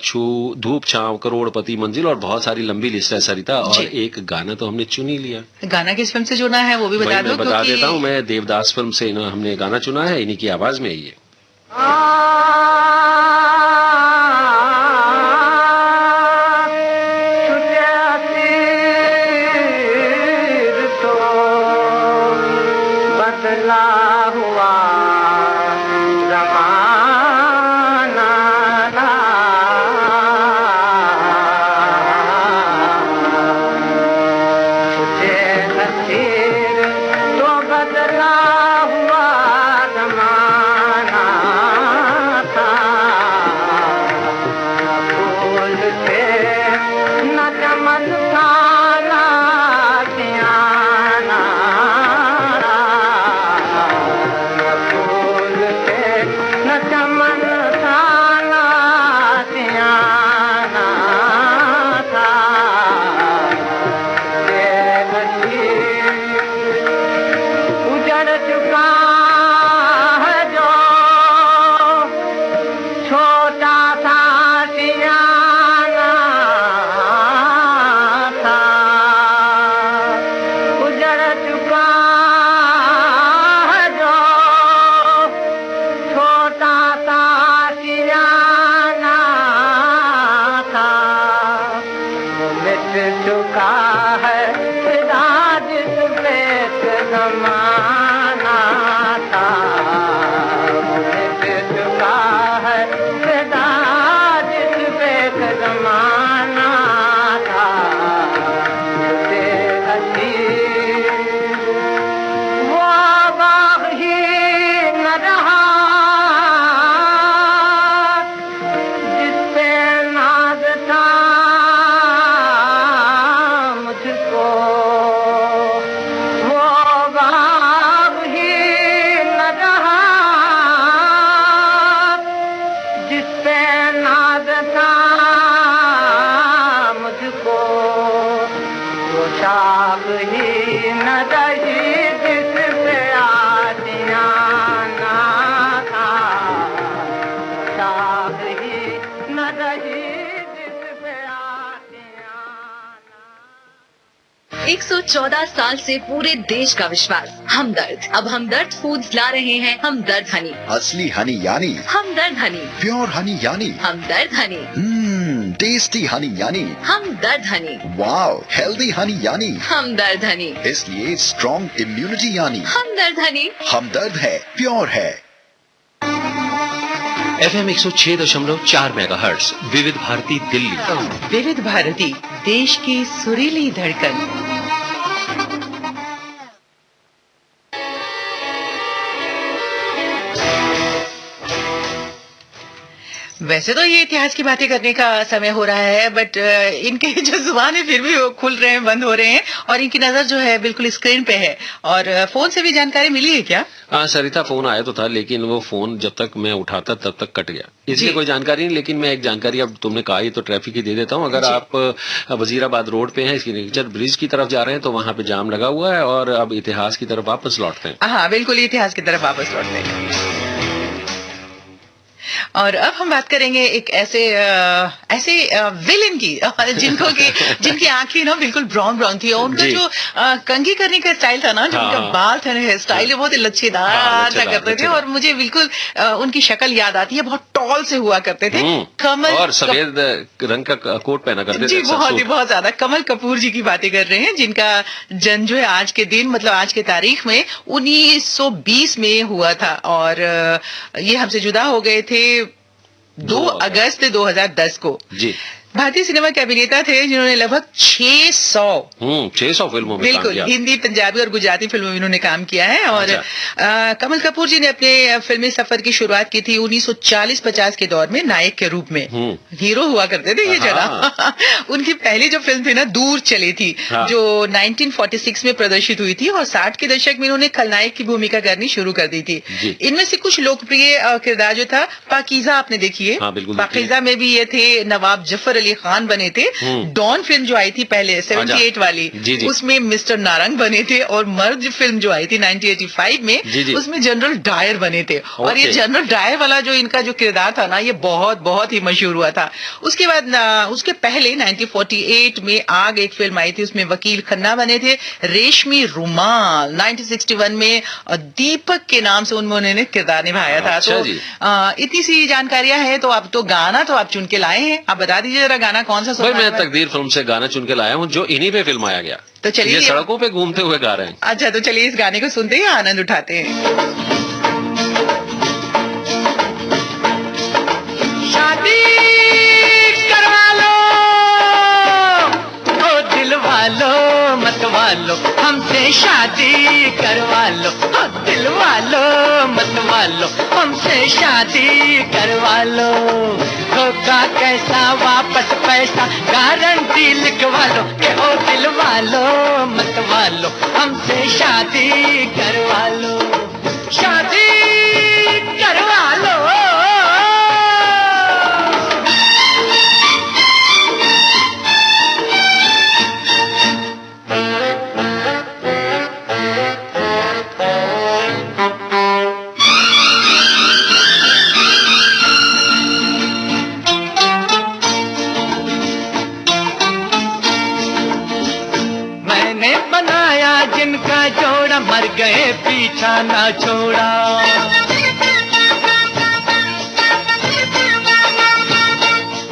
धूप छांव, करोड़पति मंजिल, और बहुत सारी लंबी लिस्ट है सरिता। और एक गाना तो हमने चुन ही लिया। गाना किस फिल्म से चुना है वो भी बता दो। मैं बता देता हूँ, मैं देवदास फिल्म से हमने गाना चुना है, इन्हीं की आवाज में ये। बदला हुआ साल से पूरे देश का विश्वास, हमदर्द। अब हमदर्द फूड्स ला रहे हैं हमदर्द हनी, असली हनी यानी हमदर्द हनी, प्योर हनी यानी हमदर्द हनी, टेस्टी हनी यानी हमदर्द हनी, वाओ हेल्दी हनी यानी हमदर्द हनी, इसलिए स्ट्रॉन्ग इम्यूनिटी यानी हमदर्द हनी। हमदर्द है, प्योर है। FM 106.4 मेगाहर्ट्ज, विविध भारती दिल्ली। विविध भारती, देश की सुरीली धड़कन। वैसे तो ये इतिहास की बातें करने का समय हो रहा है, बट इनके जो जुबान है फिर भी वो खुल रहे हैं, बंद हो रहे हैं, और इनकी नजर जो है बिल्कुल स्क्रीन पे है। और फोन से भी जानकारी मिली है क्या? हाँ सरिता, फोन आया तो था, लेकिन वो फोन जब तक मैं उठाता तब तक कट गया, इसलिए कोई जानकारी नहीं। लेकिन मैं एक जानकारी, अब तुमने कहा, ये तो ट्रैफिक ही दे देता हूँ। अगर आप वजीराबाद रोड पे हैं, सिग्नेचर ब्रिज की तरफ जा रहे हैं, तो वहाँ पे जाम लगा हुआ है, और अब इतिहास की तरफ वापस लौटते हैं। हाँ बिल्कुल, इतिहास की तरफ वापस लौटते हैं। और अब हम बात करेंगे एक ऐसे विलेन की, जिनकी आंखें ना बिल्कुल ब्राउन ब्राउन थी, और उनका जो कंघी करने का स्टाइल था ना, जो उनका बाल था, हेयर स्टाइल बहुत ही लच्छेदार था करते थे, और मुझे बिल्कुल उनकी शक्ल याद आती है। बहुत टॉल से हुआ करते थे, कमल, और सफेद रंग का कोट पहना करते थे जी, बहुत ज्यादा। कमल कपूर जी की बातें कर रहे हैं, जिनका जन्म जो है आज के दिन, मतलब आज के तारीख में 1920 में हुआ था, और ये हमसे जुदा हो गए थे 2 अगस्त 2010 को। जी। भारतीय सिनेमा के अभिनेता थे जिन्होंने लगभग 600 फिल्मों में काम बिल्कुल किया। हिंदी, पंजाबी और गुजराती फिल्मों में इन्होंने काम किया है। और कमल कपूर जी ने अपने फिल्मी सफर की शुरुआत की थी 1940-50 के दौर में नायक के रूप में। हीरो हुआ करते थे ये जगह। उनकी पहली जो फिल्म थी ना, दूर चली थी, जो 1946 में प्रदर्शित हुई थी, और 60 के दशक में इन्होंने खलनायक की भूमिका करनी शुरू कर दी थी। इनमें से कुछ लोकप्रिय किरदार जो था, पाकीज़ा आपने देखी है। पाकीज़ा में भी ये थे, नवाब जफर अली खान बने थे। डॉन फिल्म जो आई थी पहले 78 वाली, उसमें मिस्टर नारंग बने थे। और मर्द फिल्म जो आई थी 1985 में, उसमें जनरल डायर बने थे। और ये जनरल डायर वाला जो इनका जो किरदार था ना, ये बहुत बहुत ही मशहूर हुआ था। उसके बाद उसके पहले 1948 में आग एक फिल्म आई थी, उसमें वकील खन्ना बने थे। रेशमी रुमाल 1961 में दीपक के नाम से उन्होंने किरदार निभाया था। तो इतनी सी जानकारियां हैं। तो अब तो गाना तो आप चुन के लाए हैं, आप बता दीजिए जरा गाना कौन सा सुना? मैं तकदीर फिल्म से गाना चुन के लाया हूँ, जो इन्हीं पे फिल्माया गया। तो चलिए, ये सड़कों पे घूमते हुए गा रहे हैं। अच्छा, तो चलिए इस गाने को सुनते हैं, आनंद उठाते हैं। शादी करवा लो ओ दिल वालो, मत वालो, हमसे शादी करवा लो ओ दिल वालो, मत वालो, हमसे शादी करवा लो। धोखा कैसा, वापस पैसा, गारंटी लिखवा लो कि ओ दिल वालो, मत वालो, हमसे शादी करवा लो, शादी करवा लो। जिनका जोड़ा मर गए, पीछा ना छोड़ा।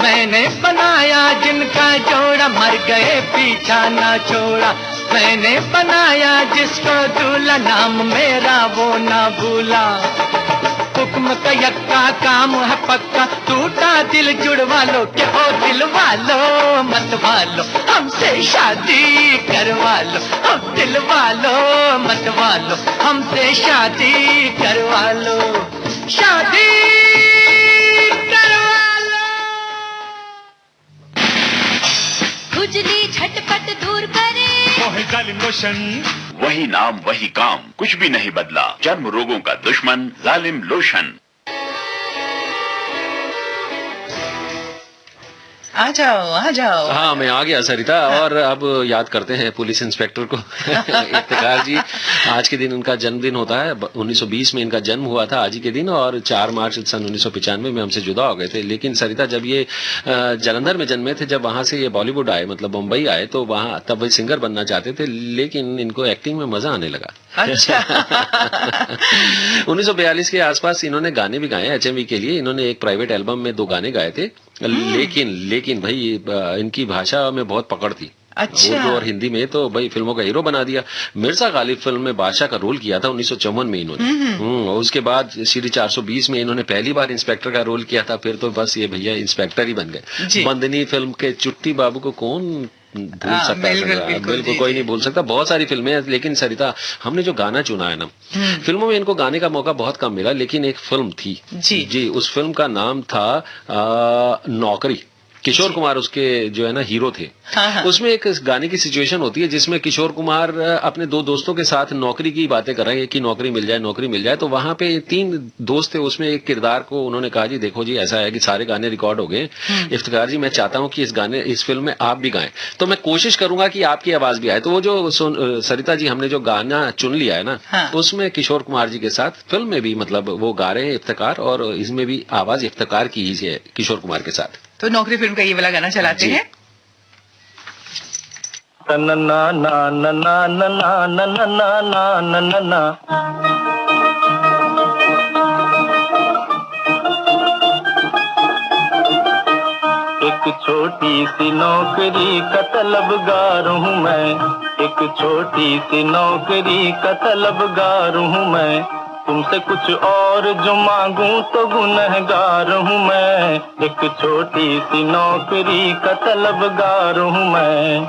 मैंने बनाया जिनका जोड़ा, मर गए, पीछा ना छोड़ा। मैंने बनाया जिसको दूल्हा, नाम मेरा वो ना भूला। हुक्म का यक्का, काम है पक्का, टूटा दिल जुड़वा लो कि ओ दिल वालो, मत वालो, हमसे शादी करवा लो ओ दिल वालो, मत वालो, हमसे शादी करवा लो, शादी करवा लो। खुजली झटपट दूर करे, जालिम लोशन, वही नाम वही काम, कुछ भी नहीं बदला। चर्म रोगों का दुश्मन जालिम लोशन। आ जाओ। हाँ, मैं आ गया सरिता। और अब याद करते हैं पुलिस इंस्पेक्टर को। इफ्तिकार जी, आज के दिन उनका जन्मदिन होता है। 1920 में इनका जन्म हुआ था आज ही के दिन, और 4 मार्च सन 1995 में हमसे जुदा हो गए थे। लेकिन सरिता, जब ये जालंधर में जन्मे थे, जब वहां से ये बॉलीवुड आए, मतलब मुंबई आए, तो वहां तब वे सिंगर बनना चाहते थे, लेकिन इनको एक्टिंग में मजा आने लगा। अच्छा। 1942 के आसपास इन्होंने गाने भी गाए HMV के लिए। इन्होंने एक प्राइवेट एल्बम में 2 गाने गाए थे। लेकिन भाई इनकी भाषा में बहुत पकड़ थी। अच्छा। उर्दू और हिंदी में तो भाई फिल्मों का हीरो बना दिया। मिर्जा गालिब फिल्म में बादशाह का रोल किया था 1954 में इन्होंने। उसके बाद सीडी 420 में इन्होंने पहली बार इंस्पेक्टर का रोल किया था। फिर तो बस ये भैया इंस्पेक्टर ही बन गए। बंदनी फिल्म के चुट्टी बाबू को कौन भूल सकता है? बिल्कुल कोई नहीं भूल सकता। बहुत सारी फिल्में हैं, लेकिन सरिता, हमने जो गाना चुना है ना, फिल्मों में इनको गाने का मौका बहुत कम मिला, लेकिन एक फिल्म थी जी, उस फिल्म का नाम था नौकरी। किशोर कुमार उसके जो है ना हीरो थे। उसमें एक गाने की सिचुएशन होती है जिसमें किशोर कुमार अपने 2 दोस्तों के साथ नौकरी की बातें कर रहे हैं कि नौकरी मिल जाए। तो वहां पे 3 दोस्त थे, उसमें एक किरदार को उन्होंने कहा, जी देखो जी, ऐसा है कि सारे गाने रिकॉर्ड हो गए, इफ्तिकार जी मैं चाहता हूं कि इस फिल्म में आप भी गाएं, तो मैं कोशिश करूंगा कि आपकी आवाज भी आए। तो वो जो सरिता जी, हमने जो गाना चुन लिया है ना, उसमें किशोर कुमार जी के साथ फिल्म में भी मतलब वो गा रहे हैं इफ्तिकार, और इसमें भी आवाज इफ्तिकार की ही है किशोर कुमार के साथ। तो नौकरी फिल्म का ये वाला गाना चलाते हैं। ना ना ना ना ना ना ना ना ना ना ना ना। एक छोटी सी नौकरी का तलबगार हूँ मैं, एक छोटी सी नौकरी का तलबगार हूँ मैं। तुमसे कुछ और जो मांगूं तो गुनहगार हूँ मैं, एक छोटी सी नौकरी का तलबगार हूँ मैं।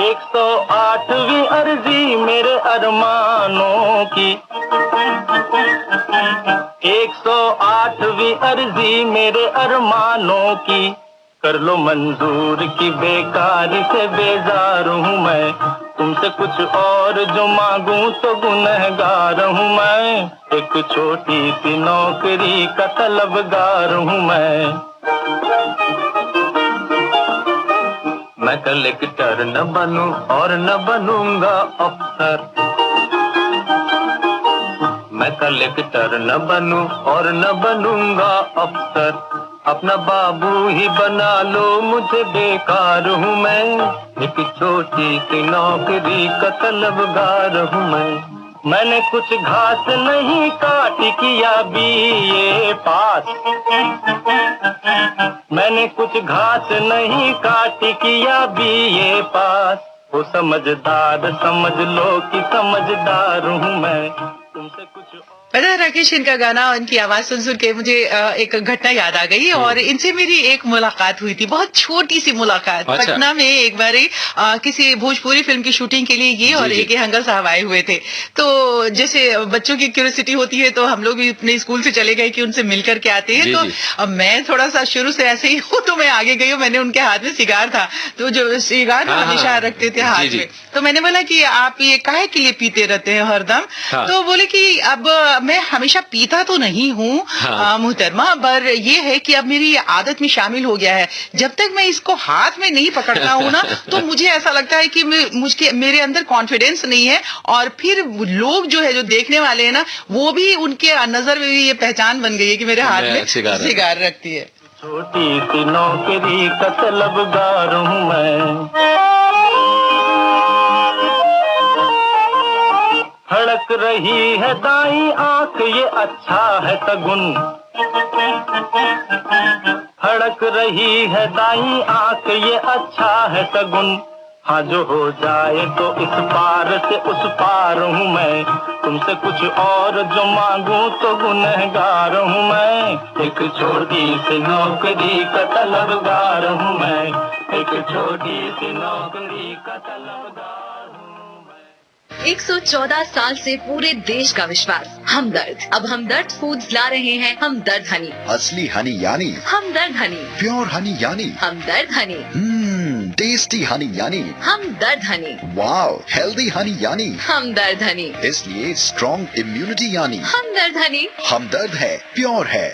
108वीं अर्जी मेरे अरमानों की, 108वीं अर्जी मेरे अरमानों की, कर लो मंजूर की बेकारी से बेजार हूँ मैं। तुमसे कुछ और जो मांगूं तो गुनहगार हूँ मैं, एक छोटी सी नौकरी का तलबगार हूँ मैं। मैं कलेक्टर न बनूं और न बनूंगा अफसर, मैं कलेक्टर न बनूं और न बनूंगा अफसर, अपना बाबू ही बना लो मुझे बेकार हूँ मैं, एक छोटी सी नौकरी का तलबगार हूँ मैं। मैंने कुछ घास नहीं काटी किया BA पास, मैंने कुछ घास नहीं काटी किया BA पास, वो समझदार समझ लो कि समझदार हूँ मैं। तुमसे कुछ पता है राकेश, इनका गाना, इनकी आवाज सुन के मुझे एक घटना याद आ गई और इनसे मेरी एक मुलाकात हुई थी, बहुत छोटी सी मुलाकात। अच्छा। पटना में एक बार किसी भोजपुरी फिल्म की शूटिंग के लिए ये और AK हंगल साहब आए हुए थे। तो जैसे बच्चों की क्यूरियोसिटी होती है तो हम लोग भी अपने स्कूल से चले गए कि उनसे मिल करके आते हैं। तो अब मैं थोड़ा सा शुरू से ऐसे ही हूँ तो मैं आगे गई हूँ, मैंने उनके हाथ में सिगार था, तो जो सिगार हमेशा रखते थे हाथ में, तो मैंने बोला कि आप ये काहे के लिए पीते रहते हैं हरदम? तो बोले कि अब मैं हमेशा पीता तो नहीं हूँ मुहतरमा, पर ये है कि अब मेरी आदत में शामिल हो गया है, जब तक मैं इसको हाथ में नहीं पकड़ता हूँ ना तो मुझे ऐसा लगता है कि मेरे अंदर कॉन्फिडेंस नहीं है, और फिर लोग जो है, जो देखने वाले हैं ना, वो भी उनके नजर में भी ये पहचान बन गई है कि मेरे हाथ में सिगार रखती है। छोटी सी नौकरी का तलबगार हूँ मैं, फड़क रही है दाई आंख ये अच्छा है सगुन, फड़क रही है दाई आंख ये अच्छा है सगुन, हाँ जो हो जाए तो इस पार से उस पार हूँ मैं। तुमसे कुछ और जो मांगूं तो गुनहगार हूँ मैं, एक छोटी सी नौकरी का तलबगार हूँ मैं, एक छोटी सी नौकरी का तलबगार। 114 साल से पूरे देश का विश्वास, हमदर्द। अब हमदर्द फूड्स ला रहे हैं हमदर्द हनी, असली हनी यानी हमदर्द हनी, प्योर हनी यानी हमदर्द हनी, टेस्टी हनी यानी हमदर्द हनी, वाव, हेल्दी हनी यानी हमदर्द हनी, इसलिए स्ट्रॉन्ग इम्यूनिटी यानी हमदर्द हनी। हमदर्द है, प्योर है।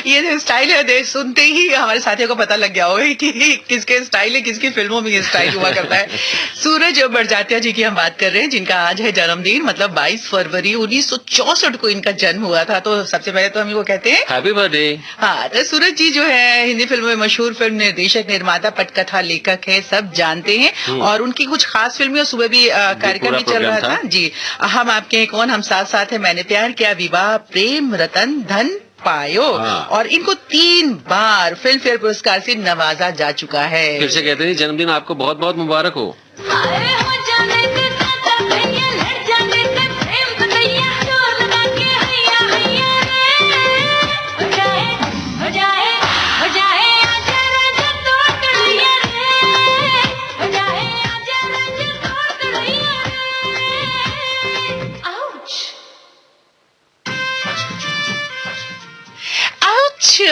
ये जो स्टाइल है, सुनते ही हमारे साथियों को पता लग गया होगा कि किसके स्टाइल है, किसकी फिल्मों में ये स्टाइल हुआ करता है। सूरज बड़जात्या जी की हम बात कर रहे हैं, जिनका आज है जन्मदिन, मतलब 22 फरवरी 1964 को इनका जन्म हुआ था। तो सबसे पहले तो हम वो कहते हैं हैप्पी बर्थडे। हाँ, तो सूरज जी जो है हिंदी फिल्मों में मशहूर फिल्म निर्देशक, निर्माता, पटकथा लेखक है, सब जानते हैं। और उनकी कुछ खास फिल्में, सुबह भी कार्यक्रम भी चल रहा था जी, हम आपके हैं कौन, हम साथ साथ है, मैंने प्यार किया, विवाह, प्रेम रतन धन पायो, और इनको 3 बार फिल्म फेयर पुरस्कार से नवाजा जा चुका है। फिर से कहते हैं जन्मदिन आपको बहुत बहुत मुबारक हो।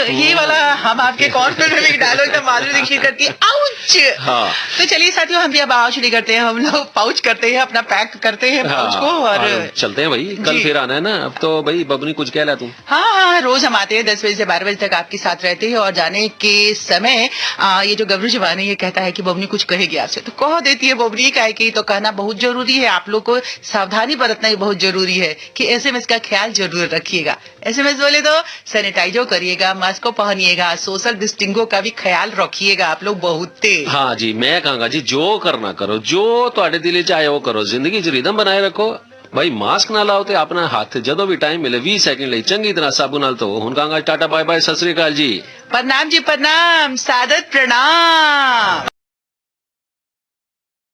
ये वाला हम आपके कौन फिल्म में डायलॉग था, माधुरी दीक्षित करती है, आउच। हाँ। तो चलिए साथियों, हम भी अब आउच नहीं करते हैं, हम लोग पाउच करते हैं, अपना पैक करते हैं पाउच को और चलते हैं भाई। कल फिर आना है ना, अब तो भाई बबनी कुछ कह ला तुम। हाँ, रोज हम आते हैं 10 बजे से 12 बजे तक आपके साथ रहते हैं। और जाने के समय ये जो गबरू जवान है, ये कहता है कि बबनी कुछ कहेगी आपसे, तो कह देती है बबनी, का की तो कहना बहुत जरूरी है। आप लोग को सावधानी बरतना ही बहुत जरूरी है कि SMS का ख्याल जरूर रखिएगा। SMS बोले तो सैनिटाइजर करिएगा, मास्क को पहनिएगा, सोशल डिस्टेंसिंग का भी ख्याल रखिएगा आप लोग बहुत। हाँ जी, मैं कहूँगा जी, जो करना करो, जो ਤੁਹਾਡੇ दिल च आए वो करो, जिंदगी च रिदम बनाए रखो, भाई मास्क ना लाओ तो अपना हाथ जदों भी टाइम मिले 20 सेकंड ਲਈ ਚੰਗੀ ਤਰ੍ਹਾਂ ਸਾਬੂ ਨਾਲ ਧੋ। ਹੁਣ ਕਹਾਂਗਾ tata bye bye, Sat Sri ਅਕਾਲ ਜੀ। प्रणाम जी प्रणाम, सादत प्रणाम।